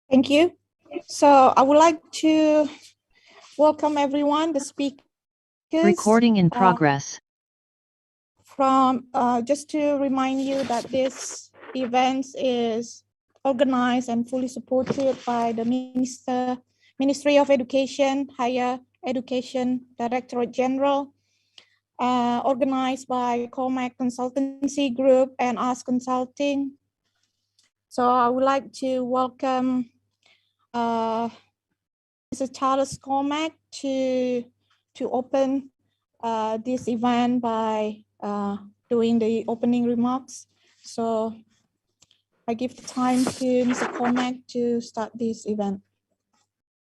Thank you. So I would like to welcome everyone, the speakers. Recording in progress. Just to remind you that this event is organized and fully supported by the Ministry of Education, Higher Education Directorate General, organized by Cormac Consultancy Group and Us Consulting. So I would like to welcome Mr. Charles Cormac to open this event by doing the opening remarks. So I give the time to Mr. Cormac to start this event.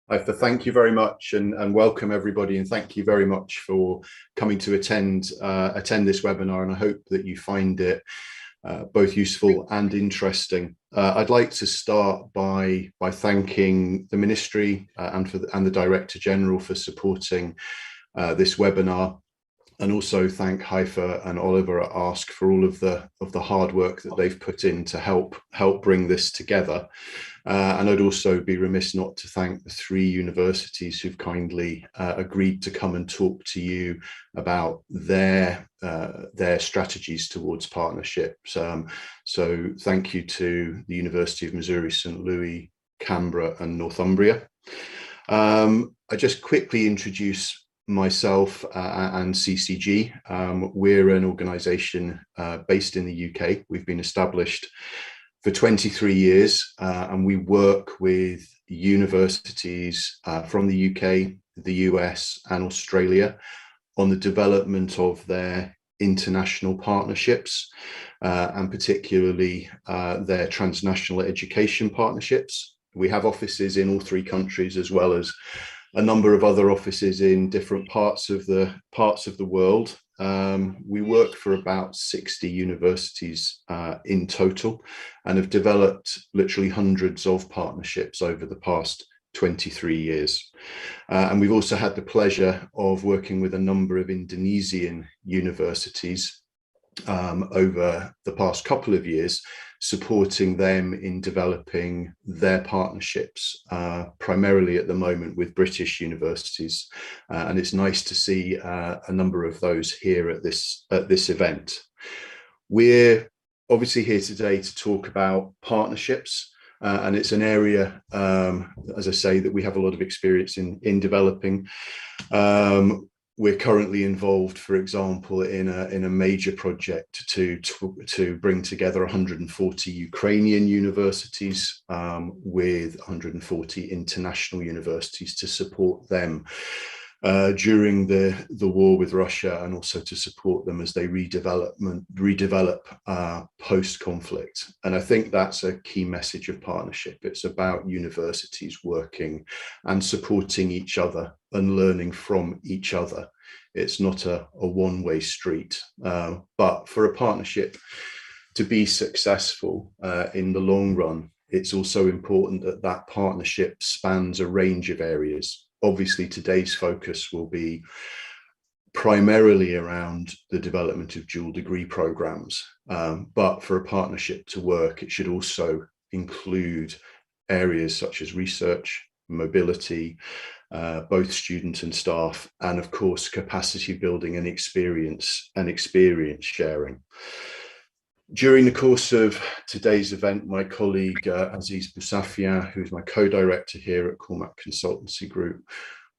Thank you very much and welcome everybody, and thank you very much for coming to attend this webinar, and I hope that you find it both useful and interesting. I'd like to start by thanking the Ministry and the Director General for supporting this webinar, and also thank Haifa and Oliver at Ask for all of the hard work that they've put in to help bring this together. And I'd also be remiss not to thank the 3 universities who've kindly agreed to come and talk to you about their strategies towards partnerships. So thank you to the University of Missouri St. Louis, Canberra and Northumbria. I just quickly introduce myself and CCG. We're an organisation based in the UK. We've been established for 23 years, and we work with universities from the UK, the US and Australia on the development of their international partnerships, and particularly their transnational education partnerships. We have offices in all 3 countries, as well as a number of other offices in different parts of the world. We work for about 60 universities in total, and have developed literally hundreds of partnerships over the past 23 years. And we've also had the pleasure of working with a number of Indonesian universities over the past couple of years, supporting them in developing their partnerships, primarily at the moment with British universities. And it's nice to see a number of those here at this event. We're obviously here today to talk about partnerships, and it's an area, as I say, that we have a lot of experience in developing. We're currently involved, for example, in a major project to bring together 140 Ukrainian universities with 140 international universities to support them during the war with Russia, and also to support them as they redevelop post-conflict. And I think that's a key message of partnership. It's about universities working and supporting each other and learning from each other. It's not a one-way street, but for a partnership to be successful in the long run, it's also important that that partnership spans a range of areas. Obviously, today's focus will be primarily around the development of dual degree programs, but for a partnership to work, it should also include areas such as research, mobility, both student and staff, and of course, capacity building and experience sharing. During the course of today's event, my colleague Aziz Boussafia, who's my co-director here at Cormac Consultancy Group,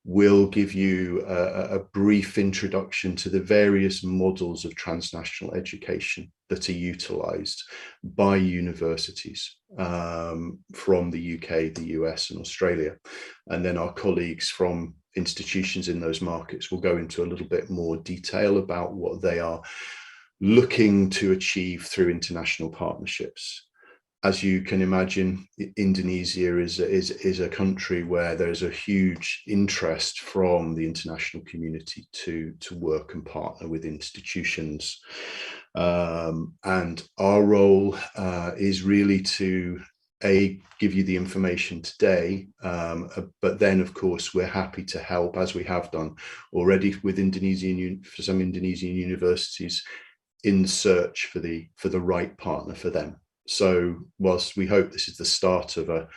will give you a brief introduction to the various models of transnational education that are utilised by universities from the UK, the US and Australia. And then our colleagues from institutions in those markets will go into a little bit more detail about what they are looking to achieve through international partnerships. As you can imagine, Indonesia is a country where there's a huge interest from the international community to work and partner with institutions. And our role is really to give you the information today, but then of course we're happy to help, as we have done already with for some Indonesian universities, in search for the right partner for them. So whilst we hope this is the start of a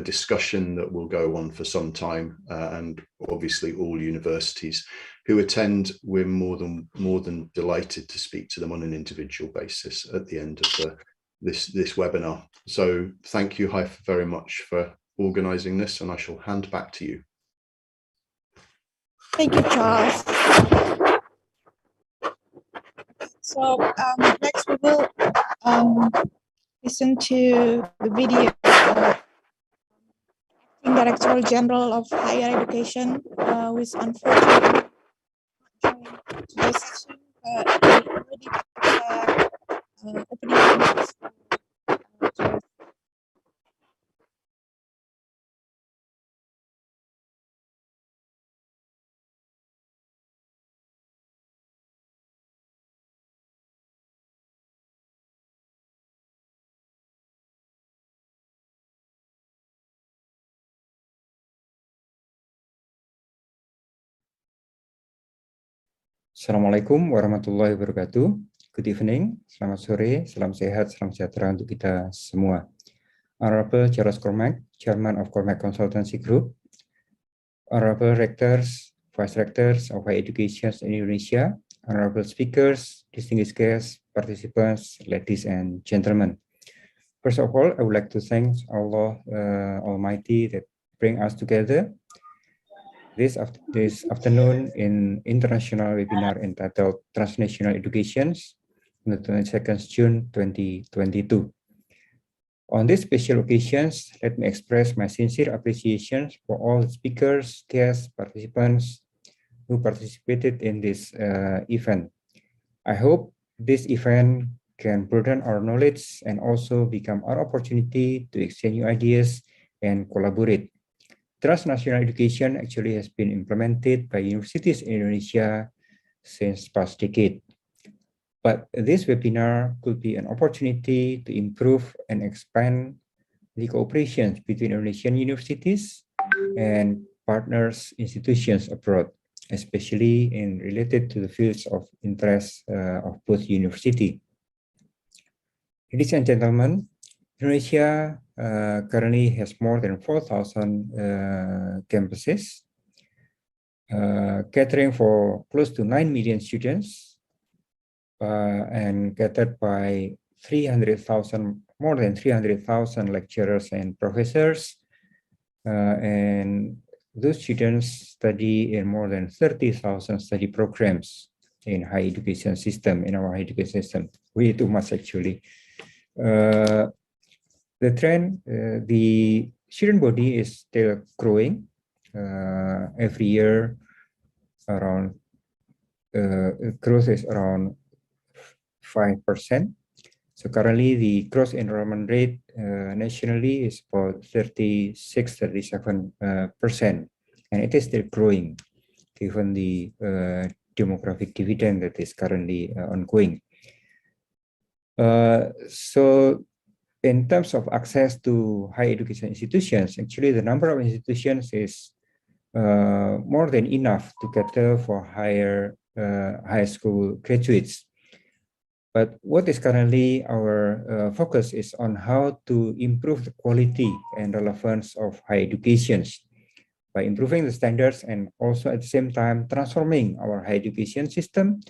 discussion that will go on for some time, and obviously all universities who attend, we're more than delighted to speak to them on an individual basis at the end of this webinar. So thank you, Haifa, very much for organising this, and I shall hand back to you. Thank you, Charles. So next we will listen to the video of Acting Director General of Higher Education, who is unfortunately not joining today's session, but we already prepared opening remarks. Assalamualaikum warahmatullahi wabarakatuh. Good evening, selamat sore, salam sehat, salam sejahtera untuk kita semua. Honorable Charles Cormac, Chairman of Cormac Consultancy Group, Honorable Rectors, Vice Rectors of Higher Education in Indonesia, Honorable Speakers, distinguished guests, participants, ladies and gentlemen. First of all, I would like to thank Allah Almighty that bring us together this afternoon in international webinar entitled Transnational Education on the 22nd June 2022. On this special occasions, let me express my sincere appreciation for all the speakers, guests, participants who participated in this event. I hope this event can broaden our knowledge and also become our opportunity to exchange new ideas and collaborate. Transnational education actually has been implemented by universities in Indonesia since past decade. But this webinar could be an opportunity to improve and expand the cooperation between Indonesian universities and partners institutions abroad, especially in related to the fields of interest of both university. Ladies and gentlemen, Indonesia currently has more than 4,000 campuses, catering for close to 9 million students, and catered by more than 300,000 lecturers and professors, and those students study in more than 30,000 study programs in higher education system, in our higher education system. Way too much actually. The trend, the student body is still growing, every year around growth is around 5%. So currently the gross enrollment rate nationally is about 37%, and it is still growing given the demographic dividend that is currently ongoing. So in terms of access to higher education institutions, actually the number of institutions is more than enough to cater for high school graduates. But what is currently our focus is on how to improve the quality and relevance of higher education by improving the standards and also at the same time transforming our higher education system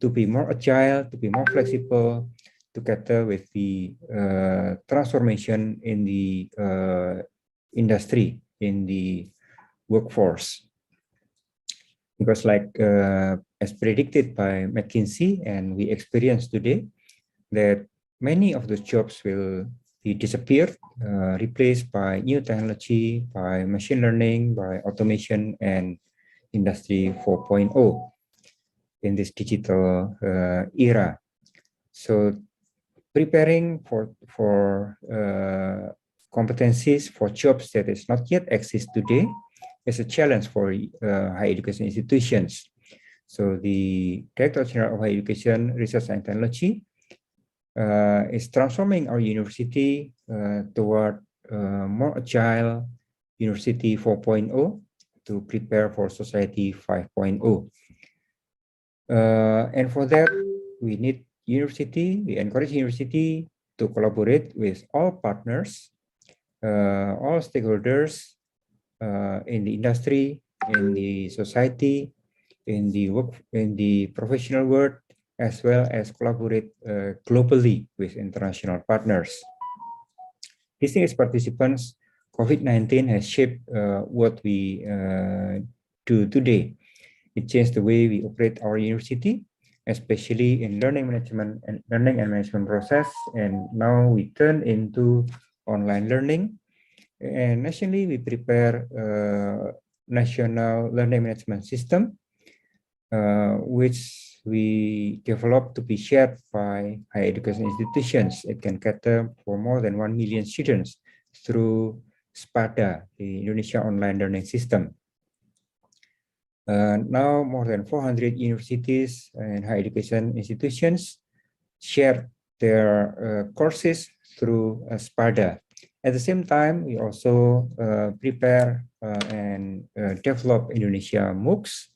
to be more agile, to be more flexible, to cater with the transformation in the industry, in the workforce. Because like as predicted by McKinsey, and we experience today, that many of the jobs will be disappeared, replaced by new technology, by machine learning, by automation, and Industry 4.0 in this digital era. So preparing for competencies for jobs that is not yet exist today is a challenge for higher education institutions. So the Director General of Higher Education, Research and Technology is transforming our university toward more agile University 4.0 to prepare for Society 5.0. And for that, we need university, we encourage university to collaborate with all partners, all stakeholders in the industry, in the society, in the work, in the professional world, as well as collaborate globally with international partners. Distinguished participants, COVID-19 has shaped what we do today. It changed the way we operate our university, especially in learning management and management process. And now we turn into online learning. And nationally, we prepare national learning management system, which we developed to be shared by higher education institutions. It can cater for more than 1 million students through SPADA, the Indonesia Online Learning System. Now more than 400 universities and higher education institutions share their courses through SPADA. At the same time, we also prepare and develop Indonesia MOOCs,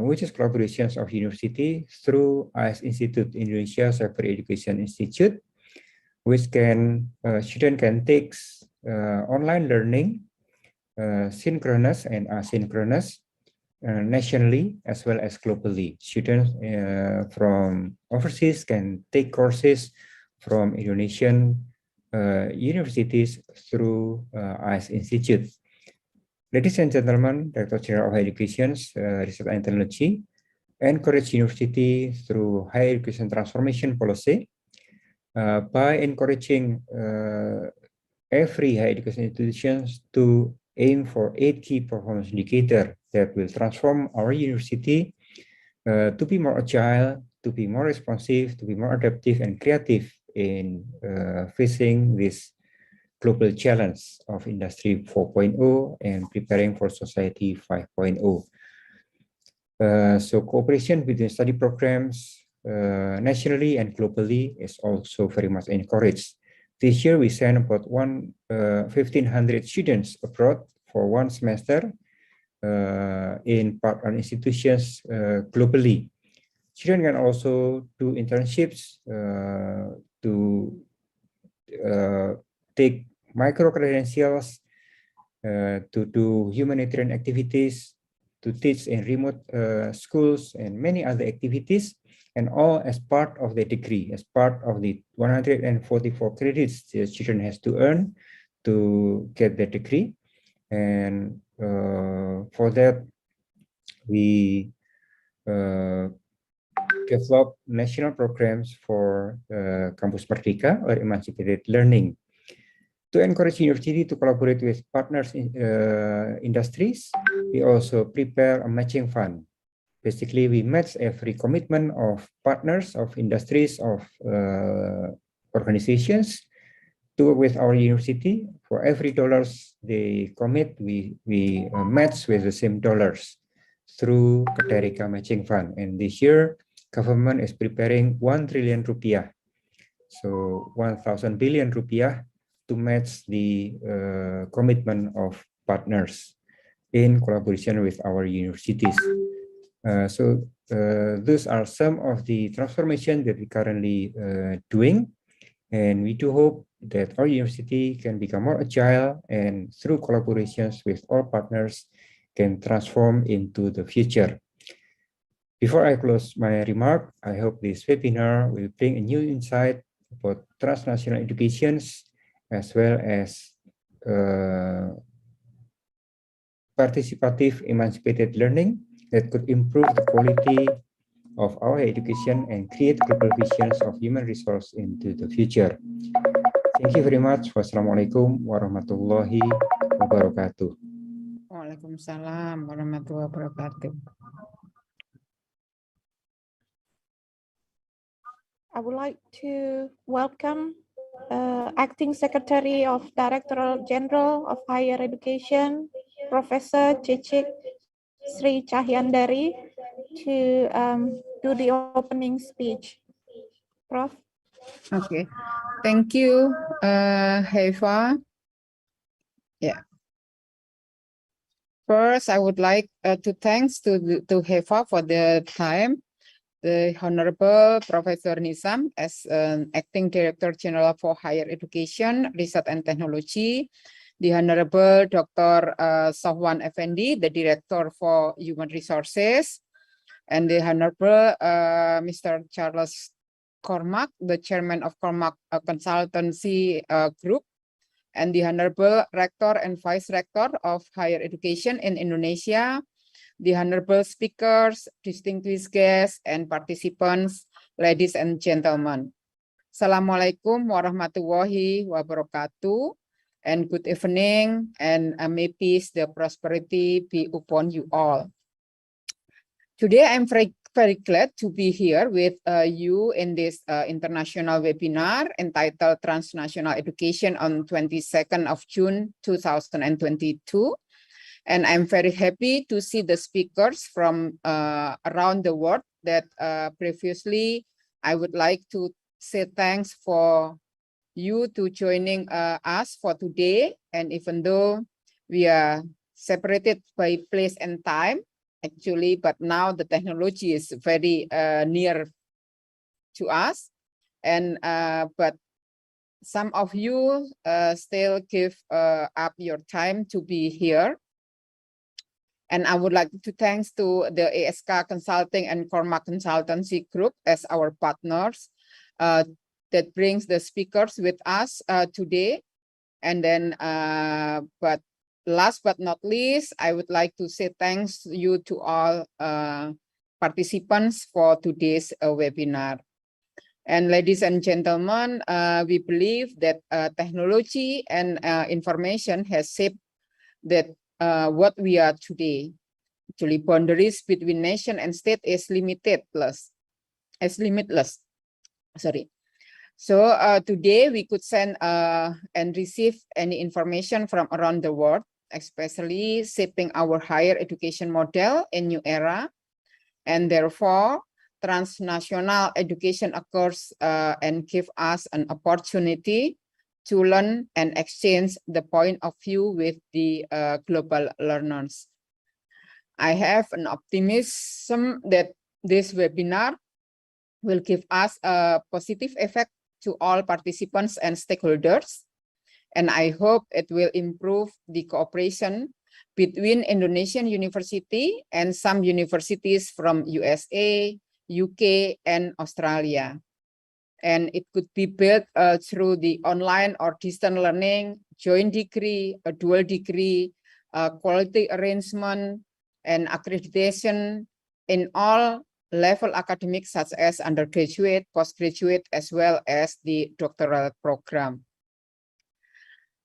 which is collaborations of university through IS Institute Indonesia Cyber Education Institute, which can student can take online learning, synchronous and asynchronous, nationally as well as globally. Students from overseas can take courses from Indonesian universities through IS Institute. Ladies and gentlemen, Director General of Higher Education, Research and Technology, encourage university through higher education transformation policy by encouraging every higher education institutions to aim for 8 key performance indicators that will transform our university to be more agile, to be more responsive, to be more adaptive and creative in facing this global challenge of Industry 4.0 and preparing for Society 5.0. So cooperation between study programs nationally and globally is also very much encouraged. This year we sent about 1,500 students abroad for 1 semester in partner institutions globally. Students can also do internships to take micro credentials, to do humanitarian activities, to teach in remote schools and many other activities, and all as part of the degree, as part of the 144 credits the student has to earn to get the degree. And for that, we develop national programs for Campus Merdeka or emancipated learning. To encourage university to collaborate with partners in industries, we also prepare a matching fund. Basically, we match every commitment of partners, of industries, of organizations to work with our university. For every dollars they commit, we match with the same dollars through Keterika Matching Fund. And this year, government is preparing 1 trillion rupiah. So 1,000 billion rupiah to match the commitment of partners in collaboration with our universities. So those are some of the transformation that we currently doing, and we do hope that our university can become more agile and through collaborations with all partners can transform into the future. Before I close my remark, I hope this webinar will bring a new insight about transnational educations as well as participative emancipated learning that could improve the quality of our education and create global visions of human resource into the future. Thank you very much. Wassalamualaikum warahmatullahi wabarakatuh. Waalaikumsalam warahmatullahi wabarakatuh. I would like to welcome Acting Secretary of Directorate General of Higher Education, Professor Cicik Sri Cahyandari, to do the opening speech. Prof. Okay, thank you, Heva. Yeah. First, I would like to thanks to Heva for the time. The Honorable Professor Nizam as Acting Director General for Higher Education, Research and Technology, the Honorable Dr. Sahwan Effendi, the Director for Human Resources, and the Honorable Mr. Charles Cormack, the Chairman of Cormack Consultancy Group, and the Honorable Rector and Vice Rector of Higher Education in Indonesia, the honorable speakers, distinguished guests, and participants, ladies and gentlemen. Assalamualaikum warahmatullahi wabarakatuh, and good evening, and may peace, the prosperity be upon you all. Today, I'm very glad to be here with you in this international webinar entitled Transnational Education on 22nd of June 2022. And I'm very happy to see the speakers from around the world that previously I would like to say thanks for you to joining us for today. And even though we are separated by place and time, actually, but now the technology is very near to us. And but some of you still give up your time to be here. And I would like to thanks to the ASK Consulting and Cormack Consultancy Group as our partners that brings the speakers with us today. And then, but last but not least, I would like to say thanks you to all participants for today's webinar. And ladies and gentlemen, we believe that technology and information has shaped that what we are today. Actually, boundaries between nation and state is limitless. Sorry. So today we could send and receive any information from around the world, especially shaping our higher education model in new era. And therefore, transnational education occurs and give us an opportunity to learn and exchange the point of view with the global learners. I have an optimism that this webinar will give us a positive effect to all participants and stakeholders. And I hope it will improve the cooperation between Indonesian university and some universities from USA, UK, and Australia. And it could be built through the online or distance learning, joint degree, a dual degree, quality arrangement, and accreditation in all level academics such as undergraduate, postgraduate, as well as the doctoral program.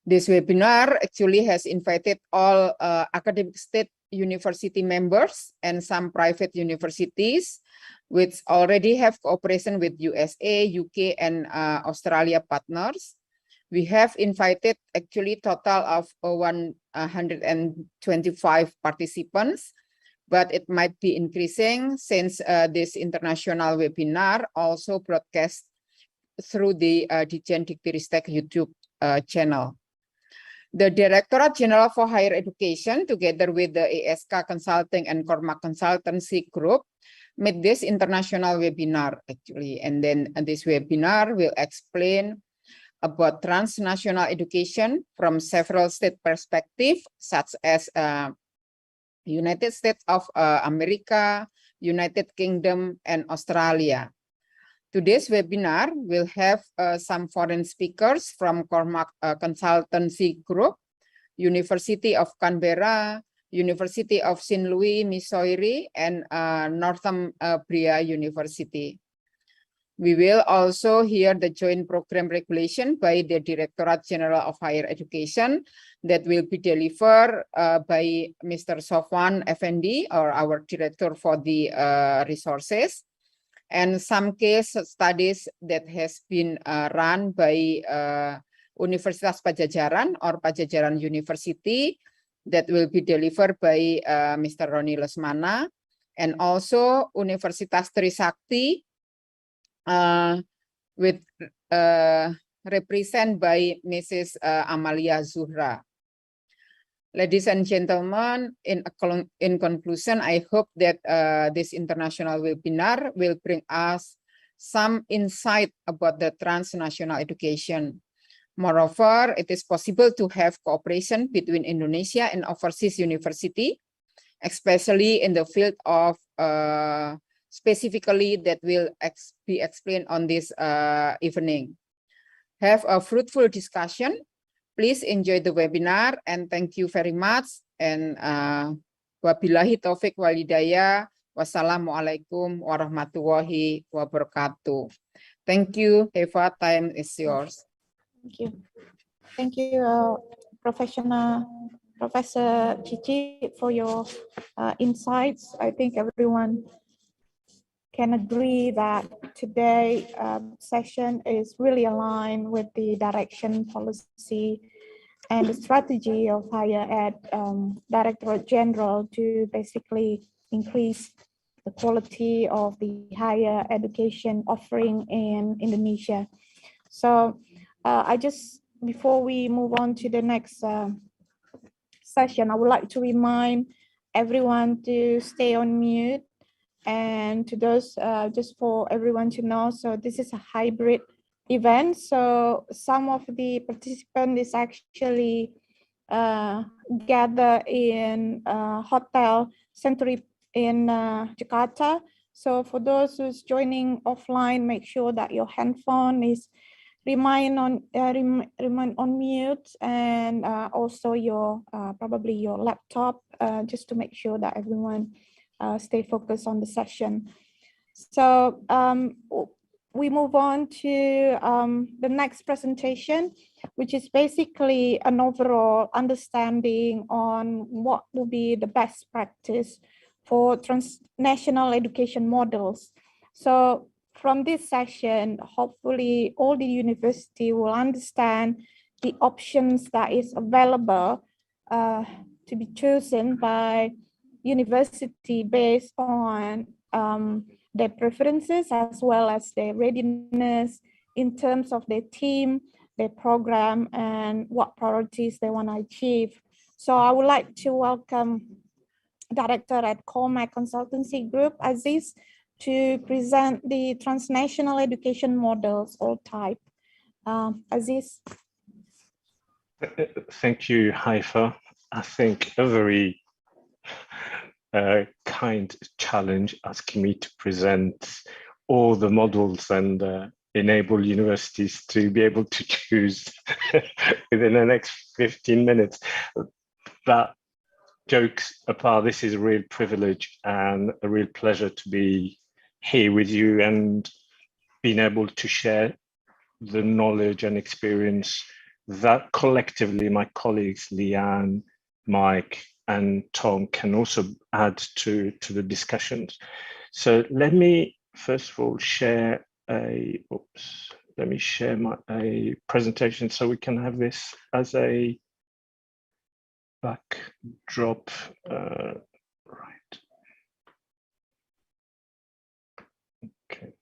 This webinar actually has invited all academic state university members and some private universities which already have cooperation with USA, UK, and Australia partners. We have invited actually total of 125 participants, but it might be increasing since this international webinar also broadcast through the Dijen Diktiristek YouTube channel. The Directorate General for Higher Education, together with the ASK Consulting and Korma Consultancy Group, made this international webinar actually. And then this webinar will explain about transnational education from several state perspectives, such as United States of America, United Kingdom, and Australia. Today's webinar will have some foreign speakers from Cormac Consultancy Group, University of Canberra, University of St. Louis, Missouri, and Northumbria University. We will also hear the joint program regulation by the Directorate General of Higher Education that will be delivered by Mr. Sofwan Effendi, or our director for the resources, and some case studies that has been run by Universitas Pajajaran or Pajajaran University that will be delivered by Mr. Roni Lesmana, and also Universitas Trisakti with represented by Mrs. Amalia Zuhra. Ladies and gentlemen, in conclusion, I hope that this international webinar will bring us some insight about the transnational education. Moreover, it is possible to have cooperation between Indonesia and overseas university, especially in the field of specifically that will be explained on this evening. Have a fruitful discussion. Please enjoy the webinar and thank you very much. And wabillahi taufik walhidayah. Wassalamualaikum warahmatullahi wabarakatuh. Thank you, Eva. Time is yours. Thank you. Thank you, Professor Cici, for your insights. I think everyone can agree that today's session is really aligned with the direction, policy, and the strategy of Higher Ed Directorate General to basically increase the quality of the higher education offering in Indonesia. So before we move on to the next session, I would like to remind everyone to stay on mute. And to those, just for everyone to know, so this is a hybrid event. So some of the participants is actually gather in Hotel Century in Jakarta. So for those who's joining offline, make sure that your handphone is remain on mute, and also your probably your laptop, just to make sure that everyone stay focused on the session. So we move on to the next presentation, which is basically an overall understanding on what will be the best practice for transnational education models. So from this session, hopefully all the university will understand the options that is available to be chosen by university based on their preferences as well as their readiness in terms of their team, their program, and what priorities they want to achieve. So I would like to welcome Director at Cormac Consultancy Group, Aziz, to present the transnational education models, all type. Aziz. Thank you, Haifa. I think a very kind challenge asking me to present all the models and enable universities to be able to choose within the next 15 minutes. That jokes apart, this is a real privilege and a real pleasure to be here with you and being able to share the knowledge and experience that collectively my colleagues Leanne, Mike, and Tom can also add to the discussions. So let me first of all share a presentation so we can have this as a backdrop. Right. Okay.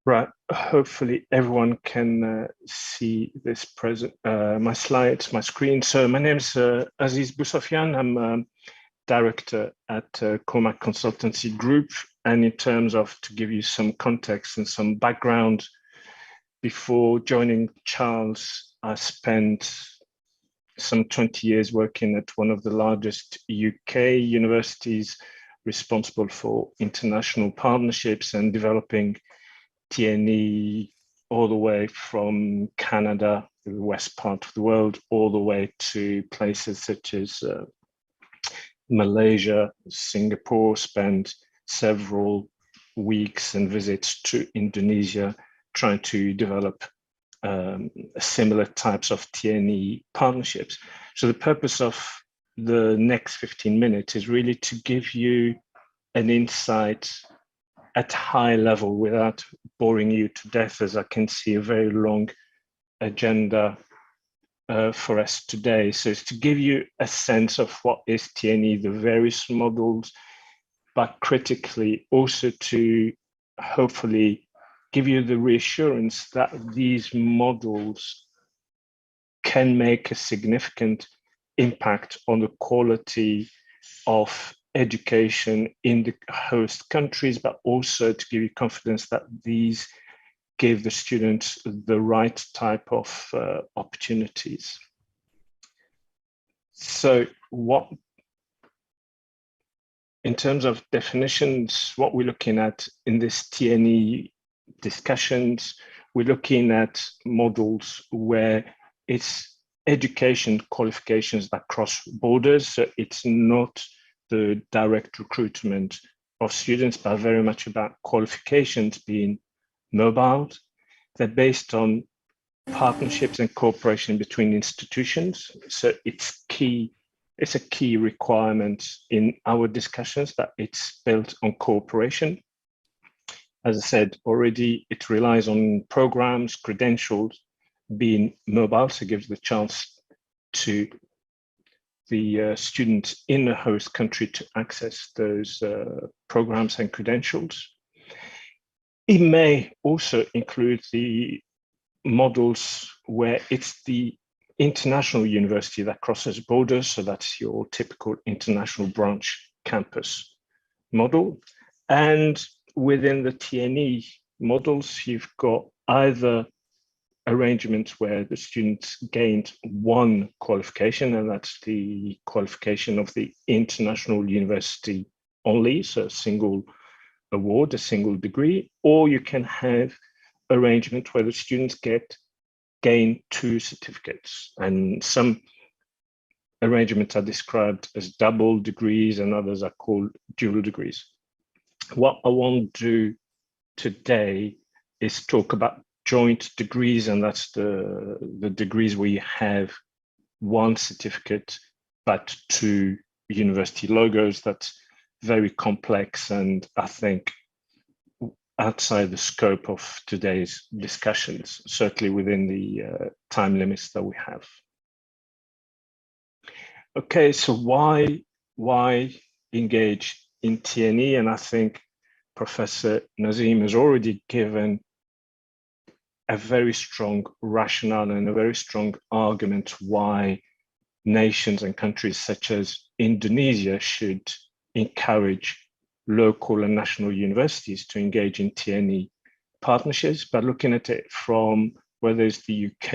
Right. Hopefully everyone can see this my slides, my screen. So my name is Aziz Boussofian. I'm director at Cormac Consultancy Group. And in terms of, to give you some context and some background, before joining Charles, I spent some 20 years working at one of the largest UK universities responsible for international partnerships and developing TNE all the way from Canada, the west part of the world, all the way to places such as Malaysia, Singapore, spent several weeks and visits to Indonesia, trying to develop similar types of TNE partnerships. So the purpose of the next 15 minutes is really to give you an insight at high level without boring you to death, as I can see a very long agenda for us today. So it's to give you a sense of what is TNE, the various models, but critically also to hopefully give you the reassurance that these models can make a significant impact on the quality of education in the host countries, but also to give you confidence that these give the students the right type of opportunities. So in terms of definitions, what we're looking at in this TNE discussions, we're looking at models where it's education qualifications that cross borders. So it's not the direct recruitment of students, but very much about qualifications being mobile. They're based on partnerships and cooperation between institutions. So it's a key requirement in our discussions that it's built on cooperation. As I said already, it relies on programs, credentials being mobile, so it gives the chance to the students in the host country to access those programs and credentials. It may also include the models where it's the international university that crosses borders, so that's your typical international branch campus model. And within the TNE models, you've got either arrangements where the students gained one qualification, and that's the qualification of the international university only, so a single award, a single degree, or you can have arrangement where the students gain two certificates, and some arrangements are described as double degrees and others are called dual degrees. What I want to do today is talk about joint degrees, and that's the degrees where you have one certificate but two university logos. That's very complex and I think outside the scope of today's discussions, certainly within the time limits that we have. Okay, so why engage in TNE? And I think Professor Nazim has already given a very strong rationale and a very strong argument why nations and countries such as Indonesia should encourage local and national universities to engage in TNE partnerships. But looking at it from whether it's the UK,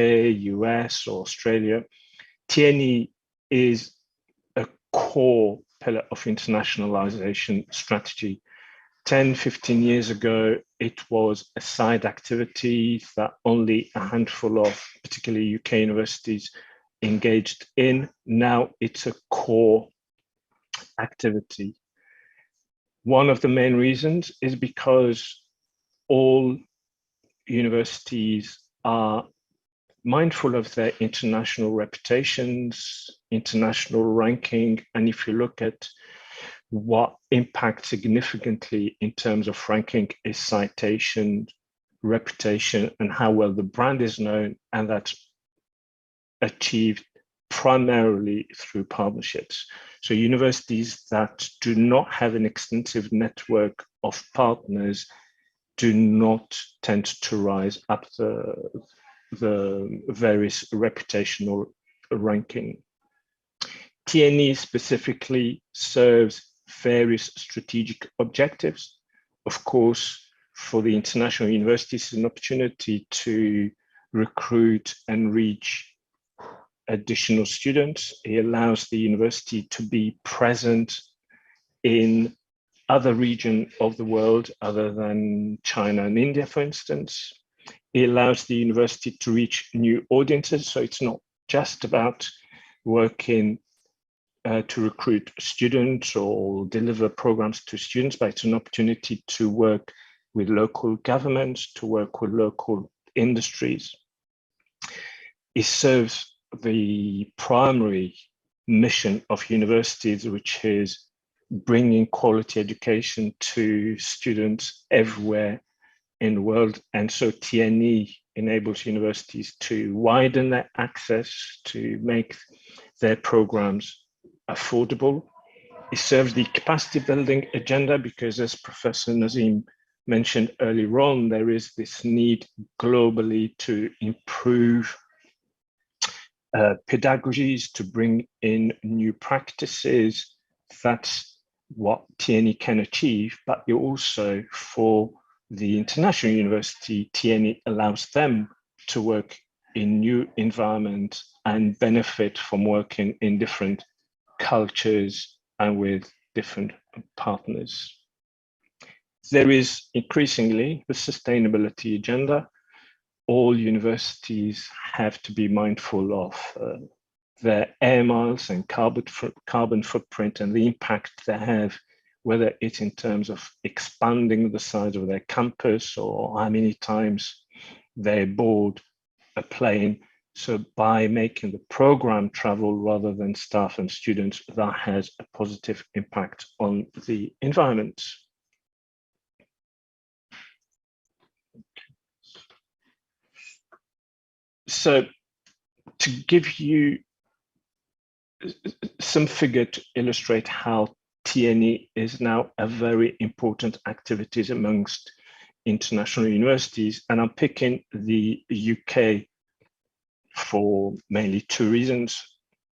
US, or Australia, TNE is a core pillar of internationalization strategy. 10, 15 years ago, it was a side activity that only a handful of particularly UK universities engaged in. Now it's a core activity. One of the main reasons is because all universities are mindful of their international reputations, international ranking, and if you look at what impacts significantly in terms of ranking is citation, reputation, and how well the brand is known, and that's achieved primarily through partnerships. So universities that do not have an extensive network of partners do not tend to rise up the various reputational ranking. TNE specifically serves various strategic objectives. Of course, for the international universities, it's an opportunity to recruit and reach additional students. It allows the university to be present in other regions of the world other than China and India, for instance. It allows the university to reach new audiences. So it's not just about working to recruit students or deliver programs to students, but it's an opportunity to work with local governments, to work with local industries. It serves the primary mission of universities, which is bringing quality education to students everywhere in the world. And so TNE enables universities to widen their access, to make their programs affordable. It serves the capacity building agenda because, as Professor Nazim mentioned earlier on, there is this need globally to improve pedagogies, to bring in new practices. That's what TNE can achieve, but you also, for the international university, TNE allows them to work in new environments and benefit from working in different cultures and with different partners. There is increasingly the sustainability agenda. All universities have to be mindful of their air miles and carbon footprint and the impact they have, whether it's in terms of expanding the size of their campus or how many times they board a plane. So by making the program travel rather than staff and students, that has a positive impact on the environment. So to give you some figure to illustrate how TNE is now a very important activity amongst international universities, and I'm picking the UK for mainly two reasons.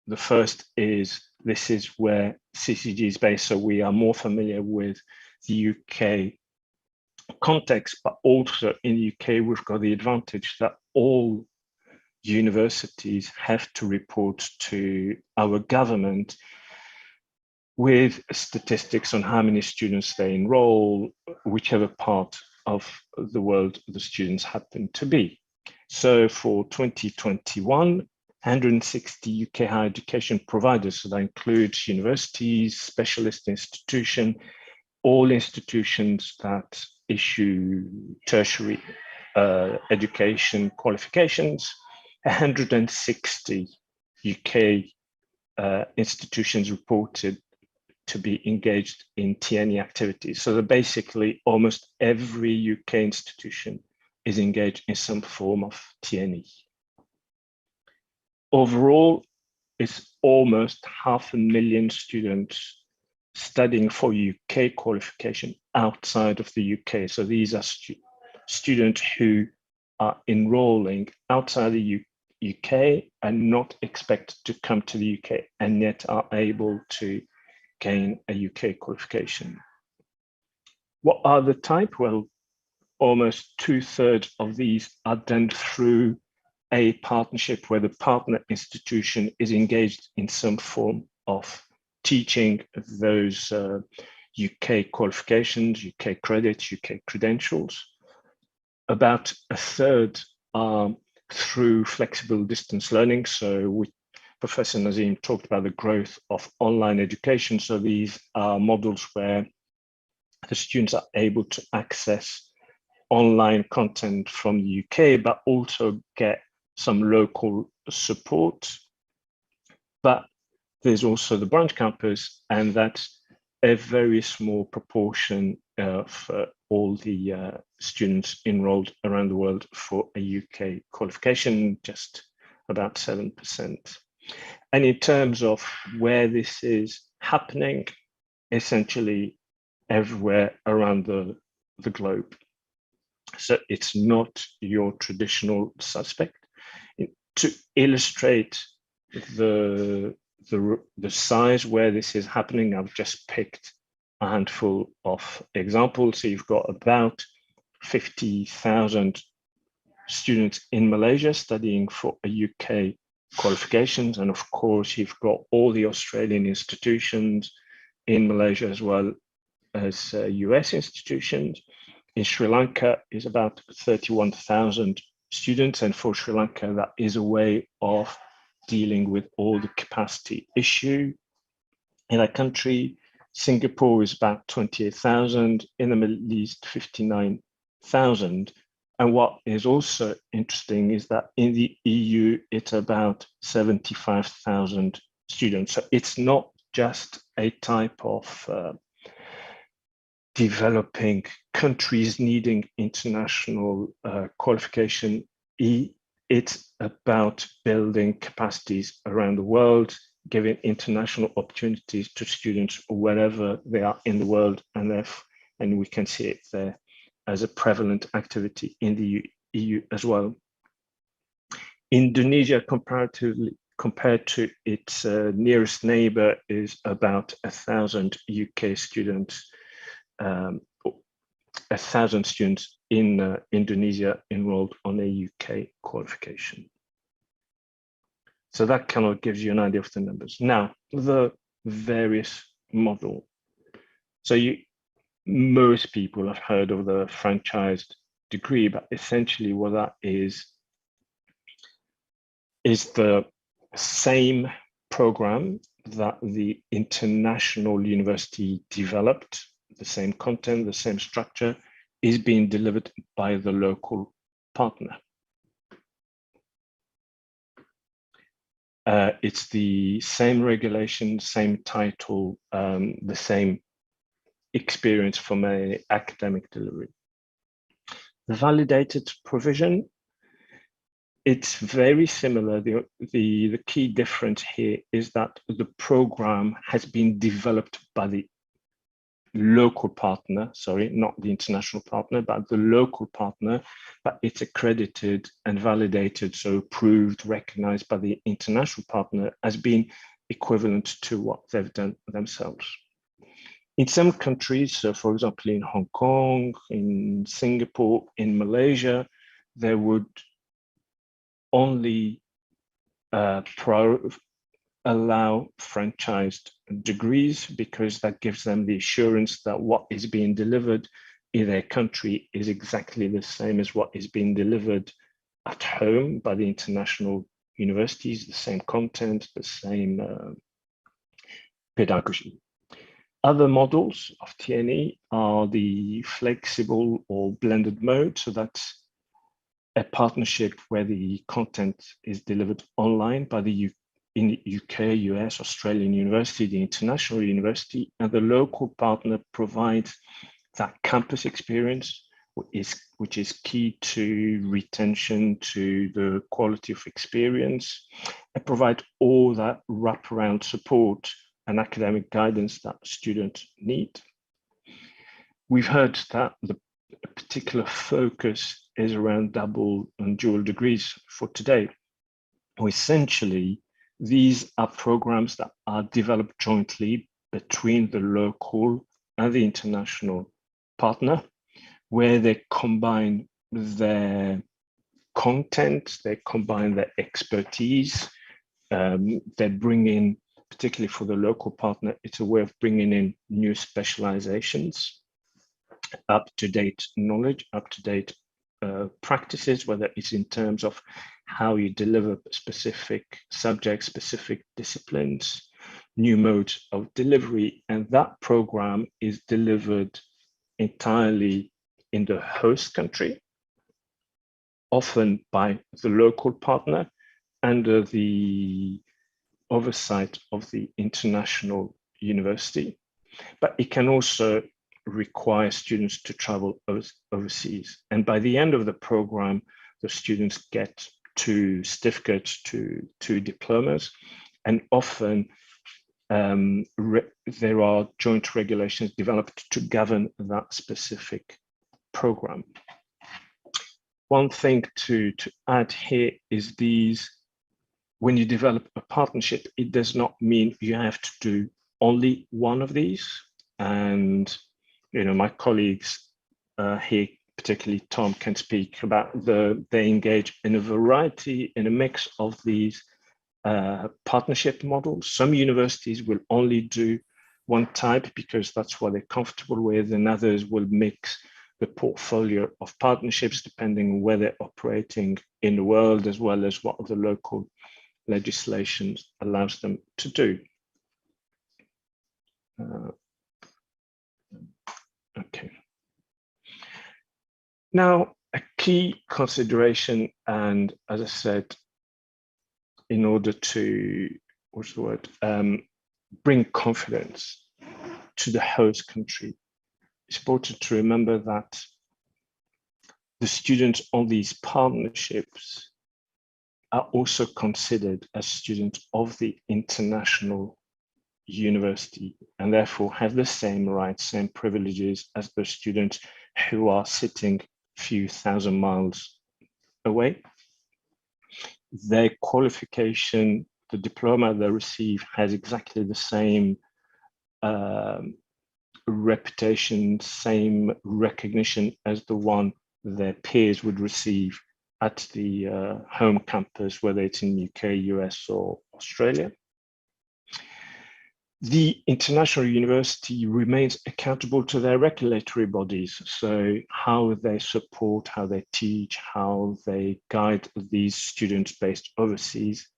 The first is this is where CCG is based, so we are more familiar with the UK context, but also in the UK, we've got the advantage that all universities have to report to our government with statistics on how many students they enroll, whichever part of the world the students happen to be. So for 2021, 160 UK higher education providers, so that includes universities, specialist institutions, all institutions that issue tertiary education qualifications, 160 UK institutions reported to be engaged in TNE activities. So that basically almost every UK institution is engaged in some form of TNE. Overall, it's almost 500,000 students studying for UK qualification outside of the UK. So these are students who are enrolling outside the UK and not expected to come to the UK and yet are able to gain a UK qualification. What are the type? Well, almost 2/3 of these are done through a partnership where the partner institution is engaged in some form of teaching those UK qualifications, UK credits, UK credentials. About 1/3 are through flexible distance learning. So Professor Nazim talked about the growth of online education. So these are models where the students are able to access online content from the UK, but also get some local support, but there's also the branch campus, and that's a very small proportion of all the students enrolled around the world for a UK qualification, just about 7%. And in terms of where this is happening, essentially everywhere around the globe. So it's not your traditional suspect. To illustrate the size where this is happening, I've just picked a handful of examples. So you've got about 50,000 students in Malaysia studying for a UK qualifications. And of course, you've got all the Australian institutions in Malaysia as well as US institutions. In Sri Lanka is about 31,000 students. And for Sri Lanka, that is a way of dealing with all the capacity issue in that country. Singapore is about 28,000, in the Middle East, 59,000. And what is also interesting is that in the EU, it's about 75,000 students. So it's not just a type of developing countries needing international qualification. It's about building capacities around the world, giving international opportunities to students wherever they are in the world, and we can see it there as a prevalent activity in the EU as well. Indonesia, comparatively compared to its nearest neighbor, is about 1,000 UK students. 1,000 students in Indonesia enrolled on a UK qualification. So that kind of gives you an idea of the numbers. Now, the various model. So most people have heard of the franchised degree, but essentially what that is the same program that the international university developed, the same content, the same structure, is being delivered by the local partner. It's the same regulation, same title, the same experience from an academic delivery. The validated provision, it's very similar. The key difference here is that the program has been developed by the local partner, sorry, not the international partner, but the local partner, but it's accredited and validated, so approved, recognized by the international partner as being equivalent to what they've done themselves. In some countries, so for example, in Hong Kong, in Singapore, in Malaysia, they would only allow franchised degrees because that gives them the assurance that what is being delivered in their country is exactly the same as what is being delivered at home by the international universities, the same content, the same pedagogy. Other models of TNE are the flexible or blended mode. So that's a partnership where the content is delivered online by in the UK, US, Australian university, the international university, and the local partner provides that campus experience, which is key to retention, to the quality of experience, and provide all that wraparound support and academic guidance that students need. We've heard that the particular focus is around double and dual degrees for today. Essentially, these are programs that are developed jointly between the local and the international partner, where they combine their content, they combine their expertise, they bring in, particularly for the local partner, it's a way of bringing in new specializations, up-to-date knowledge, up-to-date practices, whether it's in terms of how you deliver specific subjects, specific disciplines, new modes of delivery. And that program is delivered entirely in the host country. often by the local partner under the oversight of the international university, but it can also require students to travel overseas. And by the end of the program, the students get 2 certificates, two diplomas, and often there are joint regulations developed to govern that specific program. One thing to add here is when you develop a partnership, it does not mean you have to do only one of these. And my colleagues here, particularly Tom, can speak about they engage in a variety, in a mix of these partnership models. Some universities will only do one type because that's what they're comfortable with, and others will mix the portfolio of partnerships depending on where they're operating in the world, as well as what the local legislation allows them to do. Okay. Now, a key consideration, and as I said, in order to, bring confidence to the host country, it's important to remember that the students on these partnerships are also considered as students of the international university, and therefore have the same rights, same privileges as the students who are sitting a few thousand miles away. Their qualification, the diploma they receive, has exactly the same reputation, same recognition as the one their peers would receive at the home campus, whether it's in UK, US, or Australia. The international university remains accountable to their regulatory bodies. So how they support, how they teach, how they guide these students based overseas,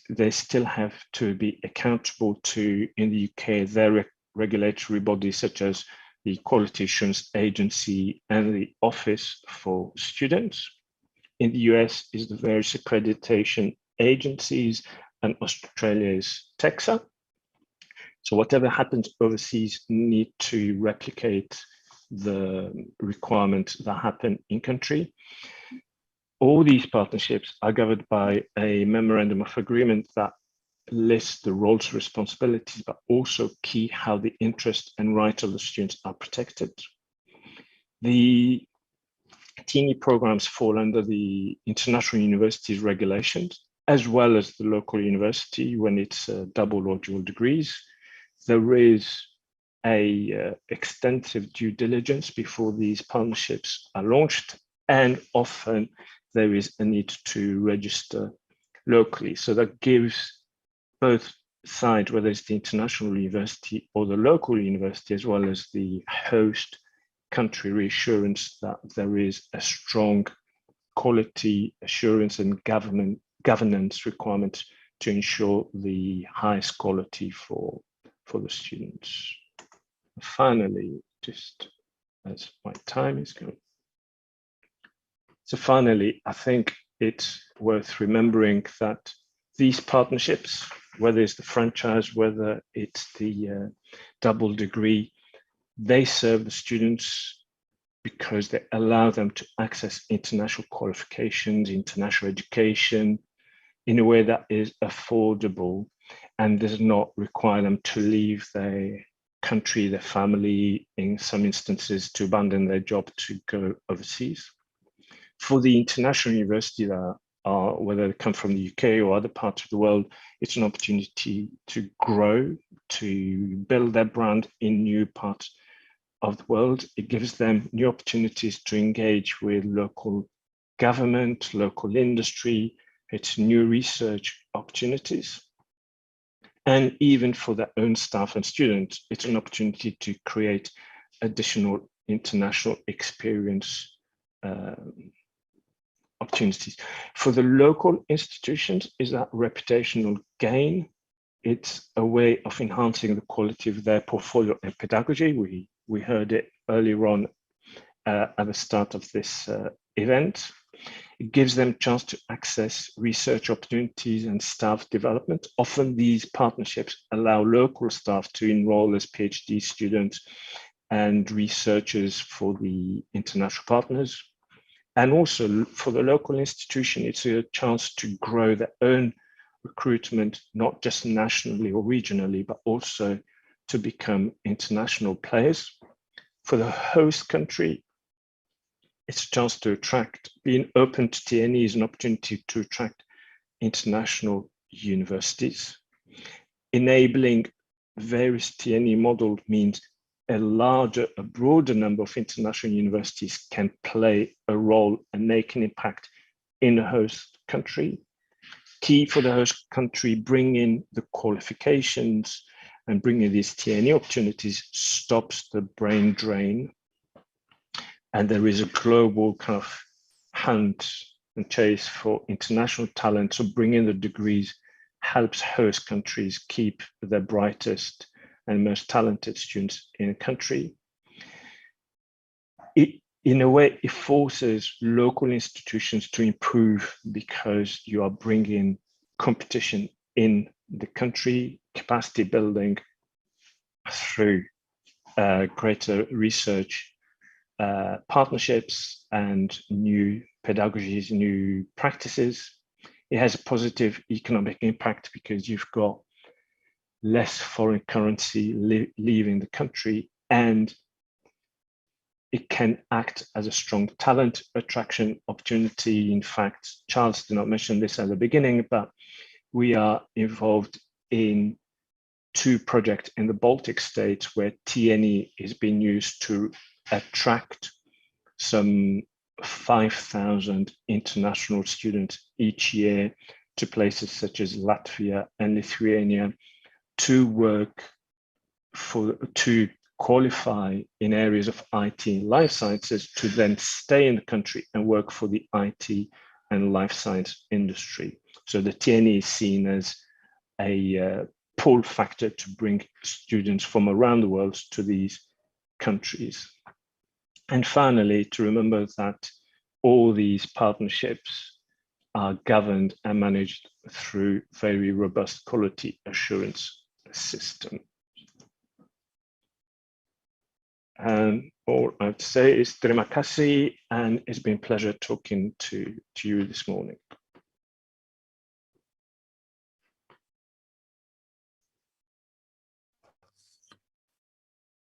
they still have to be accountable to, in the UK, their regulatory bodies such as the Quality Assurance Agency and the Office for Students. In the US is the various accreditation agencies, and Australia is TEXA. So whatever happens overseas need to replicate the requirements that happen in country. All these partnerships are governed by a memorandum of agreement that lists the roles and responsibilities, but also key how the interests and rights of the students are protected. The TNE programs fall under the international universities regulations, as well as the local university when it's double or dual degrees. There is a extensive due diligence before these partnerships are launched, and often there is a need to register locally. So that gives both sides, whether it's the international university or the local university, as well as the host country, reassurance that there is a strong quality assurance and governance requirement to ensure the highest quality for the students. Finally, just as my time is going. So finally, I think it's worth remembering that these partnerships, whether it's the franchise, whether it's the double degree, they serve the students because they allow them to access international qualifications, international education in a way that is affordable and does not require them to leave their country, their family, in some instances to abandon their job to go overseas. For the international university that are, whether they come from the UK or other parts of the world, it's an opportunity to grow, to build their brand in new parts of the world. It gives them new opportunities to engage with local government, local industry. It's new research opportunities. And even for their own staff and students, it's an opportunity to create additional international experience opportunities. For the local institutions, is that reputational gain. It's a way of enhancing the quality of their portfolio and pedagogy. We heard it earlier on at the start of this event. It gives them a chance to access research opportunities and staff development. Often these partnerships allow local staff to enroll as PhD students and researchers for the international partners. And also for the local institution, it's a chance to grow their own recruitment, not just nationally or regionally, but also to become international players. For the host country, it's a chance to attract, being open to TNE is an opportunity to attract international universities. Enabling various TNE models means a broader number of international universities can play a role and make an impact in the host country. Key for the host country, bring in the qualifications and bringing these TNE opportunities stops the brain drain. And there is a global kind of hunt and chase for international talent. So bringing the degrees helps host countries keep their brightest and most talented students in a country. In a way, it forces local institutions to improve because you are bringing competition in the country, capacity building through greater research partnerships and new pedagogies, new practices. It has a positive economic impact because you've got less foreign currency leaving the country, and it can act as a strong talent attraction opportunity. In fact, Charles did not mention this at the beginning, but we are involved in 2 projects in the Baltic states where TNE is being used to attract some 5,000 international students each year to places such as Latvia and Lithuania to work to qualify in areas of IT and life sciences to then stay in the country and work for the IT and life science industry. So the TNE is seen as a pull factor to bring students from around the world to these countries. And finally, to remember that all these partnerships are governed and managed through very robust quality assurance system. And all I'd say is terima kasih, and it's been a pleasure talking to you this morning.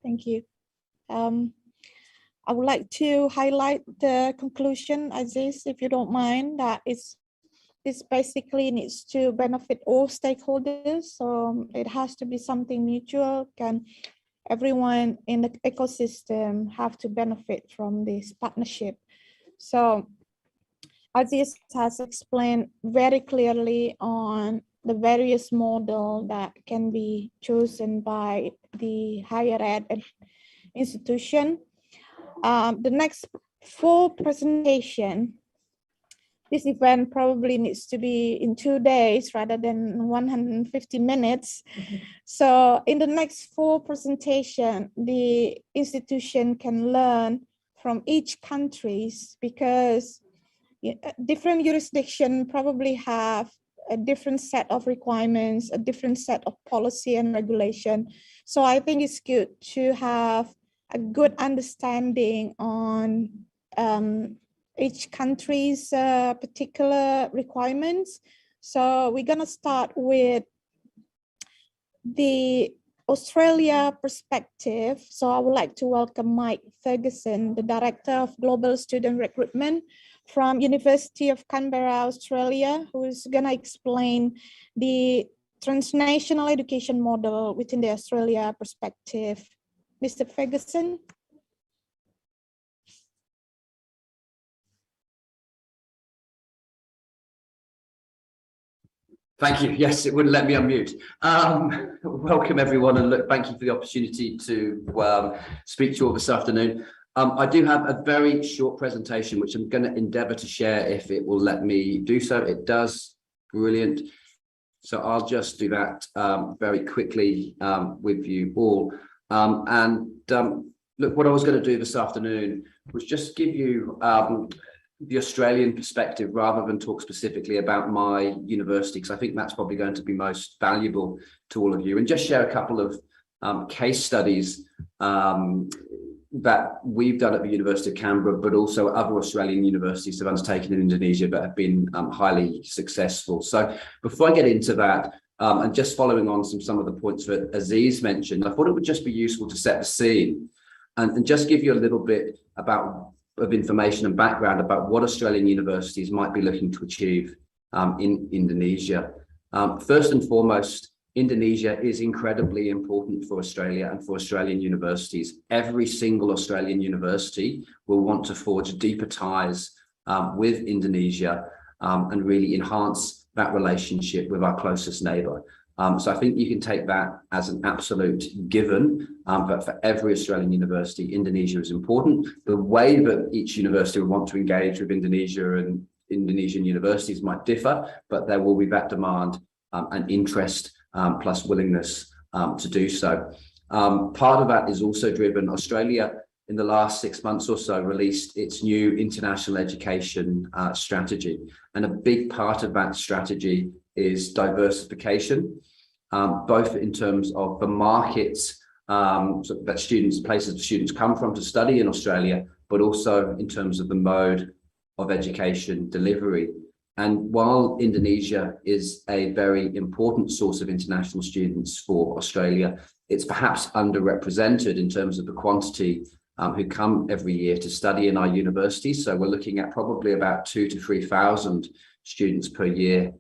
Thank you. I would like to highlight the conclusion, Aziz, if you don't mind, that this basically needs to benefit all stakeholders. So it has to be something mutual. Can everyone in the ecosystem have to benefit from this partnership? So Aziz has explained very clearly on the various models that can be chosen by the higher ed institution. The next 4 presentation, this event probably needs to be in 2 days rather than 150 minutes. So in the next 4 presentation, the institution can learn from each countries, because different jurisdiction probably have a different set of requirements, a different set of policy and regulation. So I think it's good to have a good understanding on each country's particular requirements. So we're gonna start with the Australia perspective. So I would like to welcome Mike Ferguson, the Director of Global Student Recruitment from University of Canberra, Australia, who is gonna explain the transnational education model within the Australia perspective. Mr. Ferguson. Thank you. Yes, it wouldn't let me unmute. Welcome everyone, and look, thank you for the opportunity to speak to you all this afternoon. I do have a very short presentation, which I'm going to endeavour to share if it will let me do so. It does. Brilliant. So I'll just do that very quickly with you all. Look, what I was going to do this afternoon was just give you the Australian perspective rather than talk specifically about my university, because I think that's probably going to be most valuable to all of you, and just share a couple of case studies that we've done at the University of Canberra, but also other Australian universities have undertaken in Indonesia that have been highly successful. So before I get into that, and just following on some of the points that Aziz mentioned, I thought it would just be useful to set the scene and just give you a little bit of information and background about what Australian universities might be looking to achieve in Indonesia. First and foremost, Indonesia is incredibly important for Australia and for Australian universities. Every single Australian university will want to forge deeper ties with Indonesia and really enhance that relationship with our closest neighbour. So I think you can take that as an absolute given, but for every Australian university, Indonesia is important. The way that each university will want to engage with Indonesia and Indonesian universities might differ, but there will be that demand and interest plus willingness to do so. Part of that is also driven. Australia, in the last 6 months or so, released its new international education strategy. And a big part of that strategy is diversification, both in terms of the markets that places students come from to study in Australia, but also in terms of the mode of education delivery. And while Indonesia is a very important source of international students for Australia, it's perhaps underrepresented in terms of the quantity who come every year to study in our universities. So we're looking at probably about 2,000 to 3,000 students per year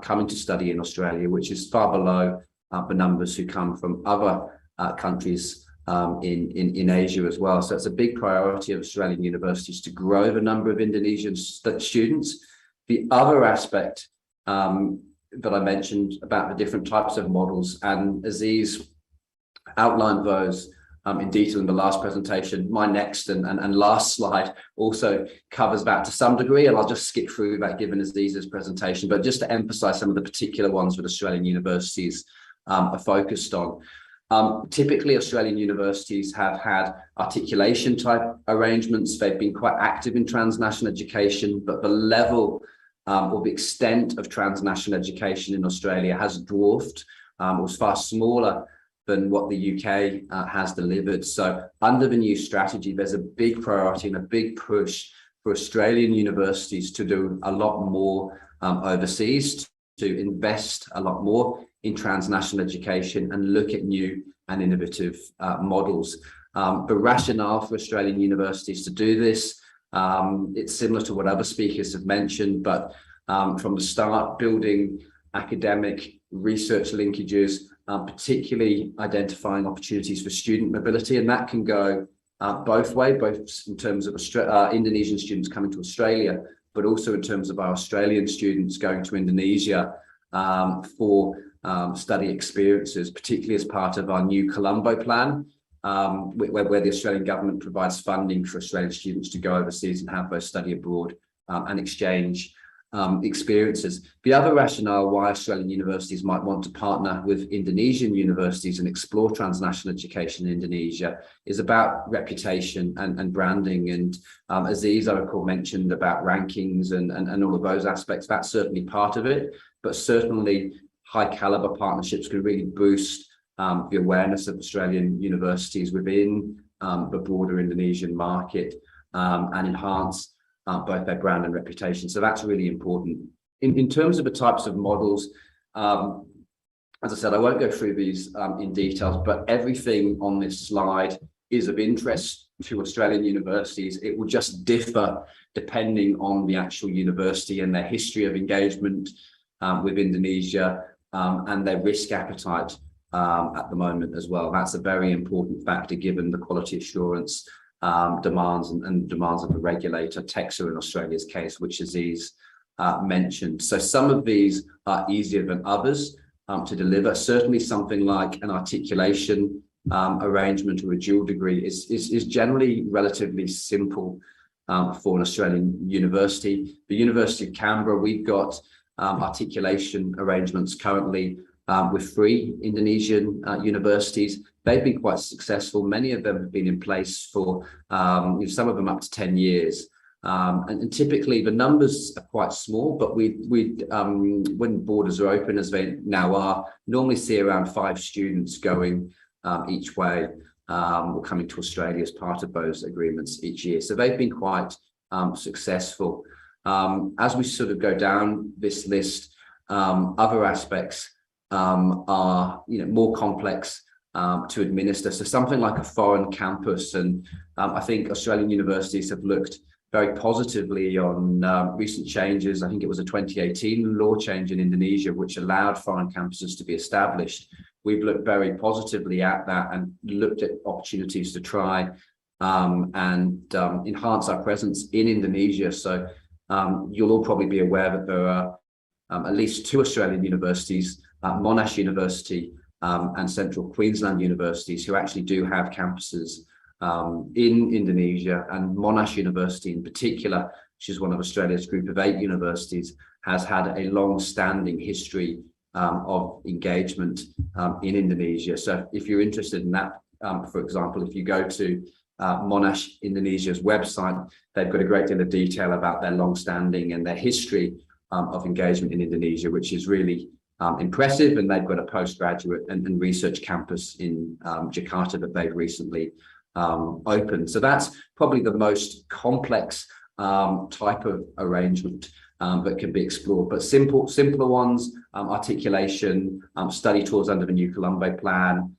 coming to study in Australia, which is far below the numbers who come from other countries in Asia as well. So it's a big priority of Australian universities to grow the number of Indonesian students. The other aspect that I mentioned about the different types of models, and Aziz outlined those in detail in the last presentation. My next and last slide also covers that to some degree, and I'll just skip through that given Aziz's presentation, but just to emphasize some of the particular ones that Australian universities are focused on. Typically, Australian universities have had articulation type arrangements. They've been quite active in transnational education, but the level or the extent of transnational education in Australia has dwarfed, was far smaller than what the UK has delivered. So under the new strategy, there's a big priority and a big push for Australian universities to do a lot more overseas, to invest a lot more in transnational education and look at new and innovative models. The rationale for Australian universities to do this, it's similar to what other speakers have mentioned, but from the start, building academic research linkages, particularly identifying opportunities for student mobility, and that can go both ways, both in terms of Indonesian students coming to Australia, but also in terms of our Australian students going to Indonesia for study experiences, particularly as part of our new Colombo plan, where the Australian government provides funding for Australian students to go overseas and have those study abroad and exchange experiences. The other rationale why Australian universities might want to partner with Indonesian universities and explore transnational education in Indonesia is about reputation and branding. And Aziz, I recall, mentioned about rankings and all of those aspects. That's certainly part of it, but certainly high caliber partnerships could really boost the awareness of Australian universities within the broader Indonesian market and enhance both their brand and reputation. So that's really important. In terms of the types of models, as I said, I won't go through these in details, but everything on this slide is of interest to Australian universities. It will just differ depending on the actual university and their history of engagement with Indonesia and their risk appetite at the moment as well. That's a very important factor given the quality assurance demands and demands of the regulator, TEXA in Australia's case, which Aziz mentioned. So some of these are easier than others to deliver. Certainly something like an articulation arrangement or a dual degree is generally relatively simple for an Australian university. The University of Canberra, we've got articulation arrangements currently with 3 Indonesian universities. They've been quite successful. Many of them have been in place for some of them up to 10 years. And typically the numbers are quite small, but we when borders are open, as they now are, normally see around 5 students going each way or coming to Australia as part of those agreements each year. So they've been quite successful. As we sort of go down this list, other aspects are more complex to administer. So something like a foreign campus, and I think Australian universities have looked very positively on recent changes. I think it was a 2018 law change in Indonesia which allowed foreign campuses to be established. We've looked very positively at that and looked at opportunities to try and enhance our presence in Indonesia. So you'll all probably be aware that there are at least 2 Australian universities, Monash University and Central Queensland universities, who actually do have campuses in Indonesia. And Monash University in particular, which is one of Australia's group of 8 universities, has had a long-standing history of engagement in Indonesia. So if you're interested in that, for example, if you go to Monash Indonesia's website, they've got a great deal of detail about their long-standing and their history of engagement in Indonesia, which is really impressive. And they've got a postgraduate and research campus in Jakarta that they've recently opened. So that's probably the most complex type of arrangement that can be explored. But simpler ones, articulation, study tours under the New Colombo Plan,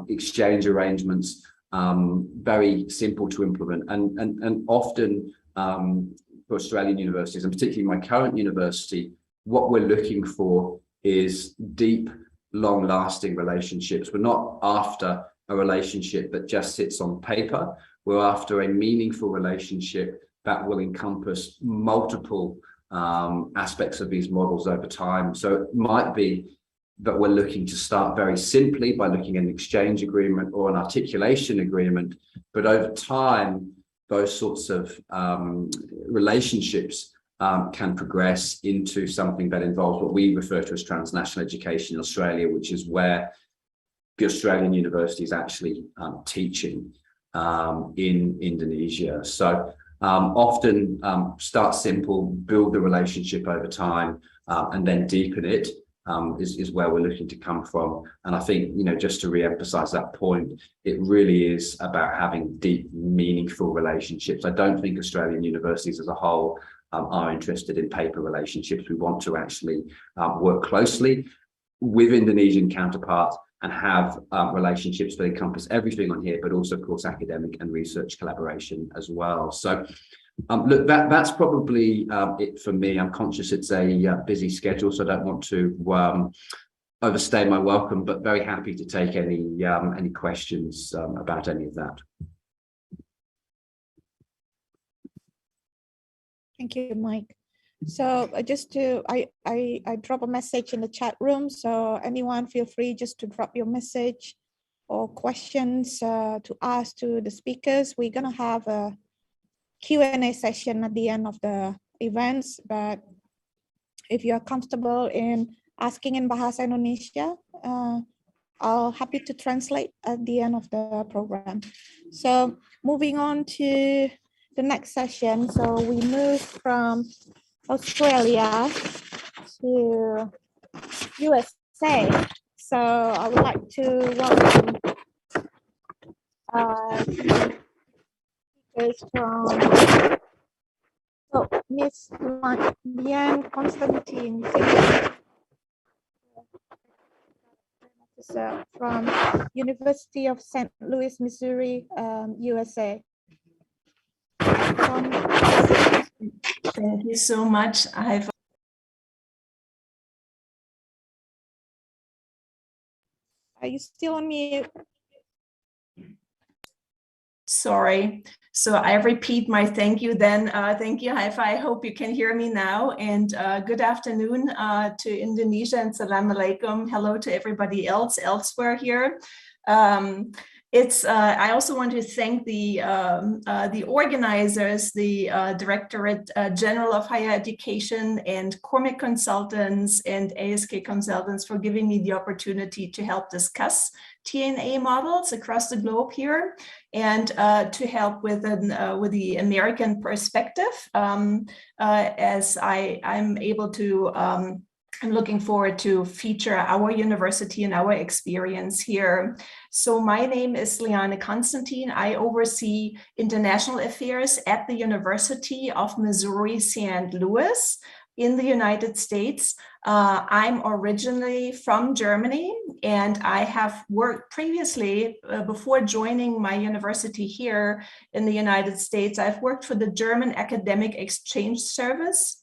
exchange arrangements, very simple to implement, and often for Australian universities, and particularly my current university, what we're looking for is deep, long-lasting relationships. We're not after a relationship that just sits on paper. We're after a meaningful relationship that will encompass multiple aspects of these models over time. So it might be that we're looking to start very simply by looking at an exchange agreement or an articulation agreement, but over time, those sorts of relationships can progress into something that involves what we refer to as transnational education in Australia, which is where the Australian university is actually teaching in Indonesia. So often start simple, build the relationship over time, and then deepen it is where we're looking to come from. And I think, just to re-emphasize that point, it really is about having deep, meaningful relationships. I don't think Australian universities as a whole are interested in paper relationships. We want to actually work closely with Indonesian counterparts and have relationships that encompass everything on here, but also, of course, academic and research collaboration as well. So look, that's probably it for me. I'm conscious it's a busy schedule, so I don't want to overstay my welcome, but very happy to take any questions about any of that. Thank you, Mike. So I drop a message in the chat room. So anyone feel free just to drop your message or questions to ask to the speakers. We're gonna have a Q&A session at the end of the events, but if you are comfortable in asking in Bahasa Indonesia, I'll happy to translate at the end of the program. So moving on to the next session. So we move from Australia to USA. So I would like to welcome speakers from Miss Liane Constantine from University of St. Louis, Missouri, USA. Thank you so much. Are you still on mute? Sorry. So I repeat my thank you then. Thank you, Haifa. I hope you can hear me now. And good afternoon to Indonesia and salam alaikum. Hello to everybody else elsewhere here. I also want to thank the organizers, the Directorate General of Higher Education and Cormac Consultants and ASK Consultants for giving me the opportunity to help discuss TNA models across the globe here, and to help with the American perspective, as I'm able to. I'm looking forward to feature our university and our experience here. So my name is Liane Constantine. I oversee international affairs at the University of Missouri St. Louis in the United States. I'm originally from Germany, and I have worked previously, before joining my university here in the United States, I've worked for the German Academic Exchange Service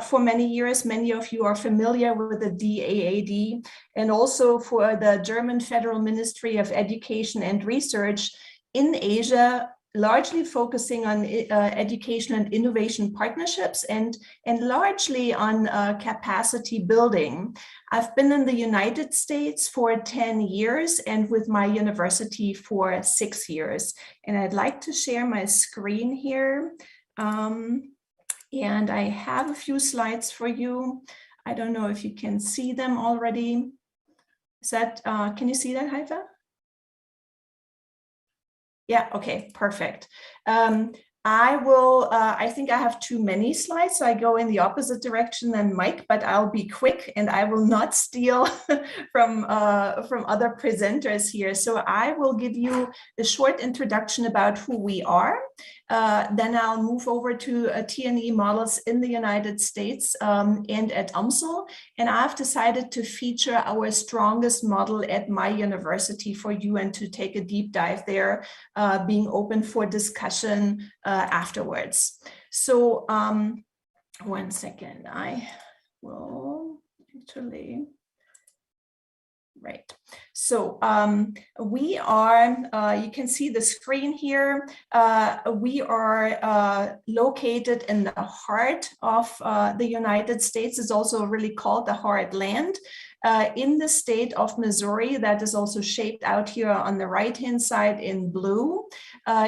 for many years. Many of you are familiar with the DAAD, and also for the German Federal Ministry of Education and Research in Asia, largely focusing on education and innovation partnerships, and largely on capacity building. I've been in the United States for 10 years and with my university for 6 years. And I'd like to share my screen here. And I have a few slides for you. I don't know if you can see them already. Is that, can you see that, Haifa? Yeah, okay, perfect. I think I have too many slides, so I go in the opposite direction than Mike, but I'll be quick and I will not steal from other presenters here. So I will give you a short introduction about who we are. Then I'll move over to TNE models in the United States and at UMSL. And I've decided to feature our strongest model at my university for you and to take a deep dive there, being open for discussion afterwards. So 1 second, I will actually. Right. So we are, you can see the screen here. We are located in the heart of the United States. It's also really called the heartland. In the state of Missouri, that is also shaped out here on the right-hand side in blue.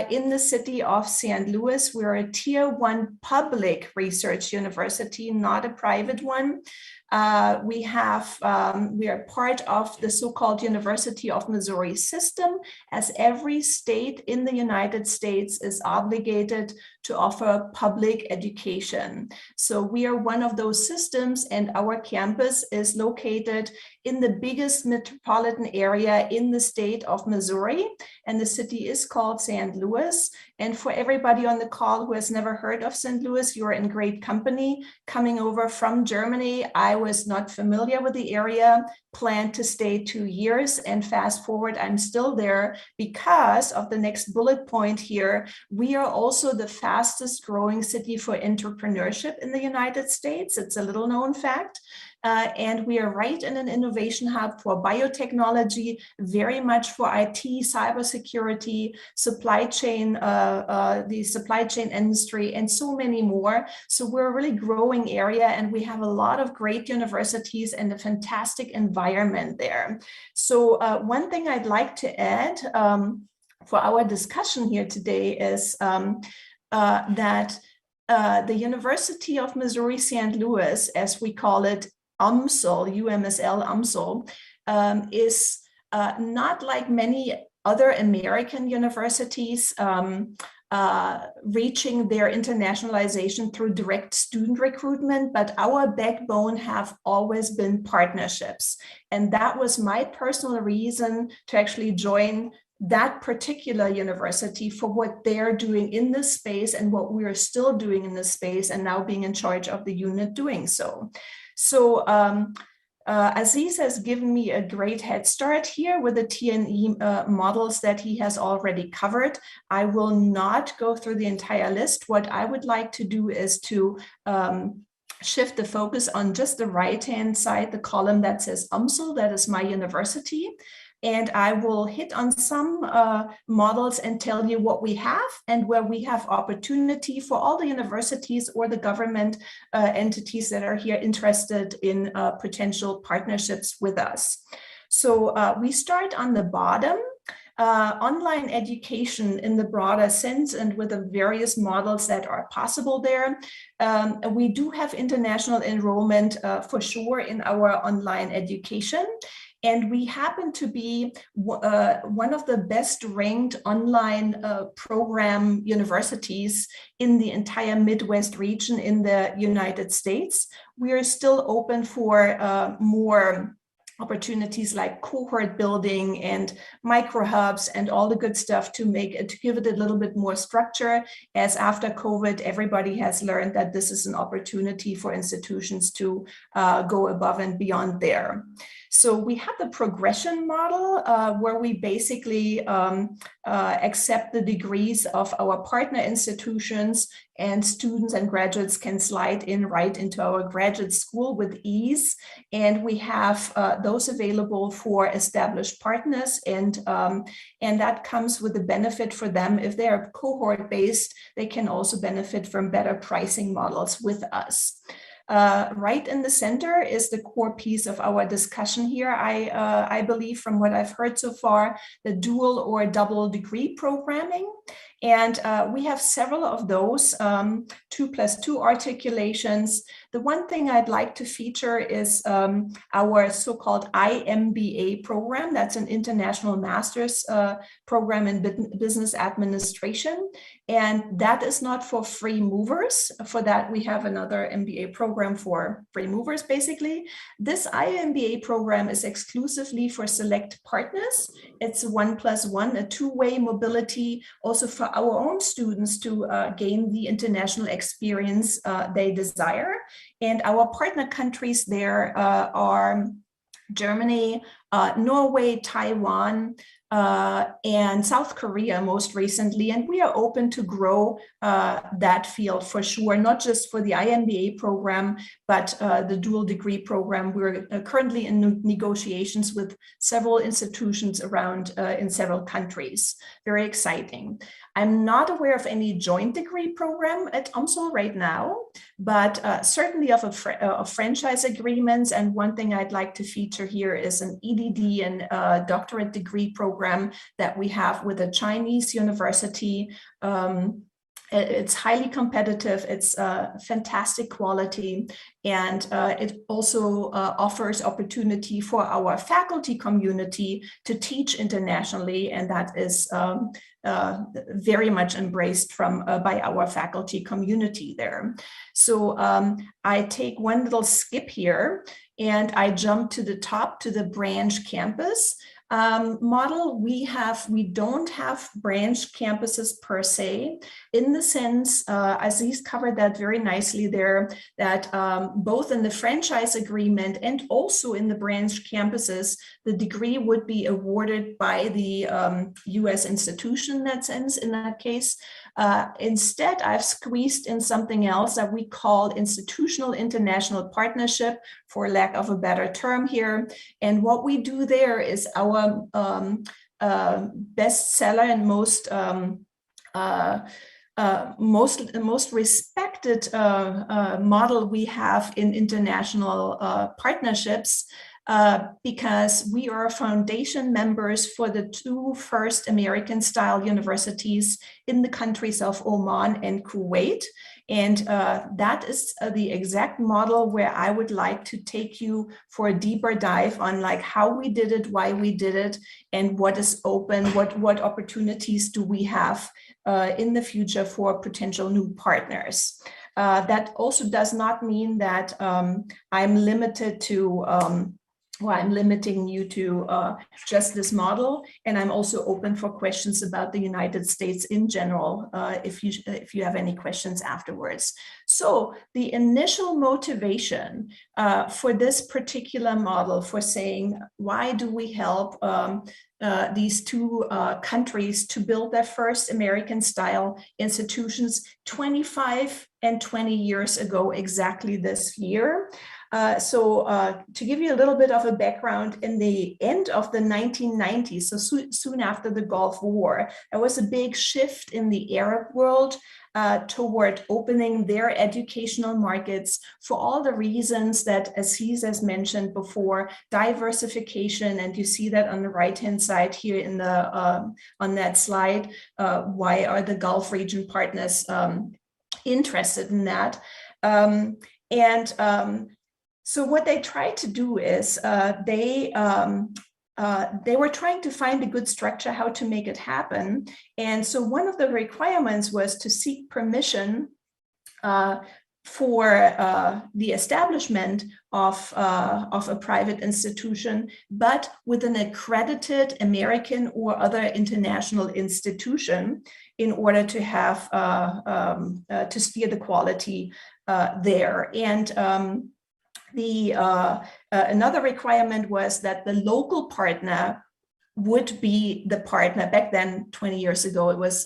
In the city of St. Louis, we're a Tier 1 public research university, not a private one. We are part of the so-called University of Missouri system, as every state in the United States is obligated to offer public education. So we are one of those systems, and our campus is located in the biggest metropolitan area in the state of Missouri, and the city is called St. Louis. And for everybody on the call who has never heard of St. Louis, you're in great company. Coming over from Germany, I was not familiar with the area, planned to stay 2 years, and fast forward, I'm still there because of the next bullet point here. We are also the fastest growing city for entrepreneurship in the United States. It's a little known fact. And we are right in an innovation hub for biotechnology, very much for IT, cybersecurity, supply chain, the supply chain industry, and so many more. So we're a really growing area, and we have a lot of great universities and a fantastic environment there. So one thing I'd like to add for our discussion here today is that the University of Missouri St. Louis, as we call it, UMSL, UMSL UMSL, is not like many other American universities reaching their internationalization through direct student recruitment, but our backbone have always been partnerships. And that was my personal reason to actually join that particular university for what they're doing in this space and what we are still doing in this space, and now being in charge of the unit doing so. So Aziz has given me a great head start here with the TNE models that he has already covered. I will not go through the entire list. What I would like to do is to shift the focus on just the right-hand side, the column that says UMSL, that is my university. And I will hit on some models and tell you what we have and where we have opportunity for all the universities or the government entities that are here interested in potential partnerships with us. So we start on the bottom. online education in the broader sense and with the various models that are possible there. We do have international enrollment for sure in our online education. And we happen to be one of the best ranked online program universities in the entire Midwest region in the United States. We are still open for more opportunities like cohort building and micro hubs and all the good stuff to give it a little bit more structure, as after COVID, everybody has learned that this is an opportunity for institutions to go above and beyond there. So we have the progression model where we basically accept the degrees of our partner institutions, and students and graduates can slide in right into our graduate school with ease. And we have those available for established partners, and that comes with the benefit for them. If they are cohort based, they can also benefit from better pricing models with us. Right in the center is the core piece of our discussion here. I believe, from what I've heard so far, the dual or double degree programming. And we have several of those 2+2 articulations. The one thing I'd like to feature is our so-called IMBA program. That's an international master's program in business administration. And that is not for free movers. For that, we have another MBA program for free movers, basically. This IMBA program is exclusively for select partners. It's 1+1, a two-way mobility, also for our own students to gain the international experience they desire. And our partner countries there are Germany, Norway, Taiwan, and South Korea most recently. And we are open to grow that field for sure, not just for the IMBA program, but the dual degree program. We're currently in negotiations with several institutions around in several countries. Very exciting. I'm not aware of any joint degree program at UMSL right now, but certainly of franchise agreements. And one thing I'd like to feature here is an EDD and doctorate degree program that we have with a Chinese university. It's highly competitive, it's fantastic quality, and it also offers opportunity for our faculty community to teach internationally, and that is very much embraced by our faculty community there. So I take one little skip here and I jump to the top to the branch campus model. We don't have branch campuses per se, in the sense, Aziz covered that very nicely there, that both in the franchise agreement and also in the branch campuses, the degree would be awarded by the US institution in that case. Instead, I've squeezed in something else that we call institutional international partnership, for lack of a better term here. And what we do there is our bestseller and most respected model we have in international partnerships, because we are foundation members for the two first American-style universities in the countries of Oman and Kuwait. And that is the exact model where I would like to take you for a deeper dive on, like, how we did it, why we did it, and what is open, what opportunities do we have in the future for potential new partners. That also does not mean that I'm limited to I'm limiting you to just this model, and I'm also open for questions about the United States in general, if you have any questions afterwards. So the initial motivation for this particular model, for saying, why do we help these two countries to build their first American-style institutions 25 and 20 years ago, exactly this year. To give you a little bit of a background, in the end of the 1990s, so soon after the Gulf War, there was a big shift in the Arab world toward opening their educational markets for all the reasons that Aziz has mentioned before, diversification, and you see that on the right-hand side here in the on that slide. Why are the Gulf region partners interested in that? So what they tried to do is they were trying to find a good structure how to make it happen. And so one of the requirements was to seek permission for the establishment of a private institution, but with an accredited American or other international institution in order to have to steer the quality there. And another requirement was that the local partner would be the partner. Back then, 20 years ago, it was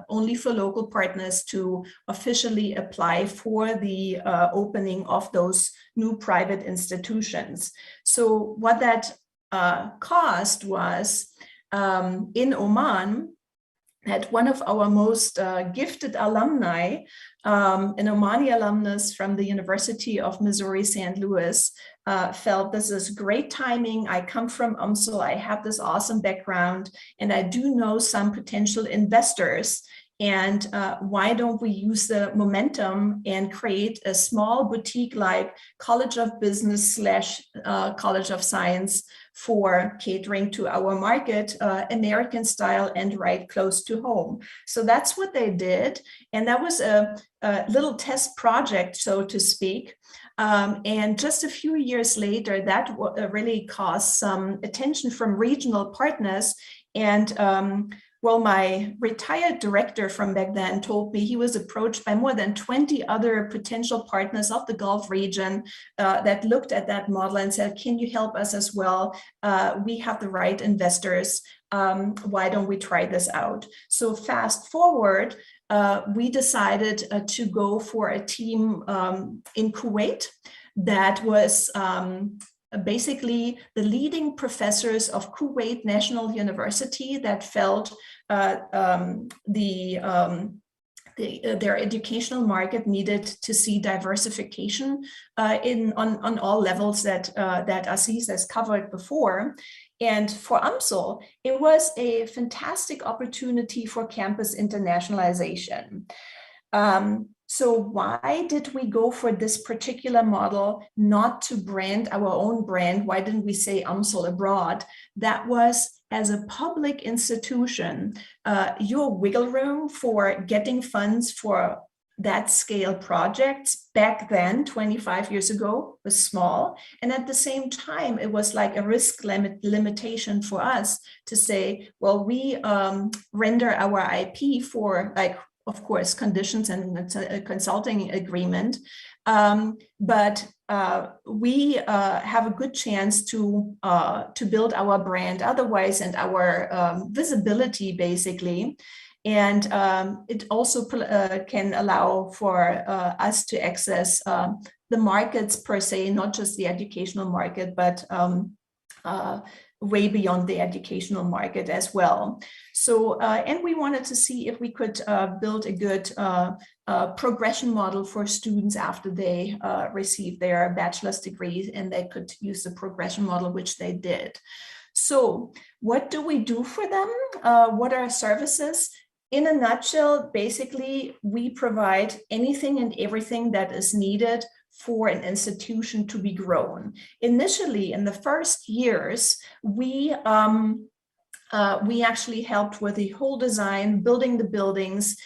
only for local partners to officially apply for the opening of those new private institutions. So what that caused was in Oman, that one of our most gifted alumni, an Omani alumnus from the University of Missouri, St. Louis, felt this is great timing. I come from UMSL, I have this awesome background, and I do know some potential investors. And why don't we use the momentum and create a small boutique like College of Business / College of Science for catering to our market, American style and right close to home. So that's what they did. And that was a little test project, so to speak. And just a few years later, that really caused some attention from regional partners. And well, my retired director from back then told me he was approached by more than 20 other potential partners of the Gulf region that looked at that model and said, can you help us as well? We have the right investors. Why don't we try this out? So fast forward, we decided to go for a team in Kuwait that was basically the leading professors of Kuwait National University that felt their educational market needed to see diversification on all levels that Aziz has covered before. And for UMSL, it was a fantastic opportunity for campus internationalization. So why did we go for this particular model, not to brand our own brand? Why didn't we say UMSL abroad? That was, as a public institution, your wiggle room for getting funds for that scale projects back then, 25 years ago, was small. And at the same time, it was like a risk limitation for us to say, well, we render our IP for, like, of course, conditions and a consulting agreement, but we have a good chance to build our brand otherwise and our visibility, basically. And it also can allow for us to access the markets per se, not just the educational market, but way beyond the educational market as well. So, and we wanted to see if we could build a good progression model for students after they receive their bachelor's degree, and they could use the progression model, which they did. So what do we do for them? What are our services? In a nutshell, basically, we provide anything and everything that is needed for an institution to be grown. Initially, in the first years, we actually helped with the whole design, building the buildings,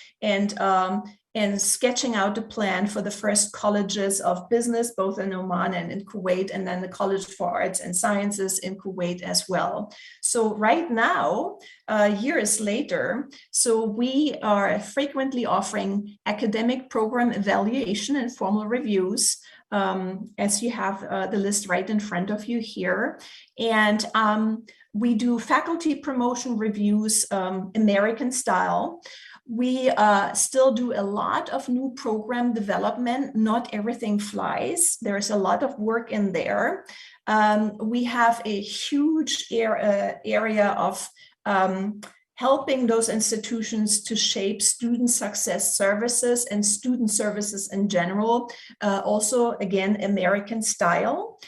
and sketching out a plan for the first colleges of business, both in Oman and in Kuwait, and then the College for Arts and Sciences in Kuwait as well. So right now, years later, so we are frequently offering academic program evaluation and formal reviews, as you have the list right in front of you here. And we do faculty promotion reviews, American style. We still do a lot of new program development. Not everything flies. There's a lot of work in there. We have a huge area of helping those institutions to shape student success services and student services in general. Also, again, American style.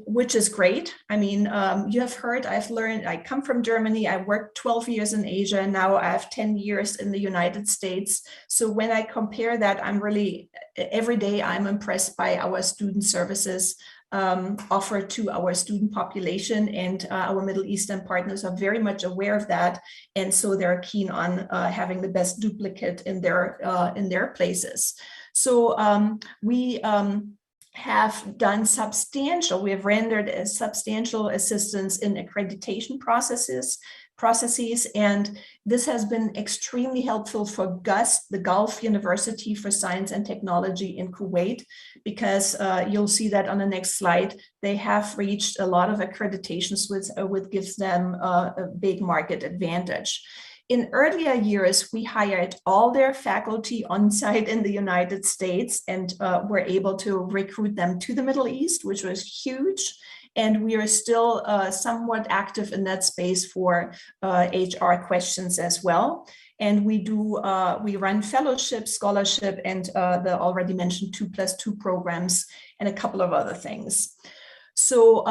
Which is great. I mean, you have heard, I've learned, I come from Germany, I worked 12 years in Asia, and now I have 10 years in the United States. So when I compare that, I'm really, every day I'm impressed by our student services offered to our student population, and our Middle Eastern partners are very much aware of that. And so they're keen on having the best duplicate in their places. So we have done substantial, we have rendered a substantial assistance in accreditation processes, and this has been extremely helpful for GUST, the Gulf University for Science and Technology in Kuwait, because you'll see that on the next slide, they have reached a lot of accreditations, which gives them a big market advantage. In earlier years, we hired all their faculty on site in the United States and were able to recruit them to the Middle East, which was huge. And we are still somewhat active in that space for HR questions as well. And we run fellowship, scholarship, and the already mentioned 2+2 programs and a couple of other things. So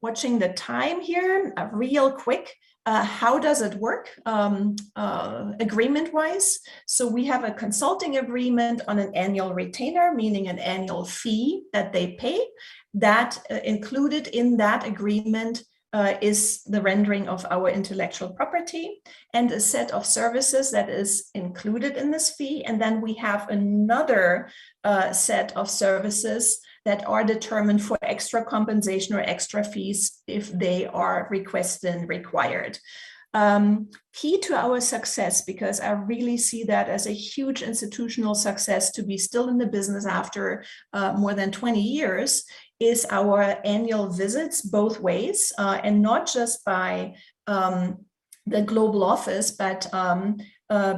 watching the time here, real quick. How does it work agreement-wise? So we have a consulting agreement on an annual retainer, meaning an annual fee that they pay. That included in that agreement is the rendering of our intellectual property and a set of services that is included in this fee. And then we have another set of services that are determined for extra compensation or extra fees if they are requested and required. Key to our success, because I really see that as a huge institutional success to be still in the business after more than 20 years, is our annual visits both ways, and not just by the global office, but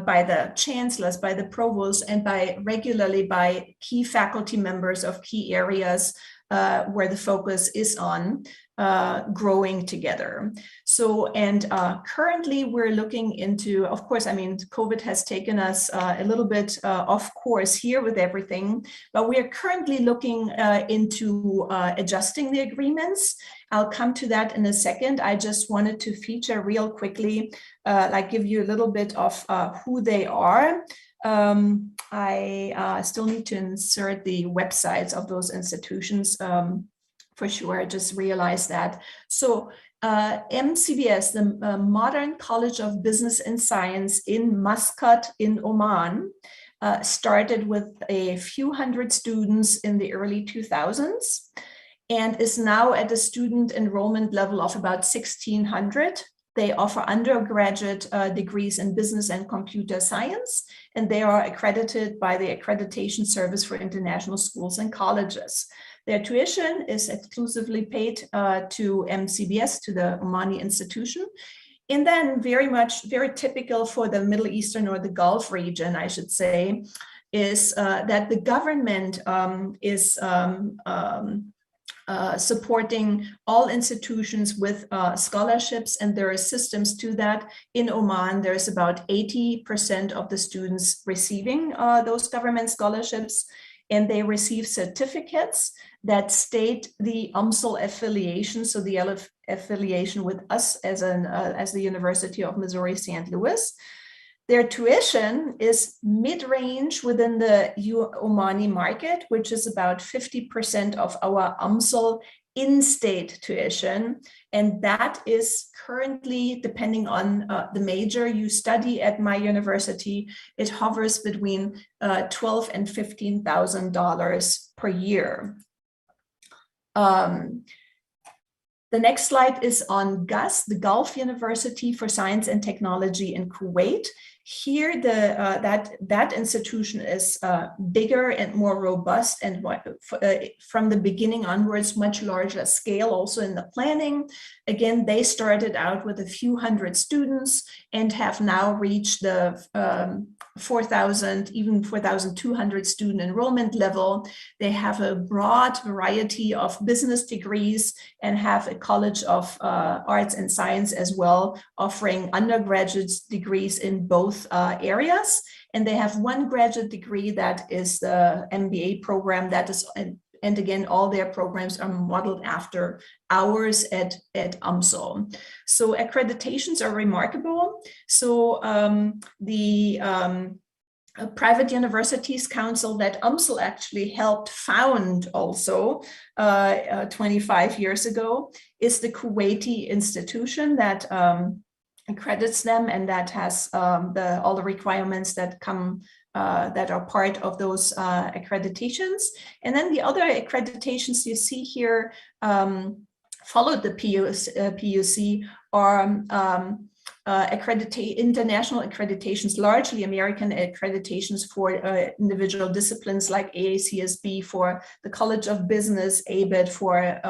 by the chancellors, by the provosts, and regularly by key faculty members of key areas where the focus is on growing together. So, and currently we're looking into, of course, I mean, COVID has taken us a little bit off course here with everything, but we are currently looking into adjusting the agreements. I'll come to that in a second. I just wanted to feature real quickly, like give you a little bit of who they are. I still need to insert the websites of those institutions for sure. I just realized that. So MCBS, the Modern College of Business and Science in Muscat in Oman, started with a few hundred students in the early 2000s and is now at a student enrollment level of about 1,600. They offer undergraduate degrees in business and computer science, and they are accredited by the Accreditation Service for International Schools and Colleges. Their tuition is exclusively paid to MCBS, to the Omani institution. And then very typical for the Middle Eastern or the Gulf region, I should say, is that the government is supporting all institutions with scholarships, and there are systems to that. In Oman, there's about 80% of the students receiving those government scholarships, and they receive certificates that state the UMSL affiliation, so the affiliation with us as the University of Missouri St. Louis. Their tuition is mid-range within the Omani market, which is about 50% of our UMSL in-state tuition. And that is currently, depending on the major you study at my university, it hovers between $12,000 and $15,000 per year. The next slide is on GUST, the Gulf University for Science and Technology in Kuwait. Here, that institution is bigger and more robust, and from the beginning onwards, much larger scale also in the planning. Again, they started out with a few hundred students and have now reached the 4,000, even 4,200 student enrollment level. They have a broad variety of business degrees and have a College of Arts and Science as well, offering undergraduate degrees in both areas. And they have one graduate degree that is the MBA program that is, and again, all their programs are modeled after ours at UMSL. So accreditations are remarkable. So the Private Universities Council that UMSL actually helped found also 25 years ago is the Kuwaiti institution that accredits them, and that has all the requirements that come that are part of those accreditations. And then the other accreditations you see here followed the PUC are international accreditations, largely American accreditations for individual disciplines like AACSB for the College of Business, ABET for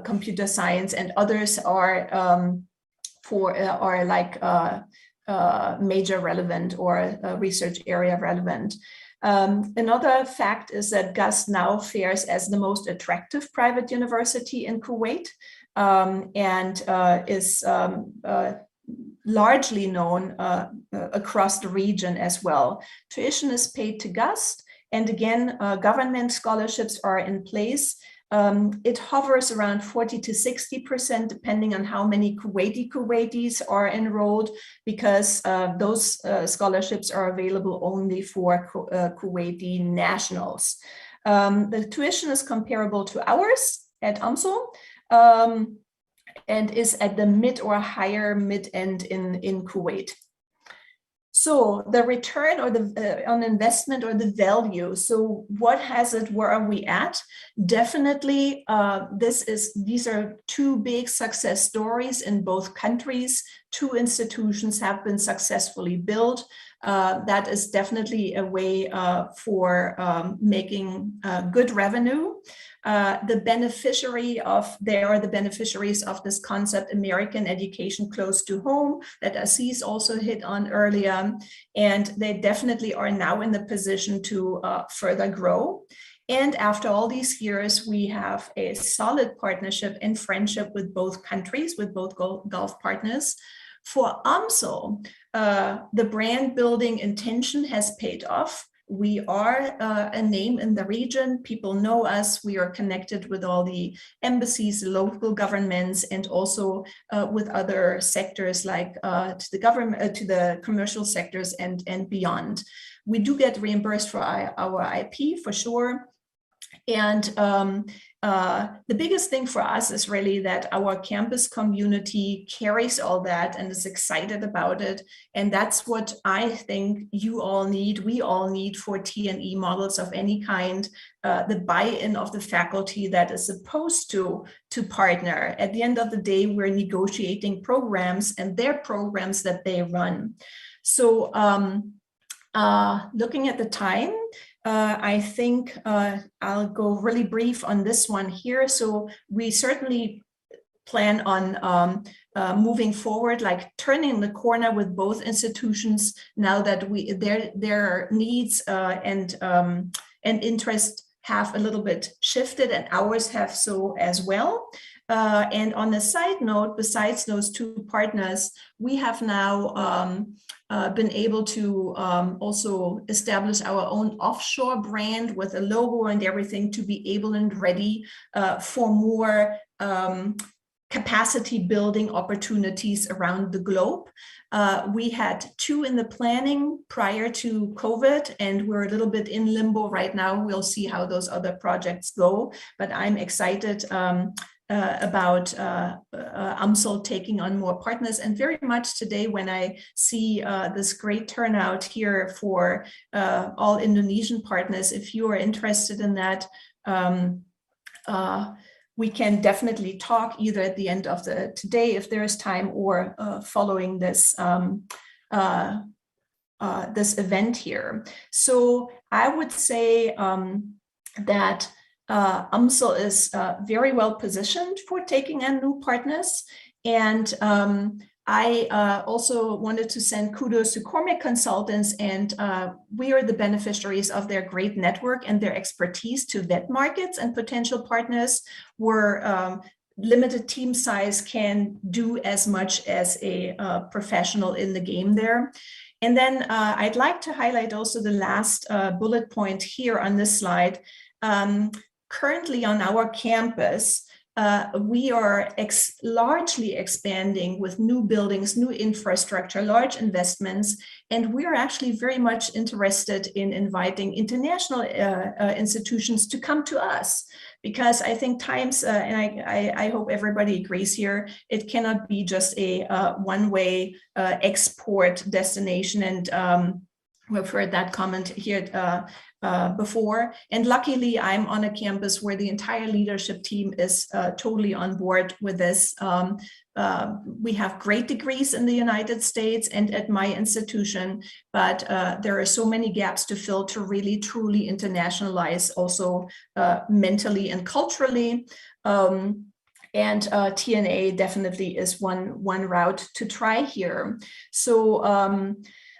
computer science, and others are major relevant or research area relevant. Another fact is that GUS now fares as the most attractive private university in Kuwait, and is largely known across the region as well. Tuition is paid to GUS, and again, government scholarships are in place. It hovers around 40 to 60%, depending on how many Kuwaitis are enrolled, because those scholarships are available only for Kuwaiti nationals. The tuition is comparable to ours at UMSL, and is at the mid or higher mid-end in Kuwait. So the return or on investment or the value. So what has it? Where are we at? Definitely, these are two big success stories in both countries. Two institutions have been successfully built. That is definitely a way for making good revenue. The beneficiaries of this concept, American education close to home, that Aziz also hit on earlier, and they definitely are now in the position to further grow. And after all these years, we have a solid partnership and friendship with both countries, with both Gulf partners. For UMSL, the brand building intention has paid off. We are a name in the region. People know us. We are connected with all the embassies, local governments, and also with other sectors like to the government, to the commercial sectors and beyond. We do get reimbursed for our IP for sure. And the biggest thing for us is really that our campus community carries all that and is excited about it. And that's what I think you all need, we all need for T&E models of any kind, the buy-in of the faculty that is supposed to partner. At the end of the day, we're negotiating programs and their programs that they run. So looking at the time, I think I'll go really brief on this one here. So we certainly plan on moving forward, like turning the corner with both institutions now that their needs and interest have a little bit shifted, and ours have so as well. And on a side note, besides those two partners, we have now been able to also establish our own offshore brand with a logo and everything to be able and ready for more capacity building opportunities around the globe. We had two in the planning prior to COVID, and we're a little bit in limbo right now. We'll see how those other projects go, but I'm excited about UMSL taking on more partners. And very much today when I see this great turnout here for all Indonesian partners, if you are interested in that, we can definitely talk either at the end of today if there is time, or following this this event here. So I would say that UMSL is very well positioned for taking in new partners. And I also wanted to send kudos to Cormac Consultants, and we are the beneficiaries of their great network and their expertise to vet markets and potential partners where limited team size can do as much as a professional in the game there. And then I'd like to highlight also the last bullet point here on this slide. Currently on our campus, we are largely expanding with new buildings, new infrastructure, large investments, and we are actually very much interested in inviting international institutions to come to us, because I think times, and I hope everybody agrees here, it cannot be just a one-way export destination, and we've heard that comment here before. And luckily, I'm on a campus where the entire leadership team is totally on board with this. We have great degrees in the United States and at my institution, but there are so many gaps to fill to really truly internationalize also mentally and culturally. And TNA definitely is one route to try here. So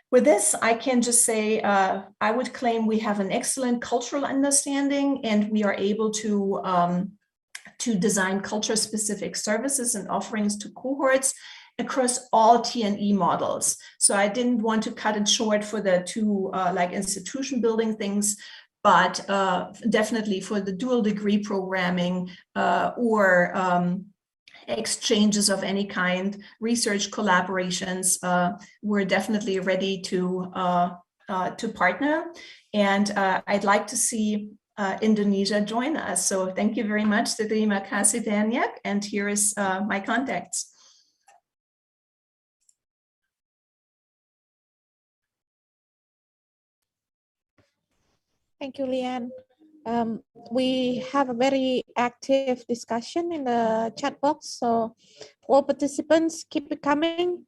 with this, I can just say, I would claim we have an excellent cultural understanding, and we are able to design culture-specific services and offerings to cohorts across all TNE models. So I didn't want to cut it short for the two like institution building things, but definitely for the dual degree programming or exchanges of any kind, research collaborations, we're definitely ready to partner. And I'd like to see Indonesia join us. So thank you very much. Terima kasih banyak. And here is my contacts. Thank you, Leanne. We have a very active discussion in the chat box, so all participants, keep it coming.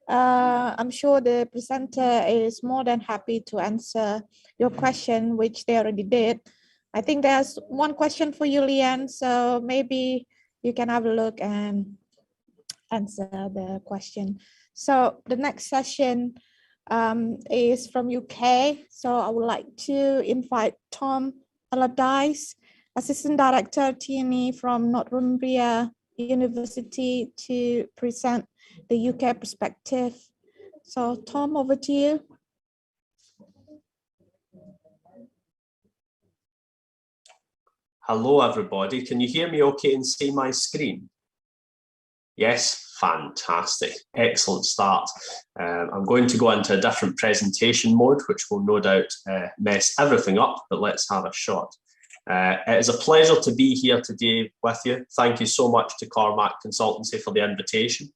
I'm sure the presenter is more than happy to answer your question, which they already did. I think there's one question for you, Leanne, so maybe you can have a look and answer the question. So the next session is from UK, so I would like to invite Tom Allardyce, Assistant Director TNE from Northumbria University, to present the UK perspective. So Tom, over to you. Hello everybody, can you hear me okay and see my screen? Yes, fantastic, excellent start. I'm going to go into a different presentation mode, which will no doubt mess everything up, but let's have a shot. It is a pleasure to be here today with you. Thank you so much to Cormac Consultancy for the invitation.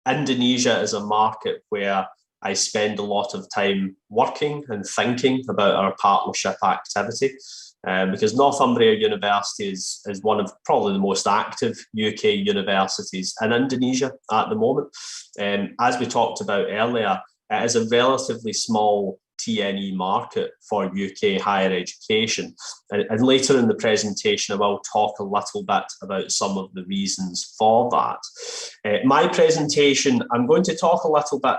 Indonesia is a market where I spend a lot of time working and thinking about our partnership activity. Because Northumbria University is one of probably the most active UK universities in Indonesia at the moment. As we talked about earlier, it is a relatively small TNE market for UK higher education. And later in the presentation, I will talk a little bit about some of the reasons for that. My presentation, I'm going to talk a little bit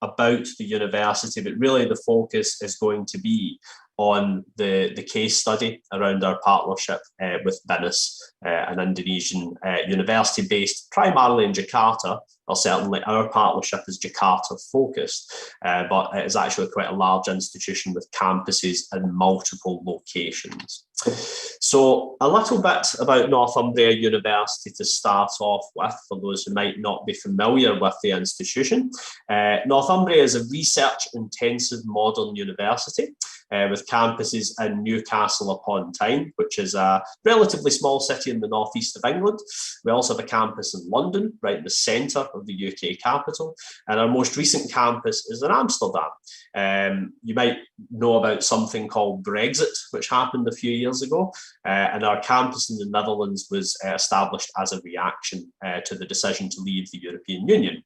about the university, but really the focus is going to be on the case study around our partnership with BINUS, an Indonesian university based primarily in Jakarta, or certainly our partnership is Jakarta focused, but it is actually quite a large institution with campuses in multiple locations. So a little bit about Northumbria University to start off with, for those who might not be familiar with the institution. Northumbria is a research-intensive modern university with campuses in Newcastle upon Tyne, which is a relatively small city in the northeast of England. We also have a campus in London, right in the centre of of the UK capital, and our most recent campus is in Amsterdam. You might know about something called Brexit, which happened a few years ago, and our campus in the Netherlands was established as a reaction to the decision to leave the European Union.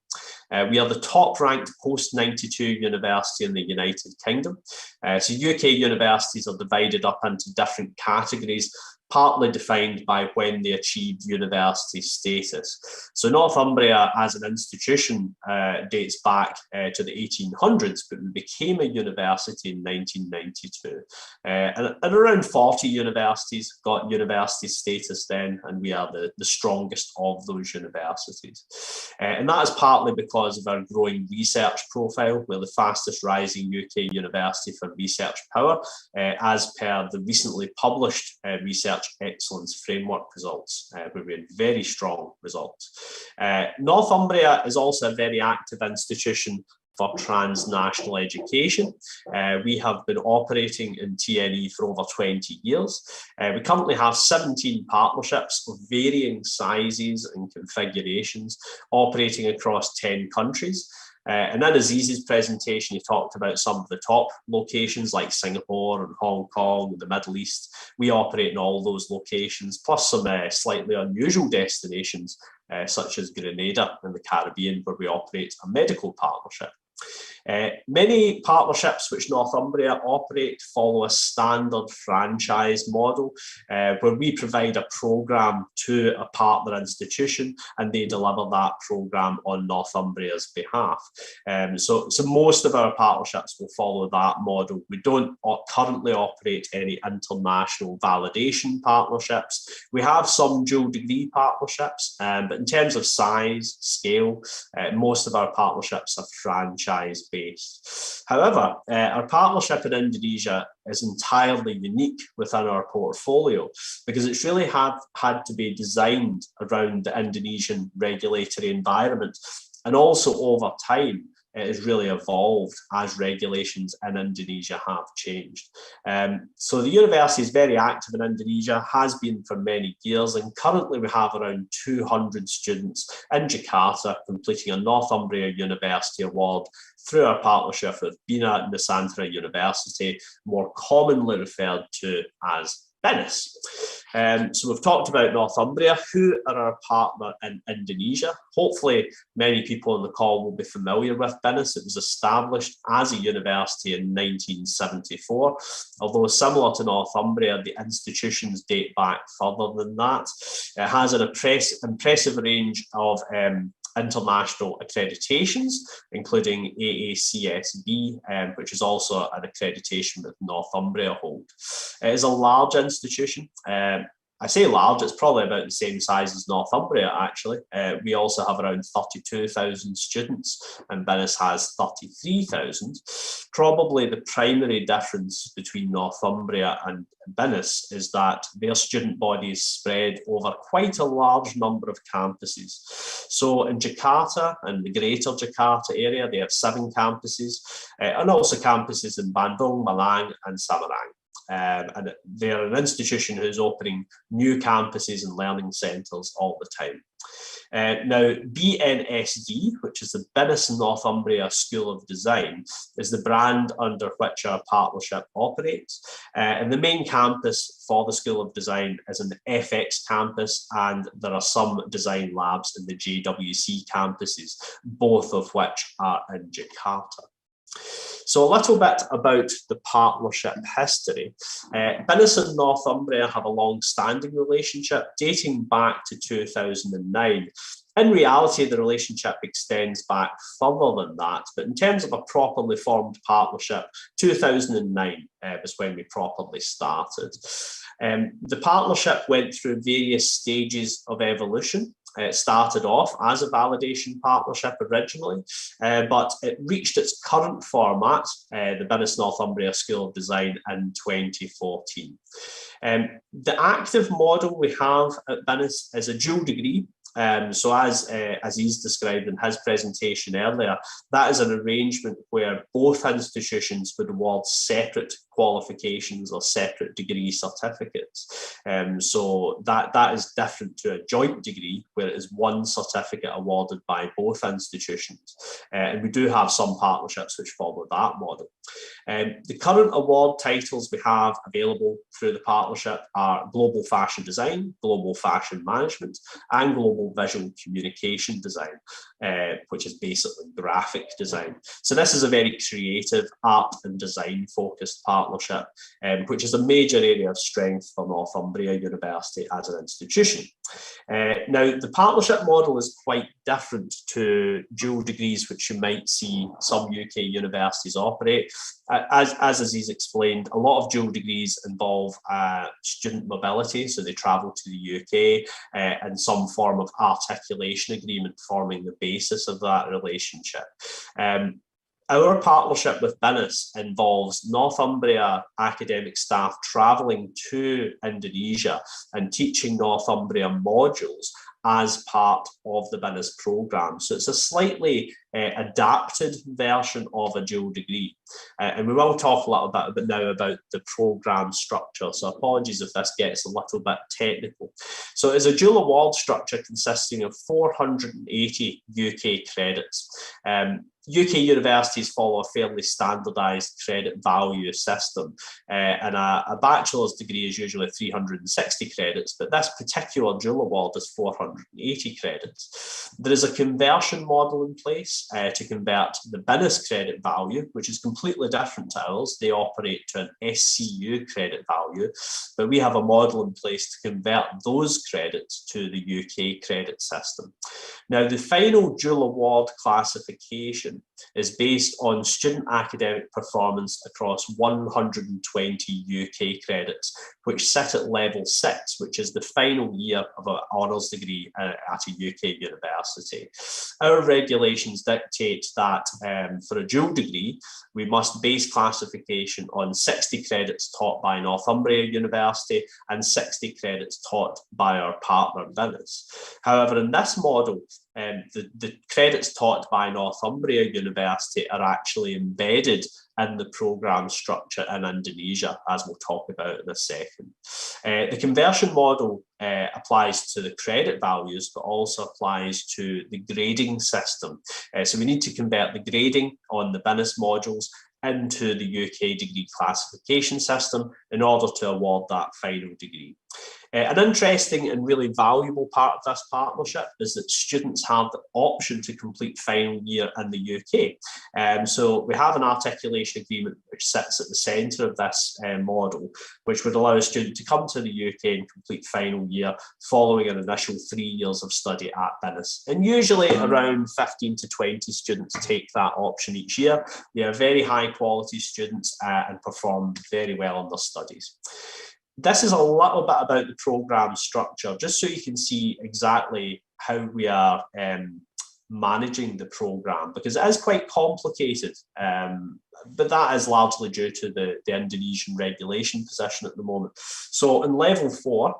We are the top-ranked post-92 university in the United Kingdom. So UK universities are divided up into different categories, partly defined by when they achieved university status. So Northumbria as an institution dates back to the 1800s, but we became a university in 1992. And around 40 universities got university status then, and we are the strongest of those universities. And that is partly because of our growing research profile. We're the fastest rising UK university for research power, as per the recently published research excellence framework results, where we had very strong results. Northumbria is also a very active institution for transnational education. We have been operating in TNE for over 20 years. We currently have 17 partnerships of varying sizes and configurations operating across 10 countries. And in Aziz's presentation, he talked about some of the top locations like Singapore and Hong Kong and the Middle East. We operate in all those locations, plus some slightly unusual destinations, such as Grenada in the Caribbean, where we operate a medical partnership. Many partnerships which Northumbria operate follow a standard franchise model, where we provide a programme to a partner institution and they deliver that programme on Northumbria's behalf. So most of our partnerships will follow that model. We don't currently operate any international validation partnerships. We have some dual degree partnerships, but in terms of size, scale, most of our partnerships are franchise based. However, our partnership in Indonesia is entirely unique within our portfolio because it's really had to be designed around the Indonesian regulatory environment, and also over time it has really evolved as regulations in Indonesia have changed. So the university is very active in Indonesia, has been for many years, and currently we have around 200 students in Jakarta completing a Northumbria University Award through our partnership with Bina Nusantara University, more commonly referred to as BINUS. So we've talked about Northumbria. Who are our partner in Indonesia? Hopefully many people on the call will be familiar with BINUS. It was established as a university in 1974. Although similar to Northumbria, the institutions date back further than that. It has an impressive range of international accreditations, including AACSB, which is also an accreditation that Northumbria hold. It is a large institution. I say large, it's probably about the same size as Northumbria, actually. We also have around 32,000 students, and BINUS has 33,000. Probably the primary difference between Northumbria and BINUS is that their student body is spread over quite a large number of campuses. So in Jakarta and the greater Jakarta area, they have 7 campuses, and also campuses in Bandung, Malang, and Semarang. And they're an institution who's opening new campuses and learning centres all the time. Now, BNSD, which is the BINUS Northumbria School of Design, is the brand under which our partnership operates. And the main campus for the School of Design is in the FX campus, and there are some design labs in the JWC campuses, both of which are in Jakarta. So a little bit about the partnership history. BINUS and Northumbria have a long-standing relationship dating back to 2009. In reality, the relationship extends back further than that, but in terms of a properly formed partnership, 2009 was when we properly started. The partnership went through various stages of evolution. It started off as a validation partnership originally, but it reached its current format, the BINUS Northumbria School of Design, in 2014. The active model we have at BINUS is a dual degree. So as he's described in his presentation earlier, that is an arrangement where both institutions would award separate qualifications or separate degree certificates. So that is different to a joint degree, where it is one certificate awarded by both institutions. And we do have some partnerships which follow that model. The current award titles we have available through the partnership are Global Fashion Design, Global Fashion Management, and Global Visual Communication Design, which is basically graphic design. So this is a very creative, art and design focused partnership, which is a major area of strength for Northumbria University as an institution. Now, the partnership model is quite different to dual degrees, which you might see some UK universities operate. As Aziz explained, a lot of dual degrees involve student mobility, so they travel to the UK and some form of articulation agreement forming the basis of that relationship. Our partnership with BINUS involves Northumbria academic staff travelling to Indonesia and teaching Northumbria modules as part of the BINUS programme. So it's a slightly adapted version of a dual degree. And we will talk a little bit now about the programme structure. So apologies if this gets a little bit technical. So it's a dual award structure consisting of 480 UK credits. UK universities follow a fairly standardised credit value system, and a bachelor's degree is usually 360 credits, but this particular dual award is 480 credits. There is a conversion model in place to convert the BINUS credit value, which is completely different to ours. They operate to an SCU credit value, but we have a model in place to convert those credits to the UK credit system. Now, the final dual award classification is based on student academic performance across 120 UK credits, which sit at level 6, which is the final year of an honours degree at a UK university. Our regulations dictate that for a dual degree, we must base classification on 60 credits taught by Northumbria University and 60 credits taught by our partner BINUS. However, in this model, the credits taught by Northumbria University are actually embedded in the programme structure in Indonesia, as we'll talk about in a second. The conversion model applies to the credit values, but also applies to the grading system. So we need to convert the grading on the BINUS modules into the UK degree classification system in order to award that final degree. An interesting and really valuable part of this partnership is that students have the option to complete final year in the UK. So we have an articulation agreement which sits at the centre of this model, which would allow a student to come to the UK and complete final year following an initial 3 years of study at BINUS. And usually around 15 to 20 students take that option each year. They are very high quality students and perform very well in their studies. This is a little bit about the programme structure, just so you can see exactly how we are managing the programme, because it is quite complicated, but that is largely due to the Indonesian regulation position at the moment. So in level 4,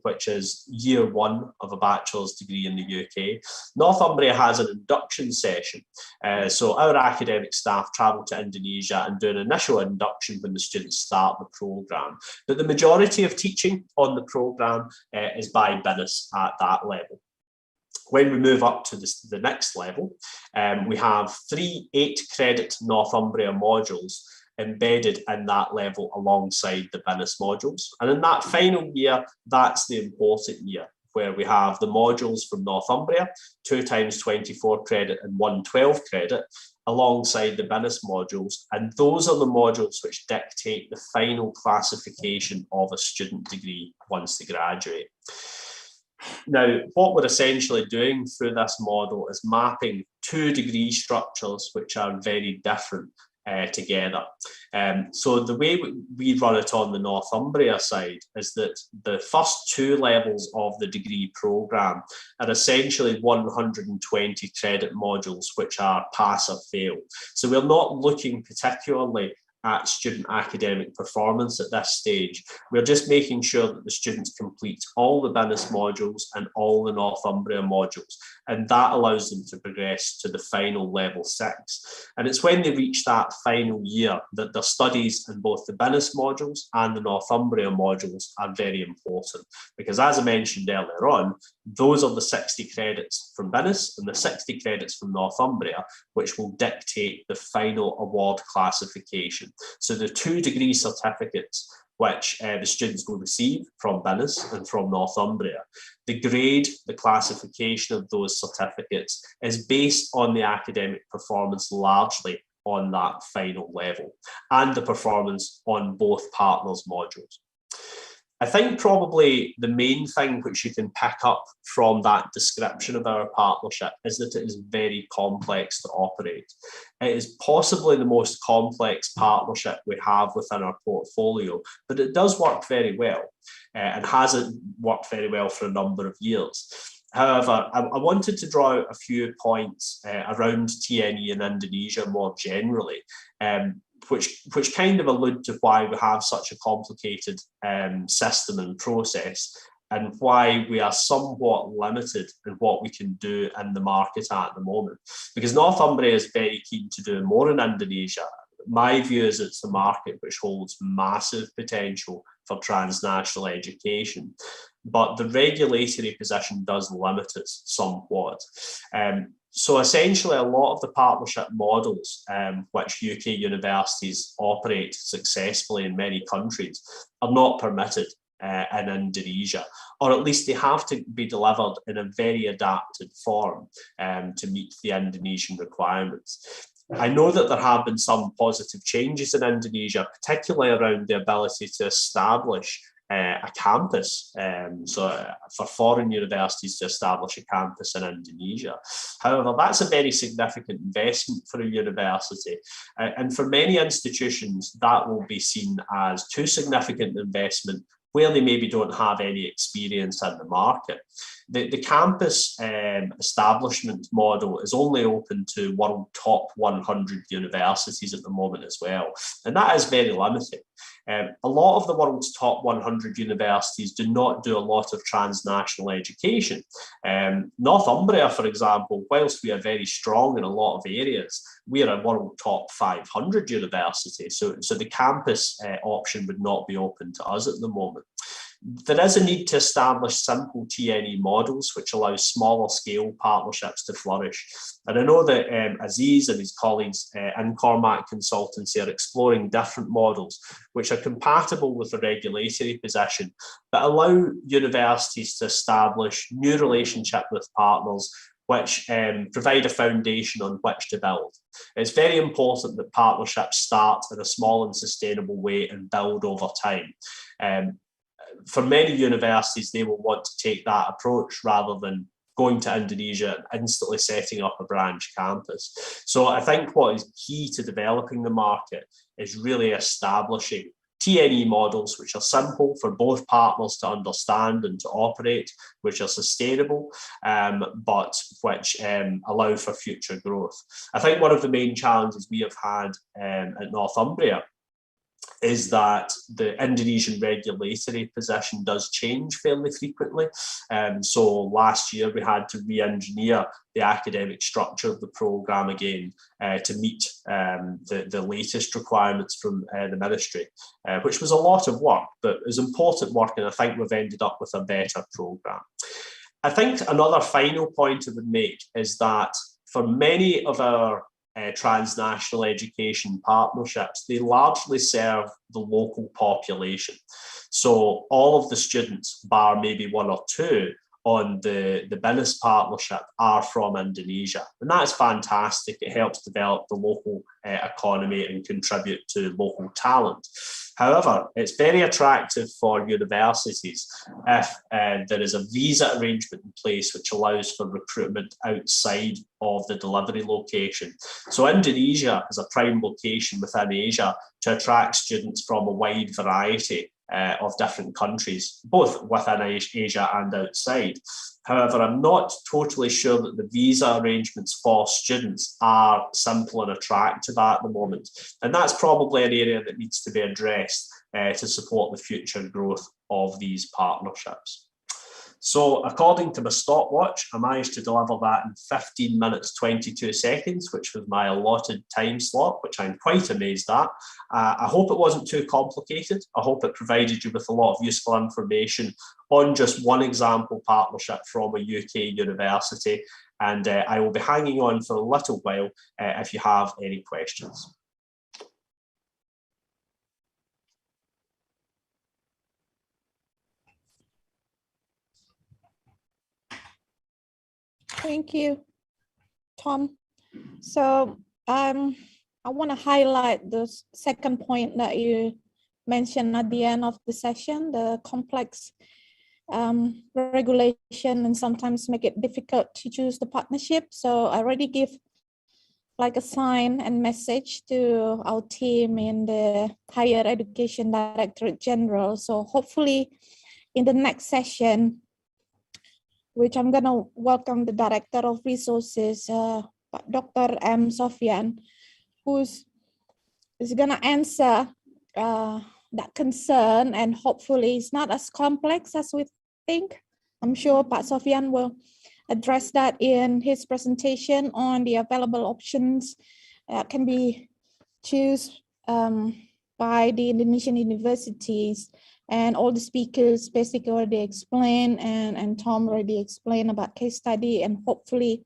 which is year 1 of a bachelor's degree in the UK, Northumbria has an induction session. So our academic staff travel to Indonesia and do an initial induction when the students start the programme. But the majority of teaching on the programme is by BINUS at that level. When we move up to the next level, we have 3 8-credit Northumbria modules embedded in that level alongside the BINUS modules. And in that final year, that's the important year, where we have the modules from Northumbria, 2 times 24 credit and 1 12 credit, alongside the BINUS modules. And those are the modules which dictate the final classification of a student degree once they graduate. Now, what we're essentially doing through this model is mapping 2 degree structures which are very different together. So the way we run it on the Northumbria side is that the first 2 levels of the degree programme are essentially 120 credit modules which are pass or fail. So we're not looking particularly at student academic performance at this stage. We're just making sure that the students complete all the BINUS modules and all the Northumbria modules, and that allows them to progress to the final level 6. And it's when they reach that final year that their studies in both the BINUS modules and the Northumbria modules are very important, because as I mentioned earlier on, those are the 60 credits from BINUS and the 60 credits from Northumbria, which will dictate the final award classification. So the 2 degree certificates which the students will receive from BINUS and from Northumbria, the grade, the classification of those certificates is based on the academic performance largely on that final level and the performance on both partners' modules. I think probably the main thing which you can pick up from that description of our partnership is that it is very complex to operate. It is possibly the most complex partnership we have within our portfolio, but it does work very well and has worked very well for a number of years. However, I wanted to draw out a few points around TNE in Indonesia more generally, which kind of allude to why we have such a complicated system and process, and why we are somewhat limited in what we can do in the market at the moment. Because Northumbria is very keen to do more in Indonesia. My view is it's a market which holds massive potential for transnational education, but the regulatory position does limit us somewhat. So essentially, a lot of the partnership models which UK universities operate successfully in many countries are not permitted in Indonesia, or at least they have to be delivered in a very adapted form to meet the Indonesian requirements. I know that there have been some positive changes in Indonesia, particularly around the ability to establish a campus, so for foreign universities to establish a campus in Indonesia. However, that's a very significant investment for a university, and for many institutions that will be seen as too significant investment where they maybe don't have any experience in the market. The campus establishment model is only open to world top 100 universities at the moment as well, and that is very limiting. A lot of the world's top 100 universities do not do a lot of transnational education. Northumbria, for example, whilst we are very strong in a lot of areas, we are a world top 500 university, so the campus option would not be open to us at the moment. There is a need to establish simple TNE models which allow smaller scale partnerships to flourish. And I know that Aziz and his colleagues in Cormac Consultancy are exploring different models which are compatible with the regulatory position, but allow universities to establish new relationships with partners which provide a foundation on which to build. It's very important that partnerships start in a small and sustainable way and build over time. For many universities, they will want to take that approach rather than going to Indonesia and instantly setting up a branch campus. So I think what is key to developing the market is really establishing TNE models which are simple for both partners to understand and to operate, which are sustainable, but which allow for future growth. I think one of the main challenges we have had at Northumbria is that the Indonesian regulatory position does change fairly frequently. So last year we had to re-engineer the academic structure of the programme again to meet the latest requirements from the ministry, which was a lot of work, but it was important work, and I think we've ended up with a better programme. I think another final point I would make is that for many of our transnational education partnerships, they largely serve the local population. So all of the students, bar maybe one or two on the BINUS partnership, are from Indonesia. And that's fantastic. It helps develop the local economy and contribute to local talent. However, it's very attractive for universities if there is a visa arrangement in place which allows for recruitment outside of the delivery location. So Indonesia is a prime location within Asia to attract students from a wide variety of different countries, both within Asia and outside. However, I'm not totally sure that the visa arrangements for students are simple and attractive at the moment. And that's probably an area that needs to be addressed to support the future growth of these partnerships. So according to my stopwatch, I managed to deliver that in 15 minutes, 22 seconds, which was my allotted time slot, which I'm quite amazed at. I hope it wasn't too complicated. I hope it provided you with a lot of useful information on just one example partnership from a UK university. And I will be hanging on for a little while if you have any questions. Thank you, Tom. So I want to highlight the second point that you mentioned at the end of the session, the complex regulation and sometimes make it difficult to choose the partnership. So I already give like a sign and message to our team in the Higher Education Directorate General. So hopefully in the next session, which I'm gonna welcome the Director of Resources, Dr. M. Sofian, who's gonna answer that concern, and hopefully it's not as complex as we think. I'm sure Pak Sofian will address that in his presentation on the available options that can be chosen by the Indonesian universities. And all the speakers basically already explained, and Tom already explained about case study, and hopefully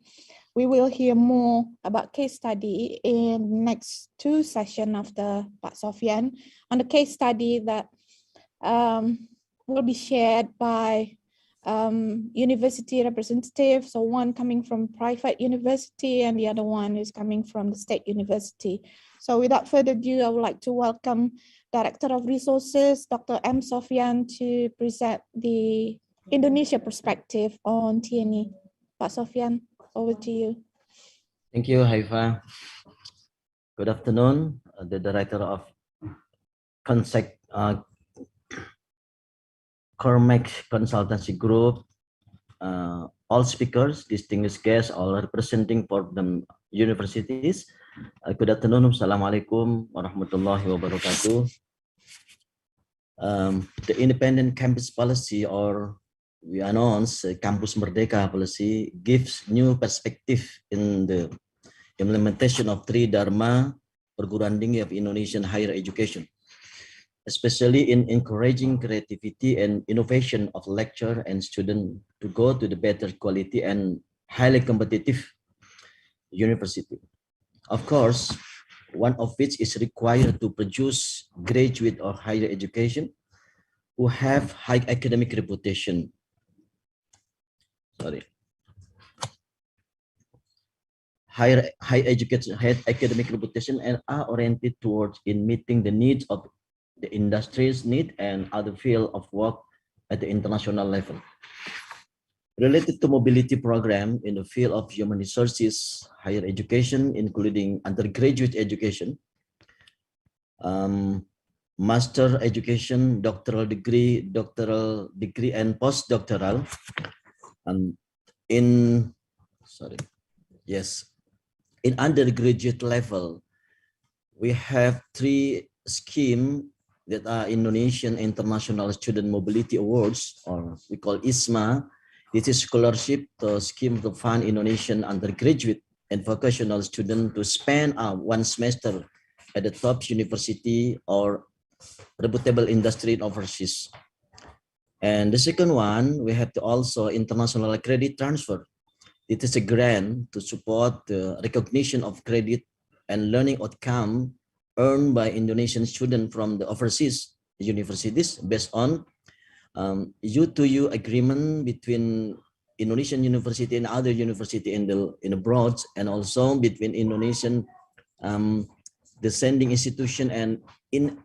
we will hear more about case study in the next two sessions after Pak Sofian on the case study that will be shared by university representatives. So one coming from private university and the other one is coming from the state university. So without further ado, I would like to welcome Director of Resources, Dr. M. Sofian, to present the Indonesia perspective on TNE. Pak Sofian, over to you. Thank you, Haifa. Good afternoon, the Director of Cormac Consultancy Group, all speakers, distinguished guests, all representing for the universities. Good afternoon, Assalamualaikum warahmatullahi wabarakatuh. The independent campus policy, or we announce Campus Merdeka policy, gives new perspective in the implementation of three Dharma perguruan tinggi of Indonesian higher education, especially in encouraging creativity and innovation of lecturer and student to go to the better quality and highly competitive university. Of course, one of which is required to produce graduate or higher education who have high academic reputation. High academic reputation and are oriented towards in meeting the needs of the industry's need and other field of work at the international level. Related to mobility program in the field of human resources, higher education, including undergraduate education, master education, doctoral degree, and postdoctoral. In undergraduate level, we have three schemes that are Indonesian International Student Mobility Awards, or we call ISMA. This is scholarship scheme to fund Indonesian undergraduate and vocational students to spend one semester at the top university or reputable industry in overseas. And the second one, we have to also international credit transfer. It is a grant to support the recognition of credit and learning outcome earned by Indonesian students from the overseas universities based on U2U agreement between Indonesian university and other university in abroad, and also between Indonesian descending institution and in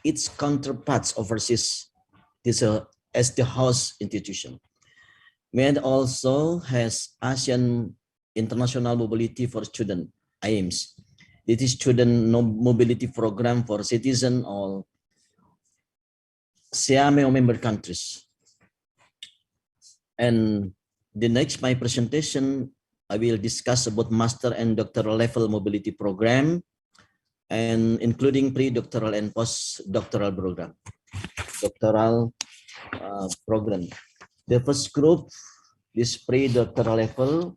its counterparts overseas. This as the host institution. MED also has ASEAN International Mobility for Student, AIMS. This is student mobility program for citizens SEAMEO member countries. And the next, my presentation, I will discuss about master and doctoral level mobility program, and including pre-doctoral and post-doctoral program. Program. The first group, this pre-doctoral level,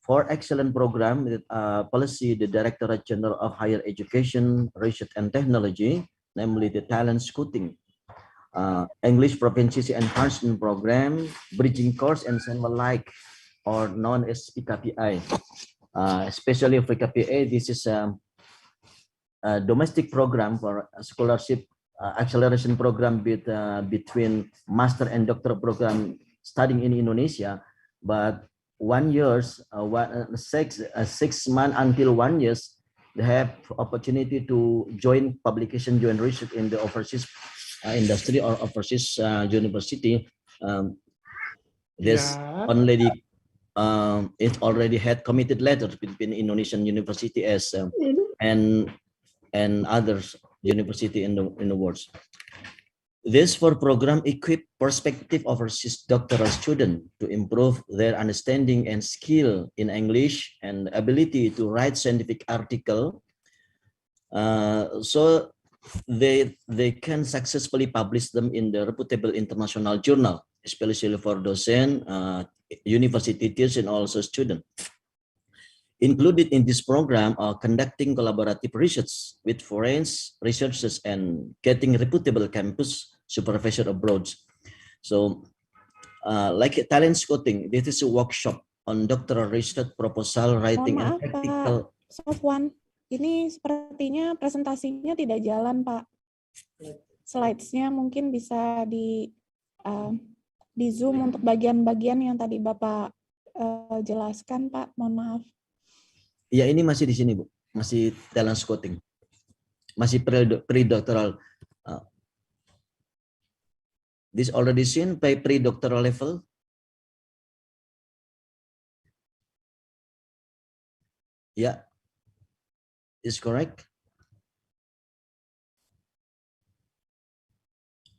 for excellent program with policy, the Directorate General of Higher Education, Research and Technology, namely the talent scouting, English proficiency enhancement program, bridging course, and similar like, or known as PKPI. Especially for PKPI, this is a domestic program for scholarship acceleration program between master and doctoral program studying in Indonesia, but 1 year, 6 months until 1 year, they have opportunity to join publication, join research in the overseas industry or overseas university. This already it already had committed letters between Indonesian university as and other university in the world. This for program equip prospective overseas doctoral student to improve their understanding and skill in English and ability to write scientific article, so they can successfully publish them in the reputable international journal, especially for docent, university teachers, and also student. Included in this program are conducting collaborative research with foreign researchers and getting reputable campus supervisor abroad. So like talent scouting, this is a workshop on doctoral research, proposal writing, and practical. Sofwan, ini sepertinya presentasinya tidak jalan, Pak. Slides-nya mungkin bisa di Zoom untuk bagian-bagian yang tadi Bapak jelaskan, Pak. Mohon maaf. Ya, ini masih di sini, Bu. Masih talent scouting. Masih pre-doctoral. This already seen by pre-doctoral level. Yeah, is correct.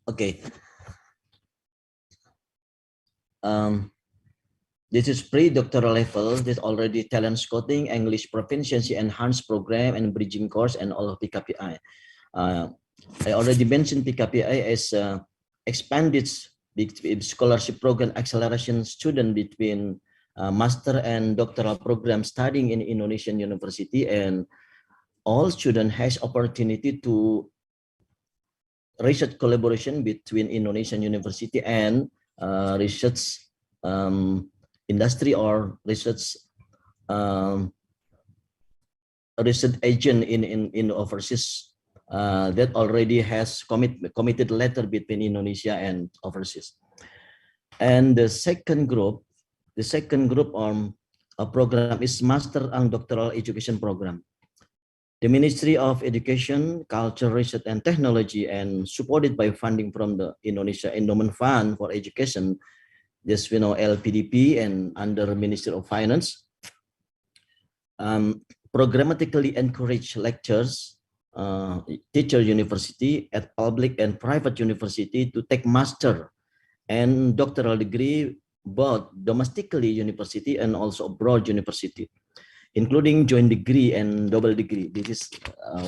Okay. This is pre-doctoral level. This already talent scouting, English proficiency enhanced program, and bridging course, and all of PKPI. I already mentioned PKPI as expanded scholarship program acceleration student between master and doctoral program studying in Indonesian university, and all student has opportunity to research collaboration between Indonesian university and research industry or research research agent in overseas that already has committed letter between Indonesia and overseas. And the second group program is Master and Doctoral Education Program. The Ministry of Education, Culture, Research and Technology, and supported by funding from the Indonesia Endowment Fund for Education, just LPDP, and under Ministry of Finance, programmatically encourage lectures, teacher university at public and private university to take master and doctoral degree both domestically university and also abroad university, including joint degree and double degree. This is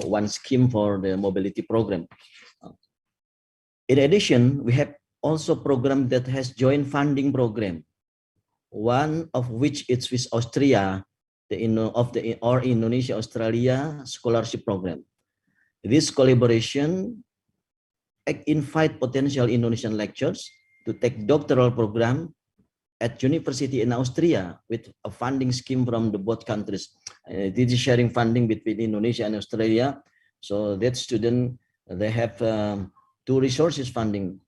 one scheme for the mobility program. In addition, we have also program that has joint funding program, one of which is with Austria, or Indonesia Australia scholarship program. This collaboration invite potential Indonesian lecturers to take doctoral program at university in Austria with a funding scheme from the both countries. This is sharing funding between Indonesia and Australia, so that student they have two resources funding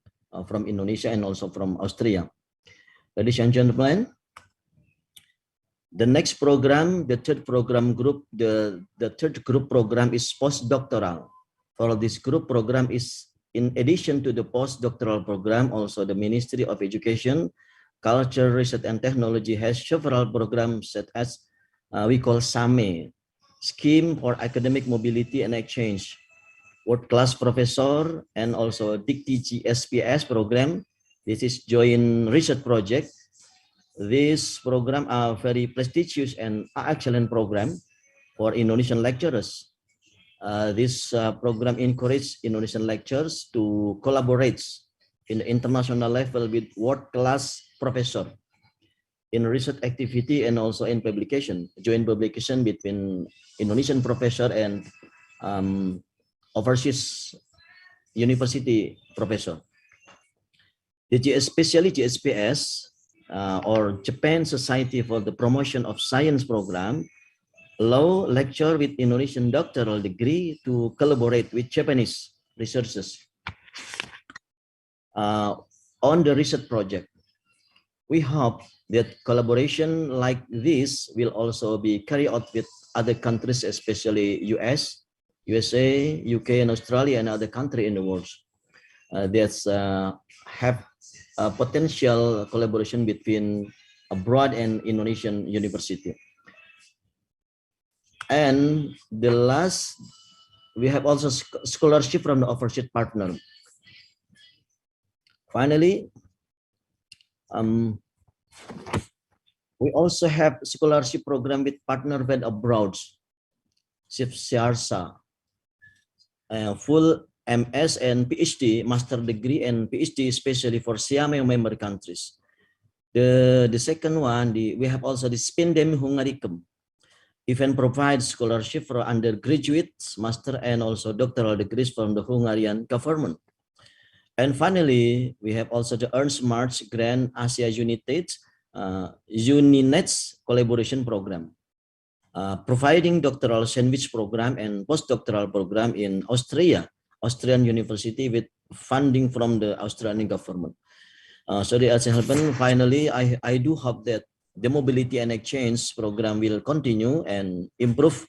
from Indonesia and also from Austria. Ladies and gentlemen, the next program, the third program group, the third group program is postdoctoral. For this group program is in addition to the postdoctoral program, also the Ministry of Education, Culture, Research and Technology has several programs such as we call SAME, Scheme for Academic Mobility and Exchange. world-class professor, and also DICTG SPS program. This is joint research project. This program are very prestigious and excellent program for Indonesian lecturers. This program encourages Indonesian lecturers to collaborate in the international level with world-class professor in research activity and also in publication, joint publication between Indonesian professor and overseas university professor. Especially GSPS or Japan Society for the Promotion of Science program allow lecturer with Indonesian doctoral degree to collaborate with Japanese researchers on the research project. We hope that collaboration like this will also be carried out with other countries, especially USA, UK, and Australia, and other countries in the world. That's have a potential collaboration between abroad and Indonesian university. And the last, we have also scholarship from the overseas partner. Finally, we also have scholarship program with partner band abroad, SIARSA, full MS and PhD, master degree and PhD, especially for SIAME member countries. The second one, we have also the Spindem Hungaricum. Even provides scholarship for undergraduates, master, and also doctoral degrees from the Hungarian government. And finally, we have also the Ernst March Grand Asia United UNINET's collaboration program, providing doctoral sandwich program and postdoctoral program in Austrian university with funding from the Australian government. So the finally, I do hope that the mobility and exchange program will continue and improve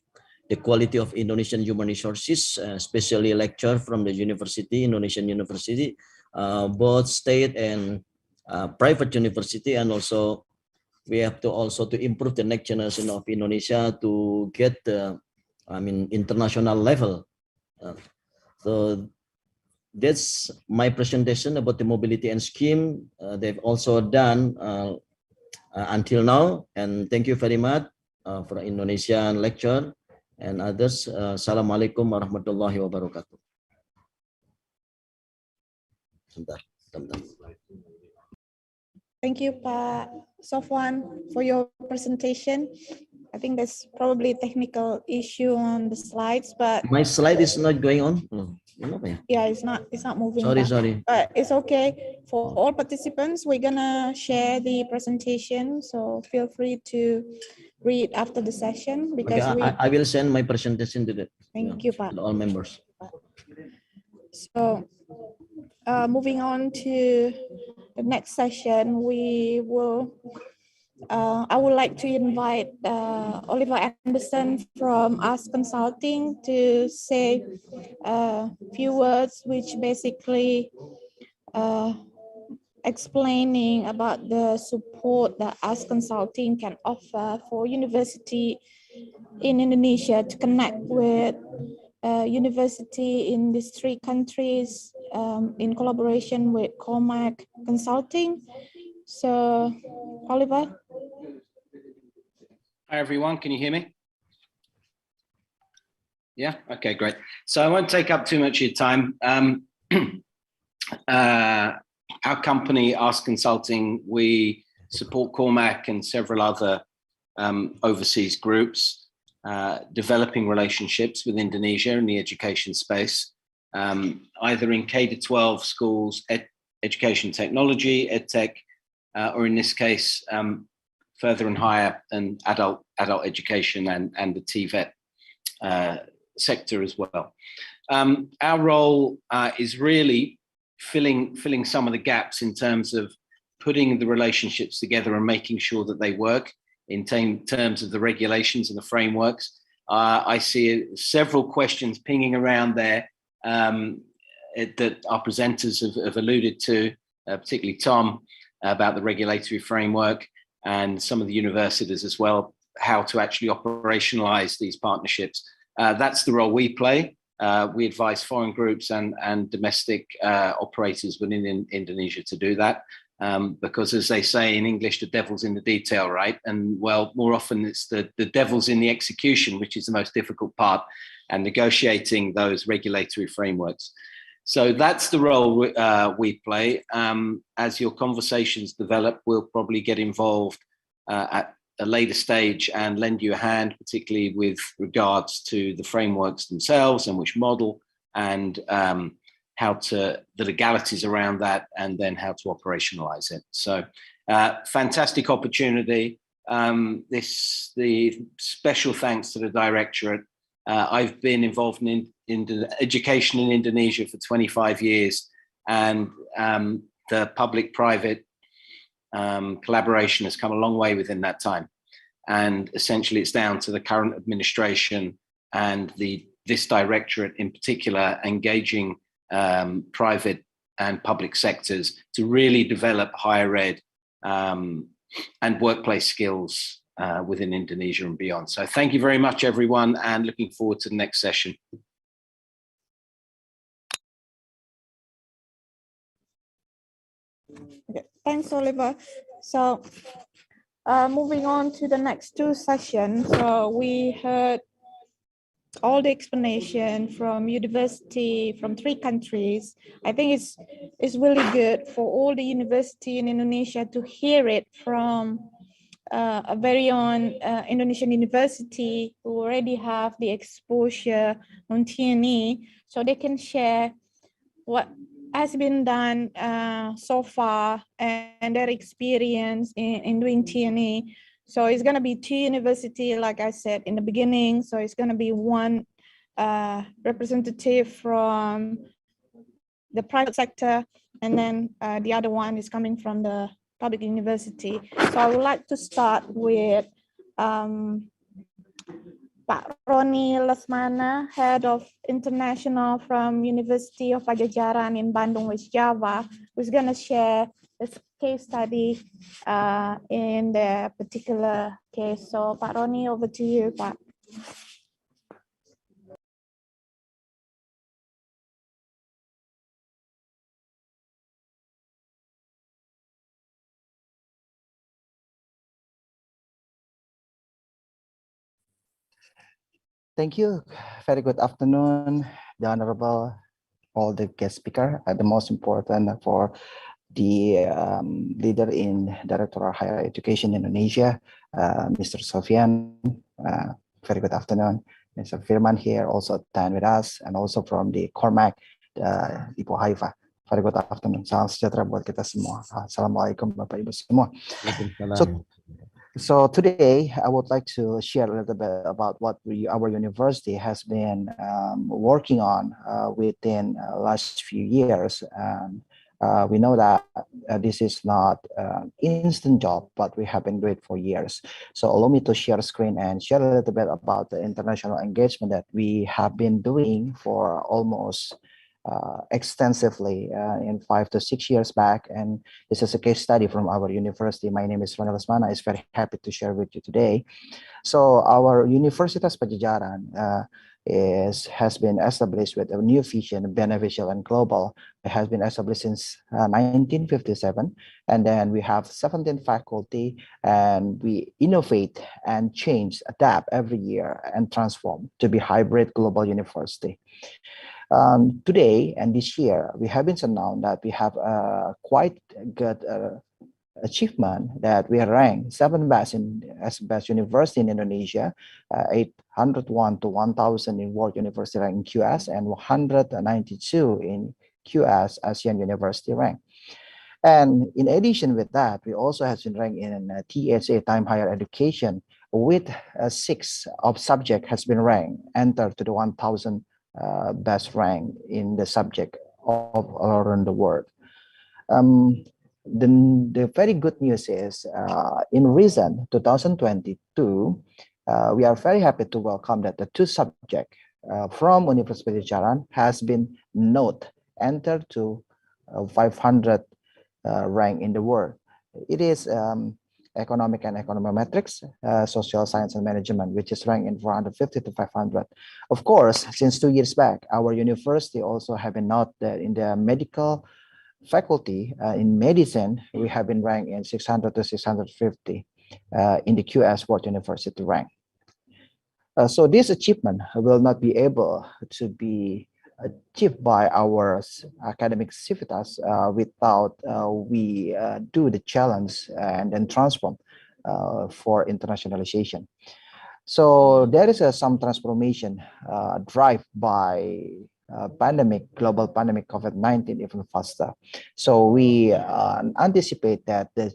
the quality of Indonesian human resources, especially lecture from the Indonesian university, both state and private university, and also we have to improve the next generation of Indonesia to get the, international level. So that's my presentation about the mobility and scheme. They've also done until now, and thank you very much for Indonesian lecture and others. Assalamualaikum warahmatullahi wabarakatuh. Thank you, Pak Sofwan, for your presentation. I think there's probably a technical issue on the slides, but my slide is not going on. Yeah, it's not moving. Sorry. But it's okay. For all participants, we're gonna share the presentation, so feel free to read after the session, because I will send my presentation to all members. So moving on to the next session, we will I would like to invite Oliver Anderson from Us Consulting to say a few words, which basically explaining about the support that Us Consulting can offer for university in Indonesia to connect with university in these 3 countries in collaboration with Cormac Consulting. So, Oliver. Hi, everyone. Can you hear me? Yeah? Okay, great. So I won't take up too much of your time. Our company, Us Consulting, we support Cormac and several other overseas groups, developing relationships with Indonesia in the education space, either in K-12 schools, education technology, EdTech, or in this case, further and higher and adult education and the TVET sector as well. Our role is really filling some of the gaps in terms of putting the relationships together and making sure that they work in terms of the regulations and the frameworks. I see several questions pinging around there that our presenters have alluded to, particularly Tom, about the regulatory framework, and some of the universities as well, how to actually operationalize these partnerships. That's the role we play. We advise foreign groups and domestic operators within Indonesia to do that. Because as they say in English, the devil's in the detail, right? And well, more often it's the devil's in the execution, which is the most difficult part, and negotiating those regulatory frameworks. So that's the role we play. As your conversations develop, we'll probably get involved at a later stage and lend you a hand, particularly with regards to the frameworks themselves and which model, and the legalities around that, and then how to operationalize it. So fantastic opportunity. The special thanks to the Directorate. I've been involved in education in Indonesia for 25 years, and the public-private collaboration has come a long way within that time. And essentially it's down to the current administration and this Directorate in particular engaging private and public sectors to really develop higher ed and workplace skills within Indonesia and beyond. So thank you very much, everyone, and looking forward to the next session. Okay, thanks, Oliver. So moving on to the next two sessions. So we heard all the explanation from university from 3 countries. I think it's really good for all the university in Indonesia to hear it from a very own Indonesian university who already have the exposure on TNE, so they can share what has been done so far and their experience in doing TNE. So it's going to be 2 universities, like I said in the beginning. So it's going to be 1 representative from the private sector, and then the other one is coming from the public university. So I would like to start with Pak Roni Lesmana, Head of International from University of Pajajaran in Bandung, West Java, who's going to share this case study in the particular case. So Pak Roni, over to you, Pak. Thank you. Very good afternoon, the Honorable, all the guest speaker, the most important for the leader in Director of Higher Education Indonesia, Mr. Sofian. Very good afternoon. Mr. Firman here also attend with us, and also from the Cormac, Ibu Haifa. Very good afternoon. Salam sejahtera buat kita semua. Assalamualaikum Bapak Ibu semua. So today I would like to share a little bit about what our university has been working on within last few years. We know that this is not an instant job, but we have been doing it for years. So allow me to share screen and share a little bit about the international engagement that we have been doing for almost extensively in 5 to 6 years back. And this is a case study from our university. My name is Roni Lesmana. I'm very happy to share with you today. So our Universitas Pajajaran has been established with a new vision, beneficial and global. It has been established since 1957. And then we have 17 faculty, and we innovate and change, adapt every year and transform to be hybrid global university. Today and this year, we have been announced that we have a quite good achievement, that we are ranked 7th best as best university in Indonesia, 801 to 1,000 in World University rank in QS, and 192 in QS ASEAN University rank. And in addition with that, we also have been ranked in TSA Time Higher Education with 6 of subject has been ranked, entered to the 1,000 best rank in the subject of around the world. The very good news is in recent 2022, we are very happy to welcome that the 2 subjects from University Pajajaran has been entered to 500 rank in the world. It is economic and econometrics, social science and management, which is ranked in 450 to 500. Of course, since 2 years back, our university also have been noted that in the medical faculty in medicine, we have been ranked in 600 to 650 in the QS World University rank. So this achievement will not be able to be achieved by our academic civitas without we do the challenge and then transform for internationalization. So there is some transformation drive by global pandemic COVID-19 even faster. So we anticipate that the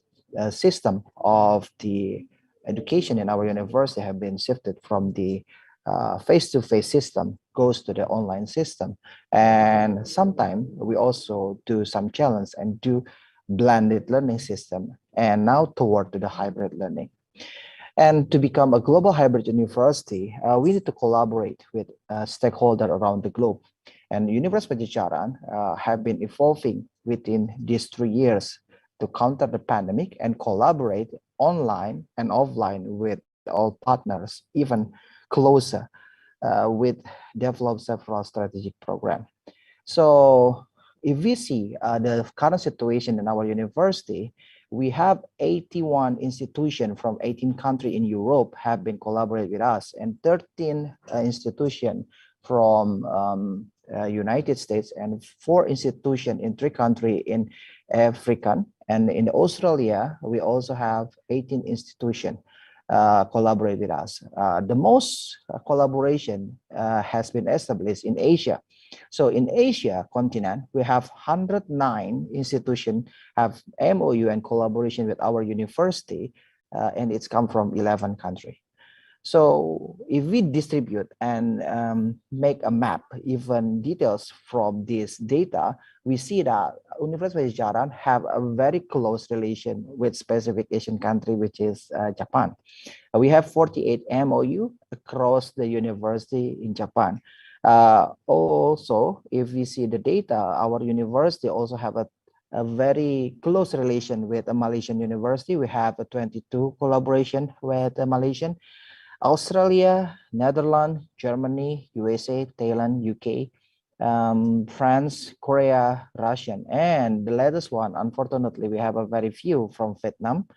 system of the education in our university have been shifted from the face-to-face system goes to the online system, and sometimes we also do some challenge and do blended learning system, and now toward to the hybrid learning. And to become a global hybrid university, we need to collaborate with stakeholders around the globe. And University of Pajajaran have been evolving within these 3 years to counter the pandemic and collaborate online and offline with all partners, even closer with develop several strategic programs. So if we see the current situation in our university, we have 81 institutions from 18 countries in Europe have been collaborating with us, and 13 institutions from United States, and 4 institutions in 3 countries in Africa. And in Australia, we also have 18 institutions collaborate with us. The most collaboration has been established in Asia. So in Asia continent, we have 109 institutions have MOU and collaboration with our university, and it's come from 11 countries. So if we distribute and make a map, even details from this data, we see that University of Pajajaran have a very close relation with specific Asian country, which is Japan. We have 48 MOU across the university in Japan. Also, if we see the data, our university also have a very close relation with a Malaysian university. We have a 22 collaboration with a Malaysian. Australia, Netherlands, Germany, USA, Thailand, UK, France, Korea, Russian, and the latest one, unfortunately, we have a very few from Vietnam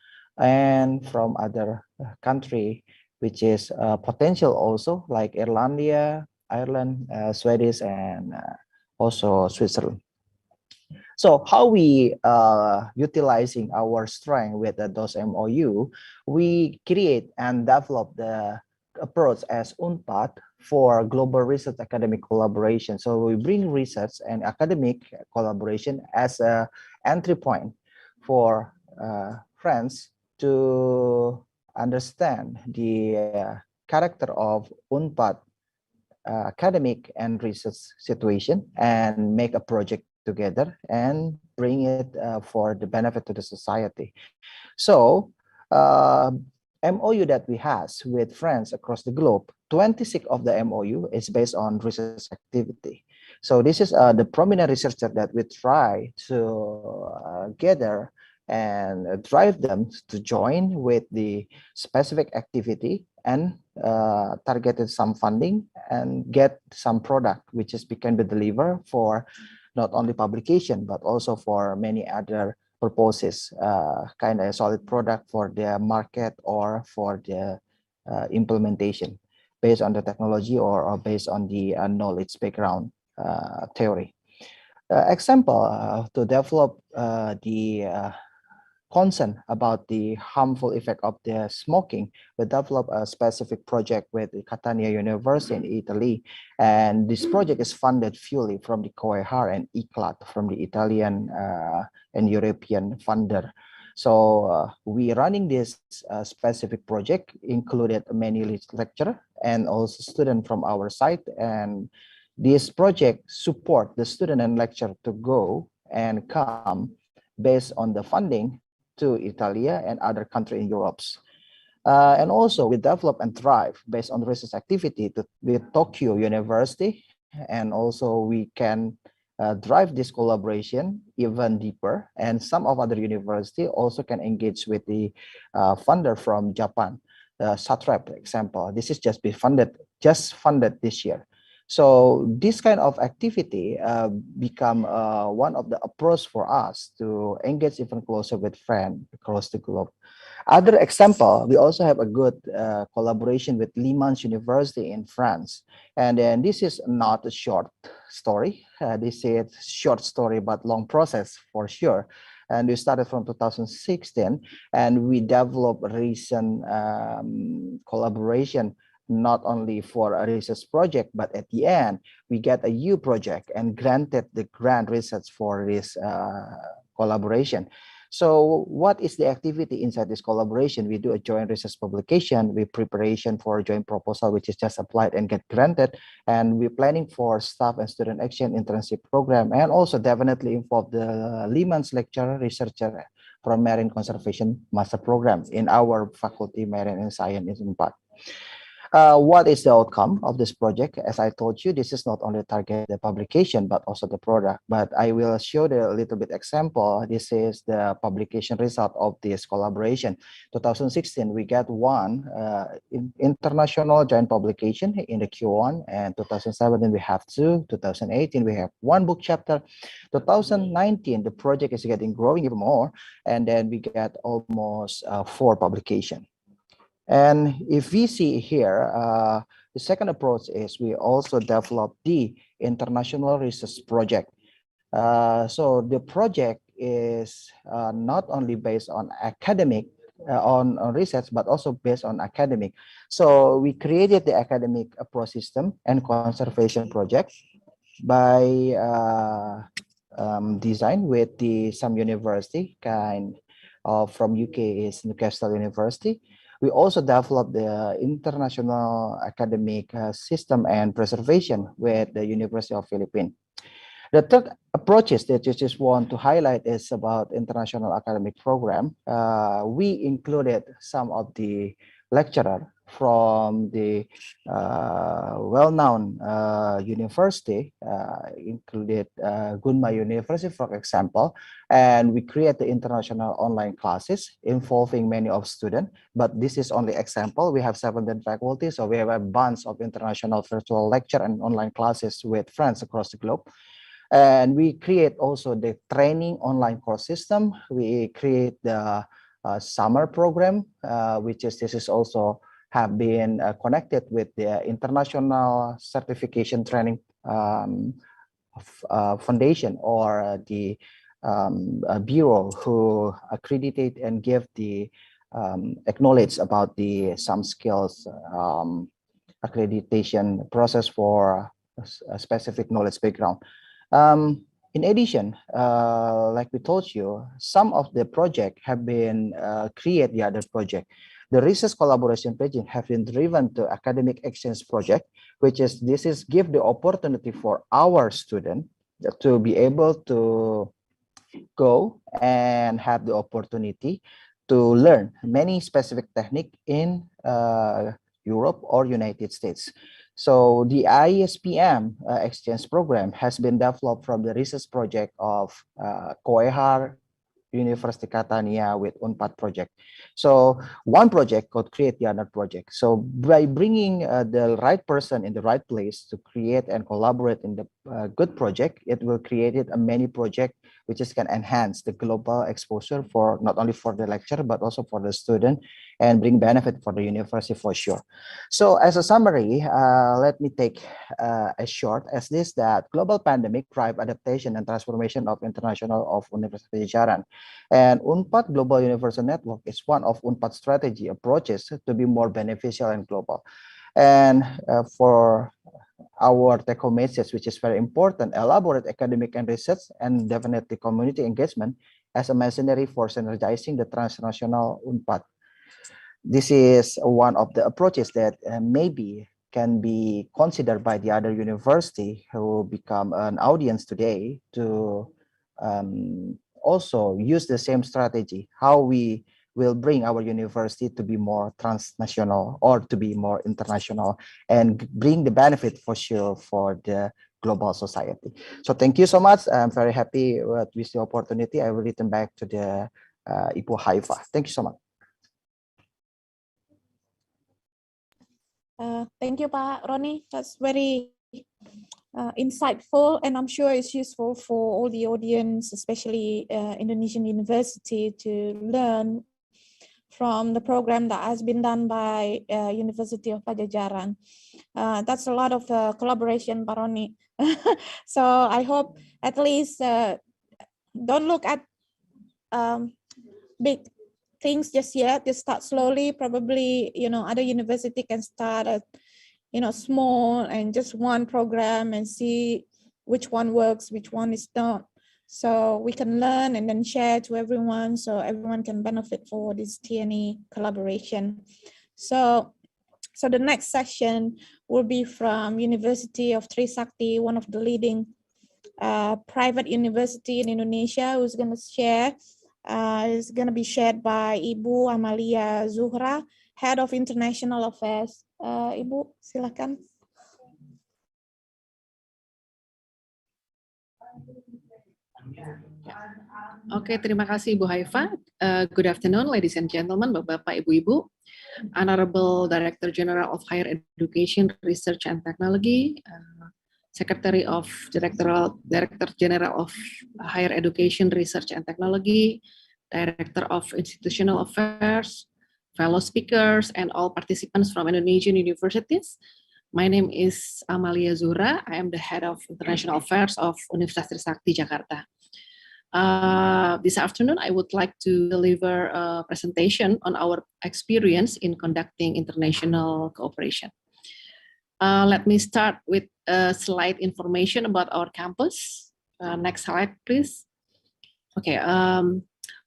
and from other country, which is potential also like Ireland, Swedish, and also Switzerland. So how we utilizing our strength with those MOU, we create and develop the approach as Unpad for global research academic collaboration. So we bring research and academic collaboration as an entry point for friends to understand the character of Unpad academic and research situation and make a project together and bring it for the benefit to the society. So MOU that we have with friends across the globe, 26 of the MOU is based on research activity. So this is the prominent researcher that we try to gather and drive them to join with the specific activity and targeted some funding and get some product which is can be delivered for not only publication but also for many other purposes, kind of a solid product for the market or for the implementation based on the technology or based on the knowledge background theory. Example to develop the concern about the harmful effect of the smoking, we developed a specific project with Catania University in Italy, and this project is funded fully from the COEHAR and ICLAT from the Italian and European funder. So we running this specific project, included many lecturers and also students from our site, and this project support the student and lecturer to go and come based on the funding to Italy and other countries in Europe. And also we develop and thrive based on research activity with Tokyo University, and also we can drive this collaboration even deeper, and some of other university also can engage with the funder from Japan. Satrap example, this is just funded this year. So this kind of activity become one of the approach for us to engage even closer with friends across the globe. Other example, we also have a good collaboration with Le Mans University in France. And then this is not a short story. This is short story, but long process for sure. And we started from 2016, and we developed a recent collaboration, not only for a research project, but at the end, we get a U project and granted the grant research for this collaboration. So what is the activity inside this collaboration? We do a joint research publication with preparation for a joint proposal, which is just applied and get granted. And we're planning for staff and student action internship program, and also definitely involve the Le Mans lecturer, researcher from Marine Conservation Master Program in our faculty, Marine and Science in Unpad. What is the outcome of this project? As I told you, this is not only target the publication, but also the product. But I will show the little bit example. This is the publication result of this collaboration. 2016, we got one international joint publication in the Q1, and 2017 we have two. 2018 we have one book chapter. 2019 the project is growing even more, and then we get almost 4 publications. And if we see here, the second approach is we also develop the international research project. So the project is not only based on academic, on research, but also based on academic. So we created the academic approach system and conservation project by design with some university kind of from UK is Newcastle University. We also developed the international academic system and preservation with the University of Philippines. The third approaches that you just want to highlight is about international academic program. We included some of the lecturer from the well-known university, included Gunma University, for example, and we create the international online classes involving many of students. But this is only example. We have 17 faculty, so we have a bunch of international virtual lecture and online classes with friends across the globe. And we create also the training online course system. We create the summer program, this is also have been connected with the International Certification Training Foundation, or the bureau who accreditate and give the acknowledge about the some skills accreditation process for a specific knowledge background. In addition, like we told you, some of the project have been create the other project. The research collaboration project have been driven to academic exchange project, which is give the opportunity for our student to be able to go and have the opportunity to learn many specific technique in Europe or United States. So the ISPM exchange program has been developed from the research project of Koehar University Catania with Unpad project. So one project could create the other project. So by bringing the right person in the right place to create and collaborate in the good project, it will create a many project which can enhance the global exposure for not only for the lecturer but also for the student, and bring benefit for the university for sure. So as a summary, let me take a short as this that global pandemic drive adaptation and transformation of international of University Jaran. And Unpad Global Universal Network is one of Unpad strategy approaches to be more beneficial and global. And for our take-home message, which is very important, elaborate academic and research, and definitely community engagement as a machinery for synergizing the transnational Unpad. This is one of the approaches that maybe can be considered by the other university who become an audience today to also use the same strategy, how we will bring our university to be more transnational or to be more international and bring the benefit for sure for the global society. So thank you so much. I'm very happy with the opportunity. I will return back to the Ibu Haifa. Thank you so much. Thank you, Pak Roni. That's very insightful, and I'm sure it's useful for all the audience, especially Indonesian University, to learn from the program that has been done by University of Pajajaran. That's a lot of collaboration, Pak Roni. So I hope at least don't look at big things just yet. Just start slowly. Probably, other university can start at, small and just one program and see which one works, which one is not. So we can learn and then share to everyone, so everyone can benefit for this TNE collaboration. So the next session will be from University of Trisakti, one of the leading private university in Indonesia, who's going to share. Is going to be shared by Ibu Amalia Zuhra, Head of International Affairs. Ibu, silakan. Oke, terima kasih Ibu Haifa. Good afternoon, ladies and gentlemen, Bapak, Ibu-Ibu. Honorable Director General of Higher Education, Research and Technology, Secretary of Director General of Higher Education, Research and Technology, Director of Institutional Affairs, fellow speakers, and all participants from Indonesian universities. My name is Amalia Zuhra. I am the Head of International Affairs of Universitas Trisakti, Jakarta. This afternoon, I would like to deliver a presentation on our experience in conducting international cooperation. Let me start with a slide information about our campus. Next slide, please. Okay,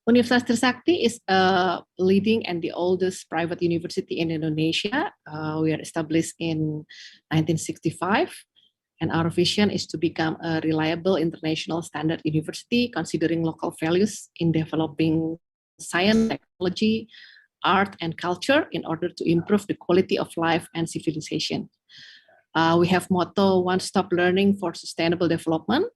Universitas Trisakti is a leading and the oldest private university in Indonesia. We are established in 1965, and our vision is to become a reliable international standard university, considering local values in developing science, technology, art, and culture in order to improve the quality of life and civilization. We have motto, one-stop learning for sustainable development,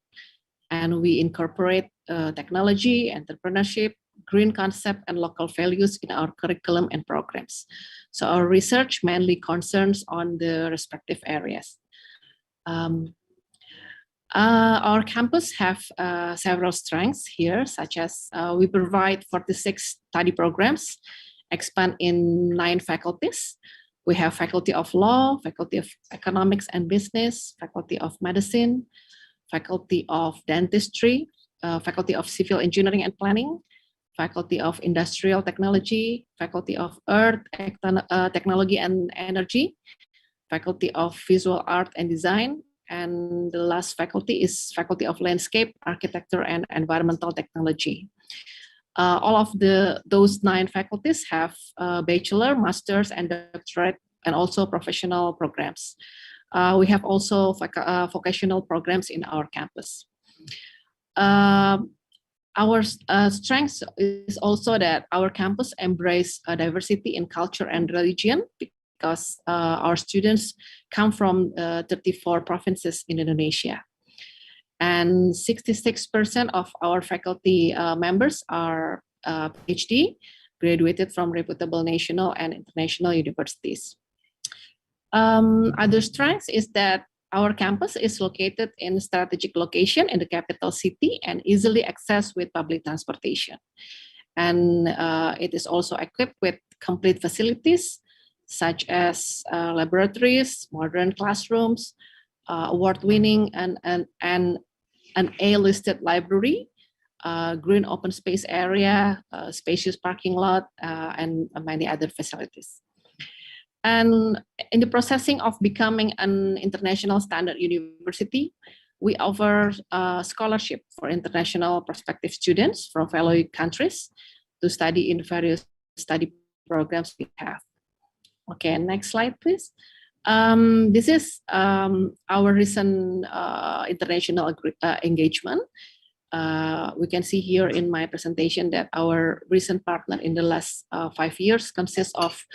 and we incorporate technology, entrepreneurship, green concept, and local values in our curriculum and programs. So our research mainly concerns on the respective areas. Our campus have several strengths here, such as we provide 46 study programs, expand in 9 faculties. We have Faculty of Law, Faculty of Economics and Business, Faculty of Medicine, Faculty of Dentistry, Faculty of Civil Engineering and Planning, Faculty of Industrial Technology, Faculty of Earth, Technology and Energy, Faculty of Visual Art and Design, and the last faculty is Faculty of Landscape, Architecture and Environmental Technology. All of those 9 faculties have bachelor, master's, and doctorate, and also professional programs. We have also vocational programs in our campus. Our strength is also that our campus embrace diversity in culture and religion, because our students come from 34 provinces in Indonesia. And 66% of our faculty members are PhD, graduated from reputable national and international universities. Other strengths is that our campus is located in a strategic location in the capital city and easily accessed with public transportation. And it is also equipped with complete facilities such as laboratories, modern classrooms, award-winning and an A-listed library, green open space area, spacious parking lot, and many other facilities. And in the processing of becoming an international standard university, we offer scholarship for international prospective students from fellow countries to study in various study programs we have. Okay, next slide, please. This is our recent international engagement. We can see here in my presentation that our recent partner in the last 5 years consists of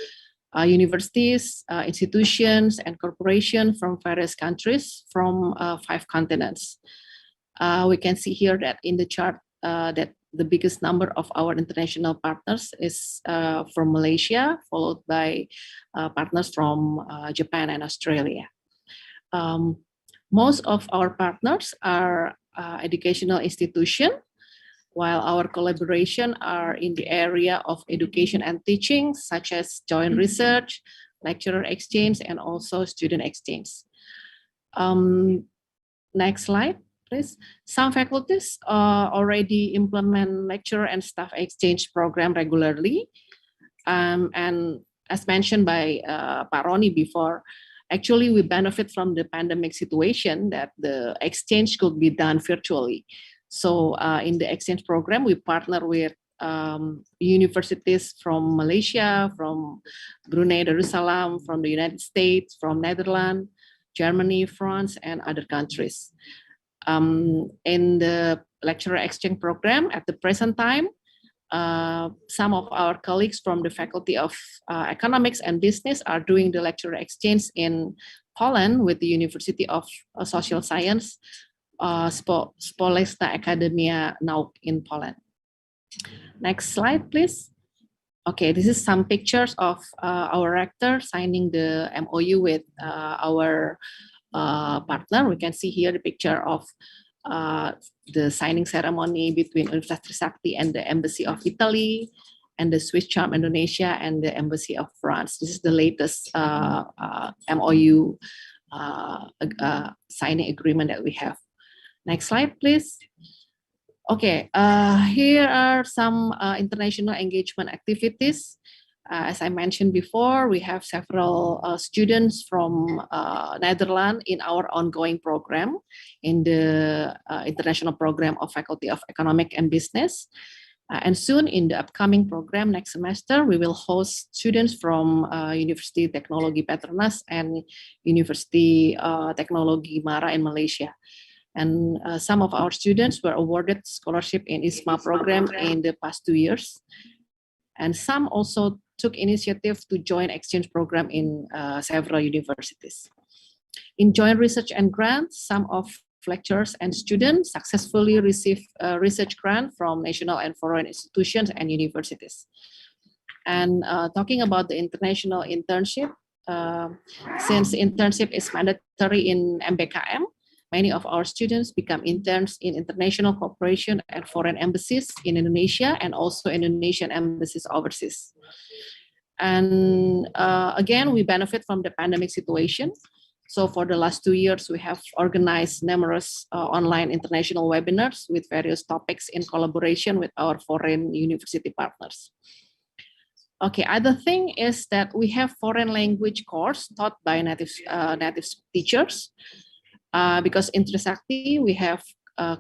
universities, institutions, and corporations from various countries from 5 continents. We can see here that in the chart that the biggest number of our international partners is from Malaysia, followed by partners from Japan and Australia. Most of our partners are educational institutions, while our collaboration are in the area of education and teaching, such as joint research, lecturer exchange, and also student exchange. Next slide, please. Some faculties already implement lecturer and staff exchange program regularly. And as mentioned by Pak Roni before, actually we benefit from the pandemic situation that the exchange could be done virtually. So in the exchange program, we partner with universities from Malaysia, from Brunei Darussalam, from the United States, from Netherlands, Germany, France, and other countries. In the lecturer exchange program at the present time, some of our colleagues from the Faculty of Economics and Business are doing the lecturer exchange in Poland with the University of Social Science, Społeczna Akademia Nauk in Poland. Next slide, please. Okay, this is some pictures of our rector signing the MOU with our partner. We can see here the picture of the signing ceremony between Universitas Trisakti and the Embassy of Italy, and the Swiss Charm Indonesia and the Embassy of France. This is the latest MOU signing agreement that we have. Next slide, please. Okay, here are some international engagement activities. As I mentioned before, we have several students from Netherlands in our ongoing program, in the international program of Faculty of Economic and Business. And soon in the upcoming program next semester, we will host students from University Teknologi Petronas and University Teknologi Mara in Malaysia. And some of our students were awarded scholarship in ISMA program in the past 2 years. And some also took initiative to join exchange program in several universities. In joint research and grants, some of lecturers and students successfully received a research grant from national and foreign institutions and universities. And talking about the international internship, since internship is mandatory in MBKM, many of our students become interns in international cooperation and foreign embassies in Indonesia and also Indonesian embassies overseas. And again, we benefit from the pandemic situation. So for the last 2 years, we have organized numerous online international webinars with various topics in collaboration with our foreign university partners. Okay, other thing is that we have foreign language course taught by native teachers. Because in Trisakti, we have a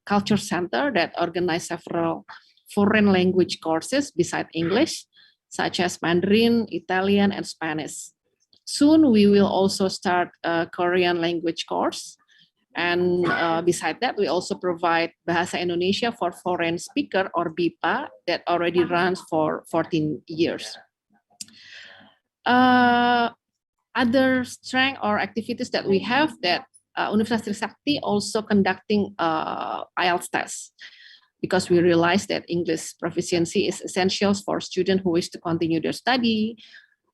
culture center that organize several foreign language courses beside English, such as Mandarin, Italian, and Spanish. Soon, we will also start a Korean language course. And beside that, we also provide Bahasa Indonesia for Foreign Speaker, or BIPA, that already runs for 14 years. Other strength or activities that we have that Universitas Trisakti also conducting IELTS tests, because we realize that English proficiency is essential for students who wish to continue their study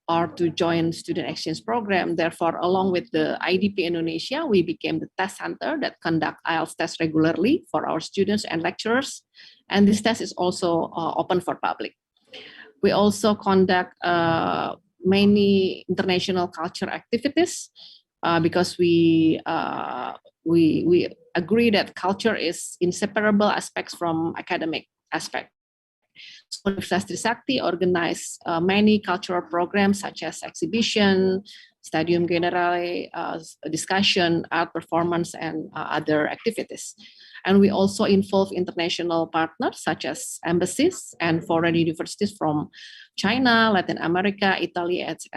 or to join student exchange program. Therefore, along with the IDP Indonesia, we became the test center that conduct IELTS tests regularly for our students and lecturers. And this test is also open for public. We also conduct many international culture activities because we agree that culture is inseparable aspects from academic aspect. So Universitas Trisakti organize many cultural programs such as exhibition, Stadium Generale, discussion, art performance, and other activities. And we also involve international partners such as embassies and foreign universities from China, Latin America, Italy, etc.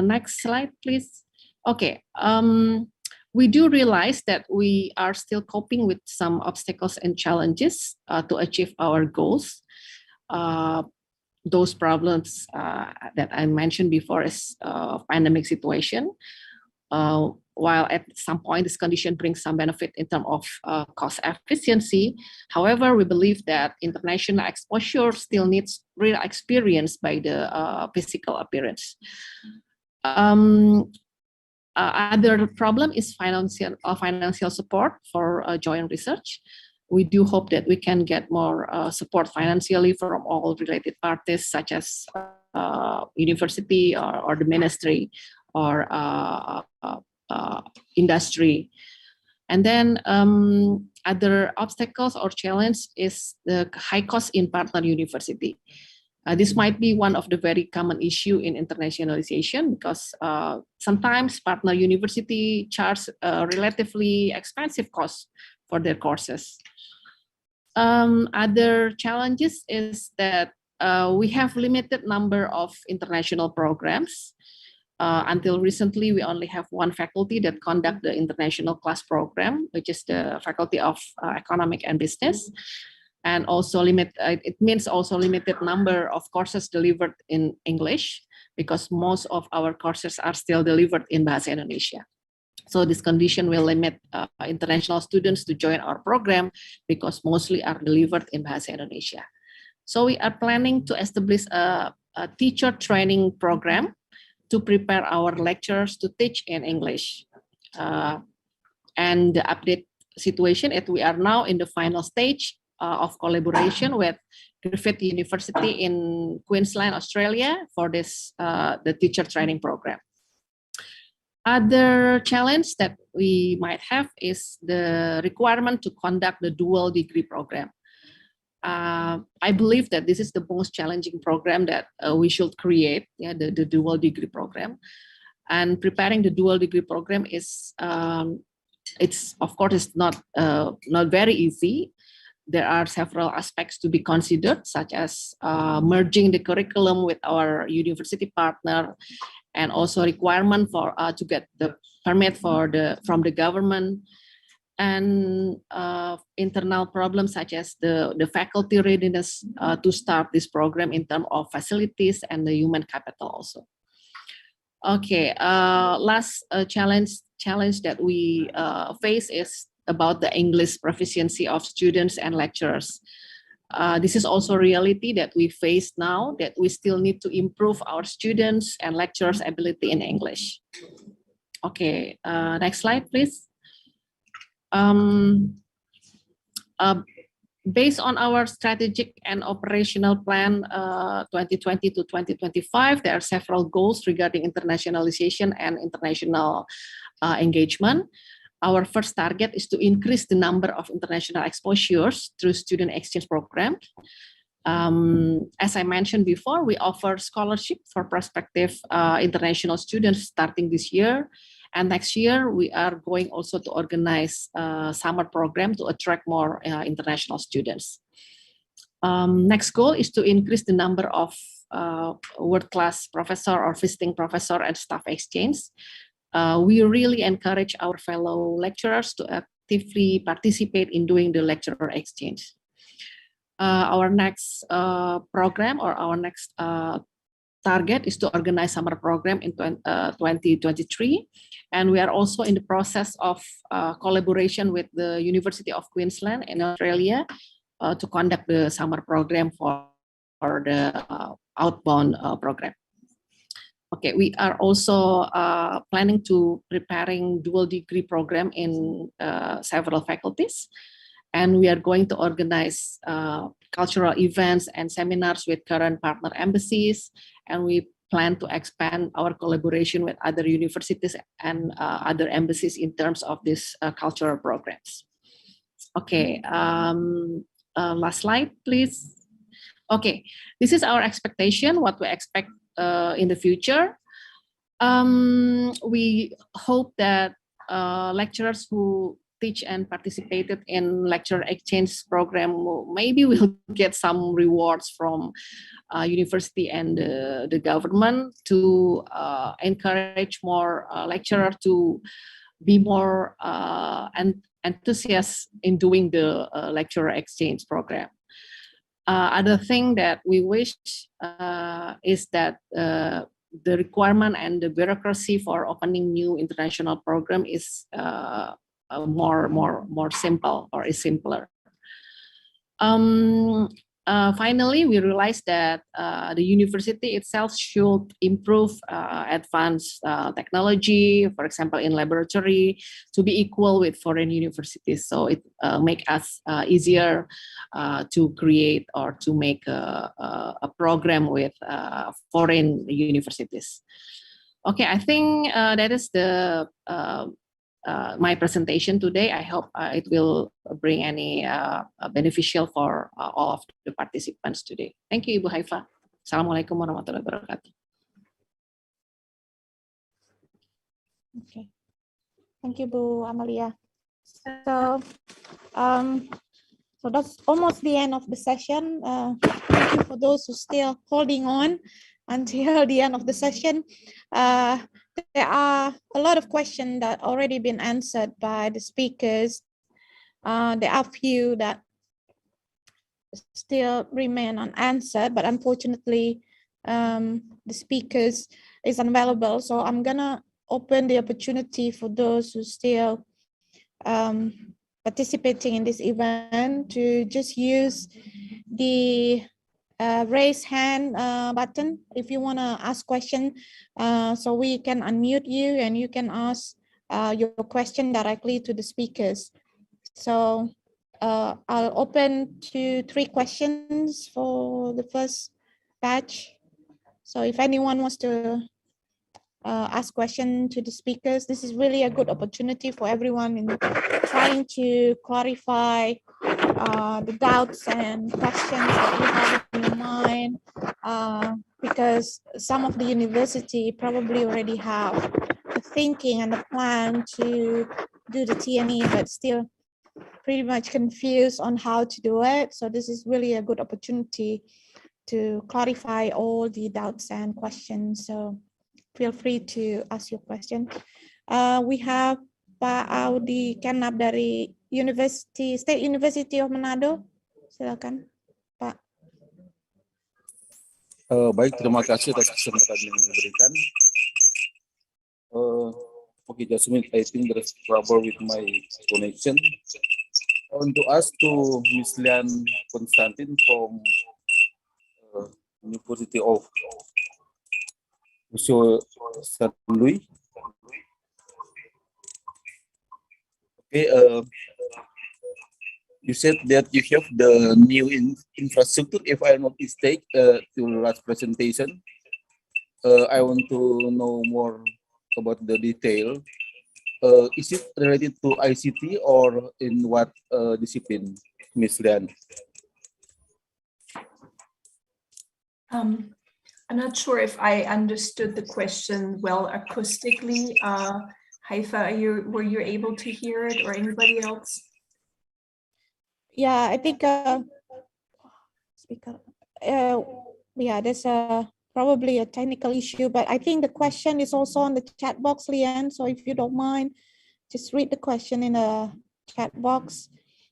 Next slide, please. Okay, we do realize that we are still coping with some obstacles and challenges to achieve our goals. those problems that I mentioned before is pandemic situation. While at some point this condition brings some benefit in terms of cost efficiency, however, we believe that international exposure still needs real experience by the physical appearance. Other problem is financial support for joint research. We do hope that we can get more support financially from all related parties, such as university or the ministry or industry. And then other obstacles or challenge is the high cost in partner university. This might be one of the very common issue in internationalization, because sometimes partner university charge relatively expensive costs for their courses. Other challenges is that we have limited number of international programs. Until recently, we only have one faculty that conduct the international class program, which is the Faculty of Economic and Business. And also it means also limited number of courses delivered in English, because most of our courses are still delivered in Bahasa Indonesia. So this condition will limit international students to join our program, because mostly are delivered in Bahasa Indonesia. So we are planning to establish a teacher training program to prepare our lecturers to teach in English. And the update situation is we are now in the final stage of collaboration with Griffith University in Queensland, Australia for this the teacher training program. Other challenge that we might have is the requirement to conduct the dual degree program. I believe that this is the most challenging program that we should create, the dual degree program. And preparing the dual degree program is, it's of course it's not very easy. There are several aspects to be considered, such as merging the curriculum with our university partner, and also requirement for to get the permit from the government, and internal problems such as the faculty readiness to start this program in terms of facilities and the human capital also. Okay, last challenge that we face is about the English proficiency of students and lecturers. This is also a reality that we face now, that we still need to improve our students and lecturers' ability in English. Okay, next slide, please. Based on our strategic and operational plan 2020 to 2025, there are several goals regarding internationalization and international engagement. Our first target is to increase the number of international exposures through student exchange program. As I mentioned before, we offer scholarship for prospective international students starting this year. And next year, we are going also to organize a summer program to attract more international students. Next goal is to increase the number of world-class professor or visiting professor and staff exchange. We really encourage our fellow lecturers to actively participate in doing the lecturer exchange. Our next program or our next target is to organize summer program in 2023. And we are also in the process of collaboration with the University of Queensland in Australia to conduct the summer program for the outbound program. Okay, we are also planning to preparing dual degree program in several faculties. And we are going to organize cultural events and seminars with current partner embassies. And we plan to expand our collaboration with other universities and other embassies in terms of these cultural programs. Okay, last slide, please. Okay, this is our expectation, what we expect in the future. We hope that lecturers who teach and participated in lecture exchange program maybe will get some rewards from university and the government to encourage more lecturers to be more enthusiastic in doing the lecturer exchange program. Other thing that we wish is that the requirement and the bureaucracy for opening new international program is more simple, or is simpler. Finally, we realized that the university itself should improve advanced technology, for example, in laboratory, to be equal with foreign universities. So it make us easier to create or to make a program with foreign universities. Okay, I think that is the my presentation today. I hope it will bring any beneficial for all of the participants today. Thank you, Ibu Haifa. Assalamualaikum warahmatullahi wabarakatuh. Okay, thank you, Bu Amalia. So, so that's almost the end of the session. Thank you for those who still holding on until the end of the session. There are a lot of questions that already been answered by the speakers. There are few that still remain unanswered, but unfortunately, the speakers is unavailable. So I'm gonna open the opportunity for those who still participating in this event to just use the raise hand button if you want to ask question, so we can unmute you and you can ask your question directly to the speakers. So I'll open to 3 questions for the first batch. So if anyone wants to ask question to the speakers, this is really a good opportunity for everyone in trying to clarify the doubts and questions that you have in your mind, because some of the university probably already have the thinking and the plan to do the TNE, but still pretty much confused on how to do it. So this is really a good opportunity to clarify all the doubts and questions. So feel free to ask your question. We have Pak Audi Kanab dari State University of Manado. Silakan, Pak. Baik, terima kasih atas kesempatan yang diberikan. Okay, just a minute. I think there is trouble with my connection. I want to ask to Ms. Lian Konstantin from University of St. Louis. Okay, you said that you have the new infrastructure, if I'm not mistaken, to the last presentation. I want to know more about the detail. Is it related to ICT or in what discipline, Ms. Lian? I'm not sure if I understood the question well acoustically. Haifa, were you able to hear it, or anybody else? Yeah, I think yeah, there's probably a technical issue, but I think the question is also on the chat box, Lian. So if you don't mind, just read the question in the chat box.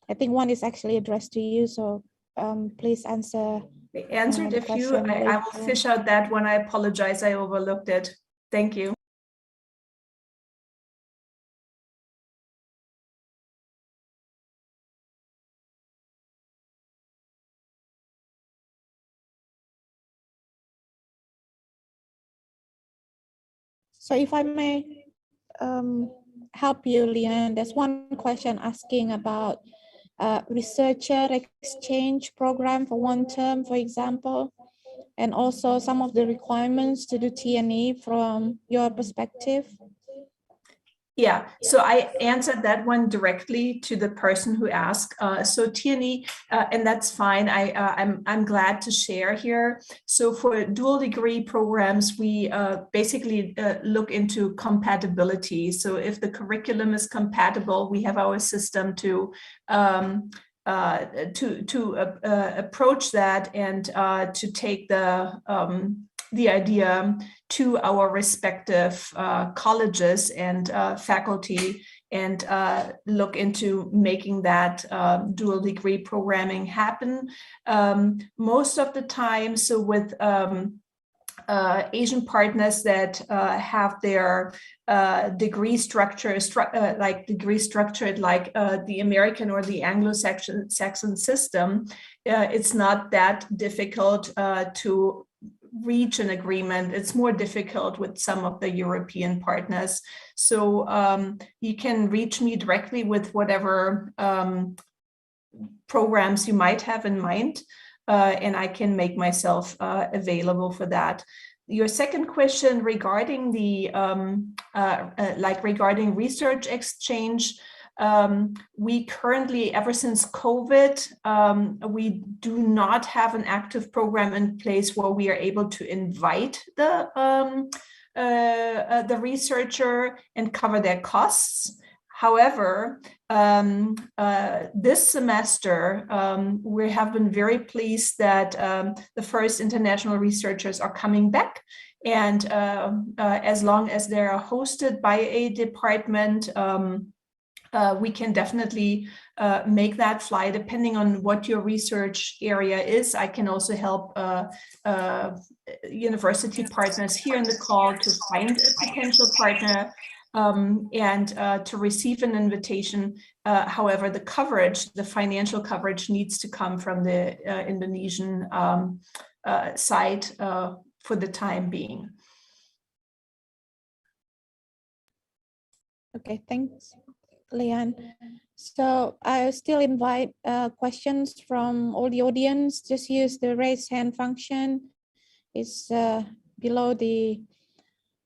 I think one is actually addressed to you, so please answer. I answered a few. I will fish out that one. I apologize, I overlooked it. Thank you. So if I may help you, Lian, there's one question asking about researcher exchange program for one term, for example, and also some of the requirements to do TNE from your perspective. Yeah, so I answered that one directly to the person who asked. So TNE, and that's fine. I'm glad to share here. So for dual degree programs, we basically look into compatibility. So if the curriculum is compatible, we have our system to approach that and to take the idea to our respective colleges and faculty and look into making that dual degree programming happen. Most of the time, so with Asian partners that have their degree structure structured like the American or the Anglo-Saxon system, it's not that difficult to reach an agreement. It's more difficult with some of the European partners. So you can reach me directly with whatever programs you might have in mind. And I can make myself available for that. Your second question regarding the regarding research exchange, we currently, ever since COVID, we do not have an active program in place where we are able to invite the researcher and cover their costs. However, this semester, we have been very pleased that the first international researchers are coming back. And as long as they are hosted by a department, we can definitely make that fly depending on what your research area is. I can also help university partners here in the call to find a potential partner. And to receive an invitation. However, the coverage, the financial coverage needs to come from the Indonesian side for the time being. Okay, thanks, Leanne. So I still invite questions from all the audience. Just use the raise hand function. It's below the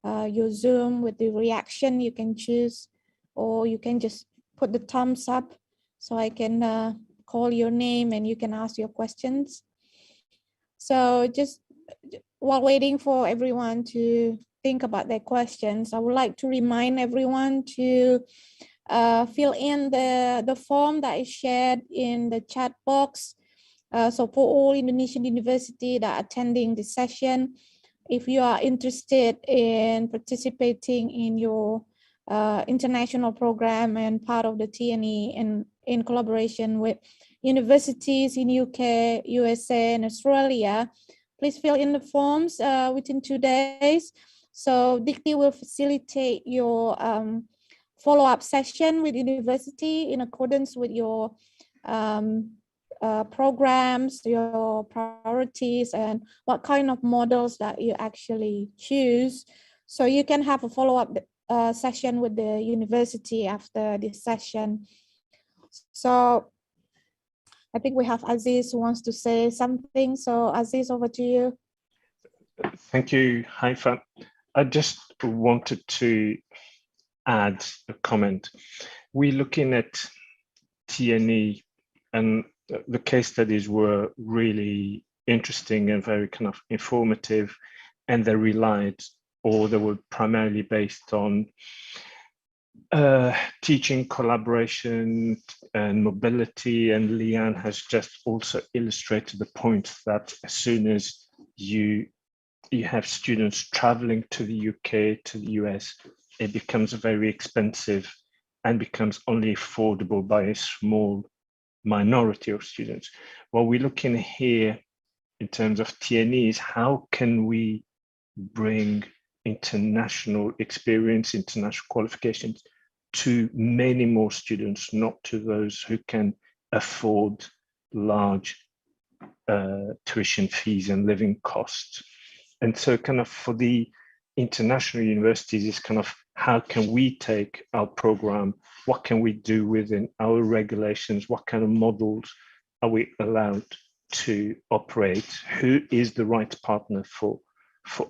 your Zoom with the reaction. You can choose, or you can just put the thumbs up so I can call your name and you can ask your questions. So just while waiting for everyone to think about their questions, I would like to remind everyone to fill in the form that is shared in the chat box. So for all Indonesian university that are attending this session, if you are interested in participating in your international program and part of the TNE in collaboration with universities in UK, USA, and Australia, please fill in the forms within 2 days. So Dikti will facilitate your follow-up session with university in accordance with your programs, your priorities, and what kind of models that you actually choose. So you can have a follow-up session with the university after this session. So I think we have Aziz who wants to say something. So Aziz, over to you. Thank you, Haifa. I just wanted to add a comment. We're looking at TNE, and the case studies were really interesting and very kind of informative, and they relied, or they were primarily based on teaching, collaboration, and mobility. And Leanne has just also illustrated the point that as soon as you have students traveling to the UK, to the US, it becomes very expensive and becomes only affordable by a small minority of students. What we're looking here in terms of TNE is how can we bring international experience, international qualifications to many more students, not to those who can afford large tuition fees and living costs. And so kind of for the international universities is kind of how can we take our program, what can we do within our regulations, what kind of models are we allowed to operate, who is the right partner for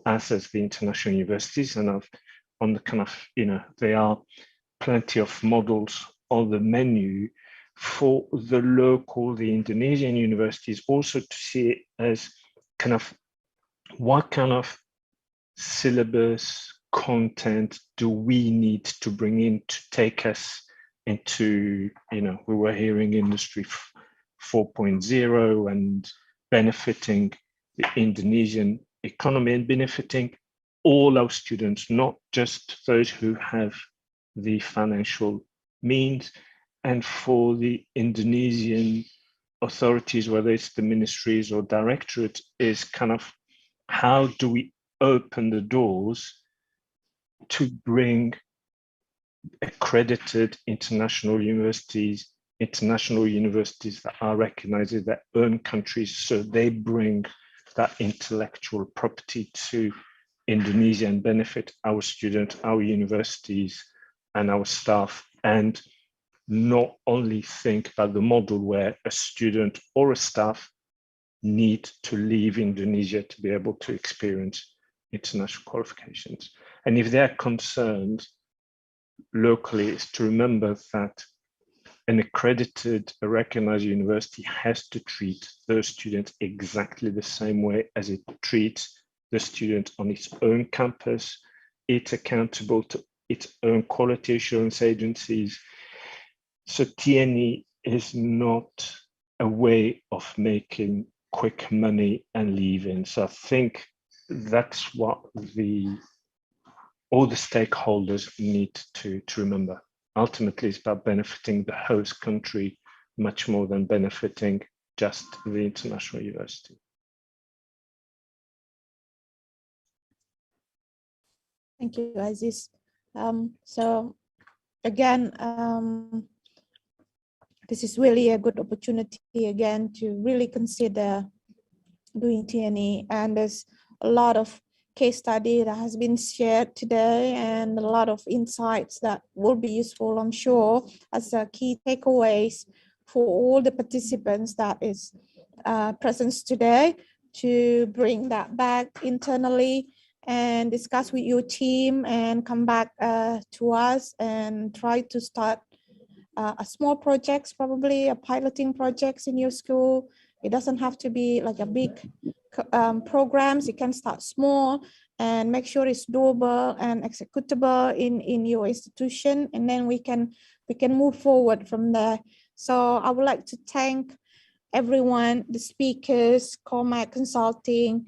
us as the international universities. And on the kind of, there are plenty of models on the menu for the local, the Indonesian universities, also to see it as kind of what kind of syllabus content do we need to bring in to take us into, we were hearing industry 4.0 and benefiting the Indonesian economy and benefiting all our students, not just those who have the financial means, and for the Indonesian authorities, whether it's the ministries or directorate, is kind of how do we open the doors to bring accredited international universities that are recognized in their own countries, so they bring that intellectual property to Indonesia and benefit our students, our universities, and our staff, and not only think about the model where a student or a staff need to leave Indonesia to be able to experience international qualifications. And if they're concerned locally, is to remember that an accredited, a recognized university has to treat those students exactly the same way as it treats the student on its own campus. It's accountable to its own quality assurance agencies. So TNE is not a way of making quick money and leaving. So I think that's what all the stakeholders need to remember. Ultimately, it's about benefiting the host country much more than benefiting just the international university. Thank you, Aziz. So again, this is really a good opportunity again to really consider doing TNE, and there's a lot of case study that has been shared today and a lot of insights that will be useful, I'm sure, as key takeaways for all the participants that is present today, to bring that back internally and discuss with your team and come back to us and try to start a small projects, probably a piloting projects in your school. It doesn't have to be like a big programs. You can start small and make sure it's doable and executable in your institution, and then we can move forward from there. So I would like to thank everyone, the speakers, Cormac Consulting,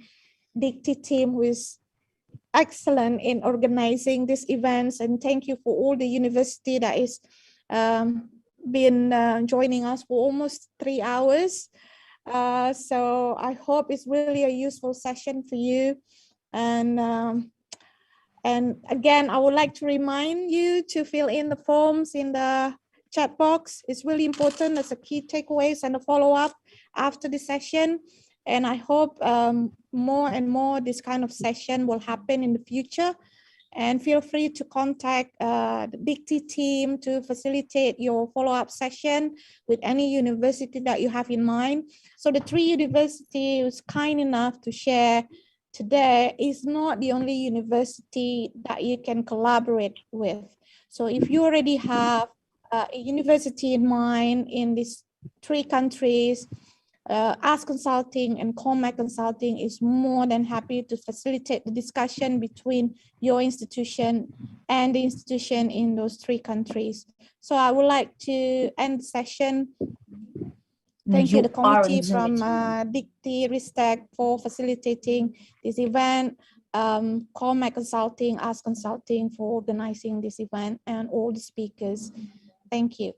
Dicty team, who is excellent in organizing these events, and thank you for all the university that is been joining us for almost 3 hours. So I hope it's really a useful session for you. And again, I would like to remind you to fill in the forms in the chat box. It's really important as a key takeaways and a follow-up after the session. And I hope more and more this kind of session will happen in the future. And feel free to contact the Dicty team to facilitate your follow-up session with any university that you have in mind. So the 3 universities kind enough to share today is not the only university that you can collaborate with. So if you already have a university in mind in these 3 countries, Ask Consulting and Cormac Consulting is more than happy to facilitate the discussion between your institution and the institution in those 3 countries. So I would like to end the session. Thank you, the committee from Dicty Ristek for facilitating this event, Cormac Consulting, Ask Consulting for organizing this event, and all the speakers. Thank you.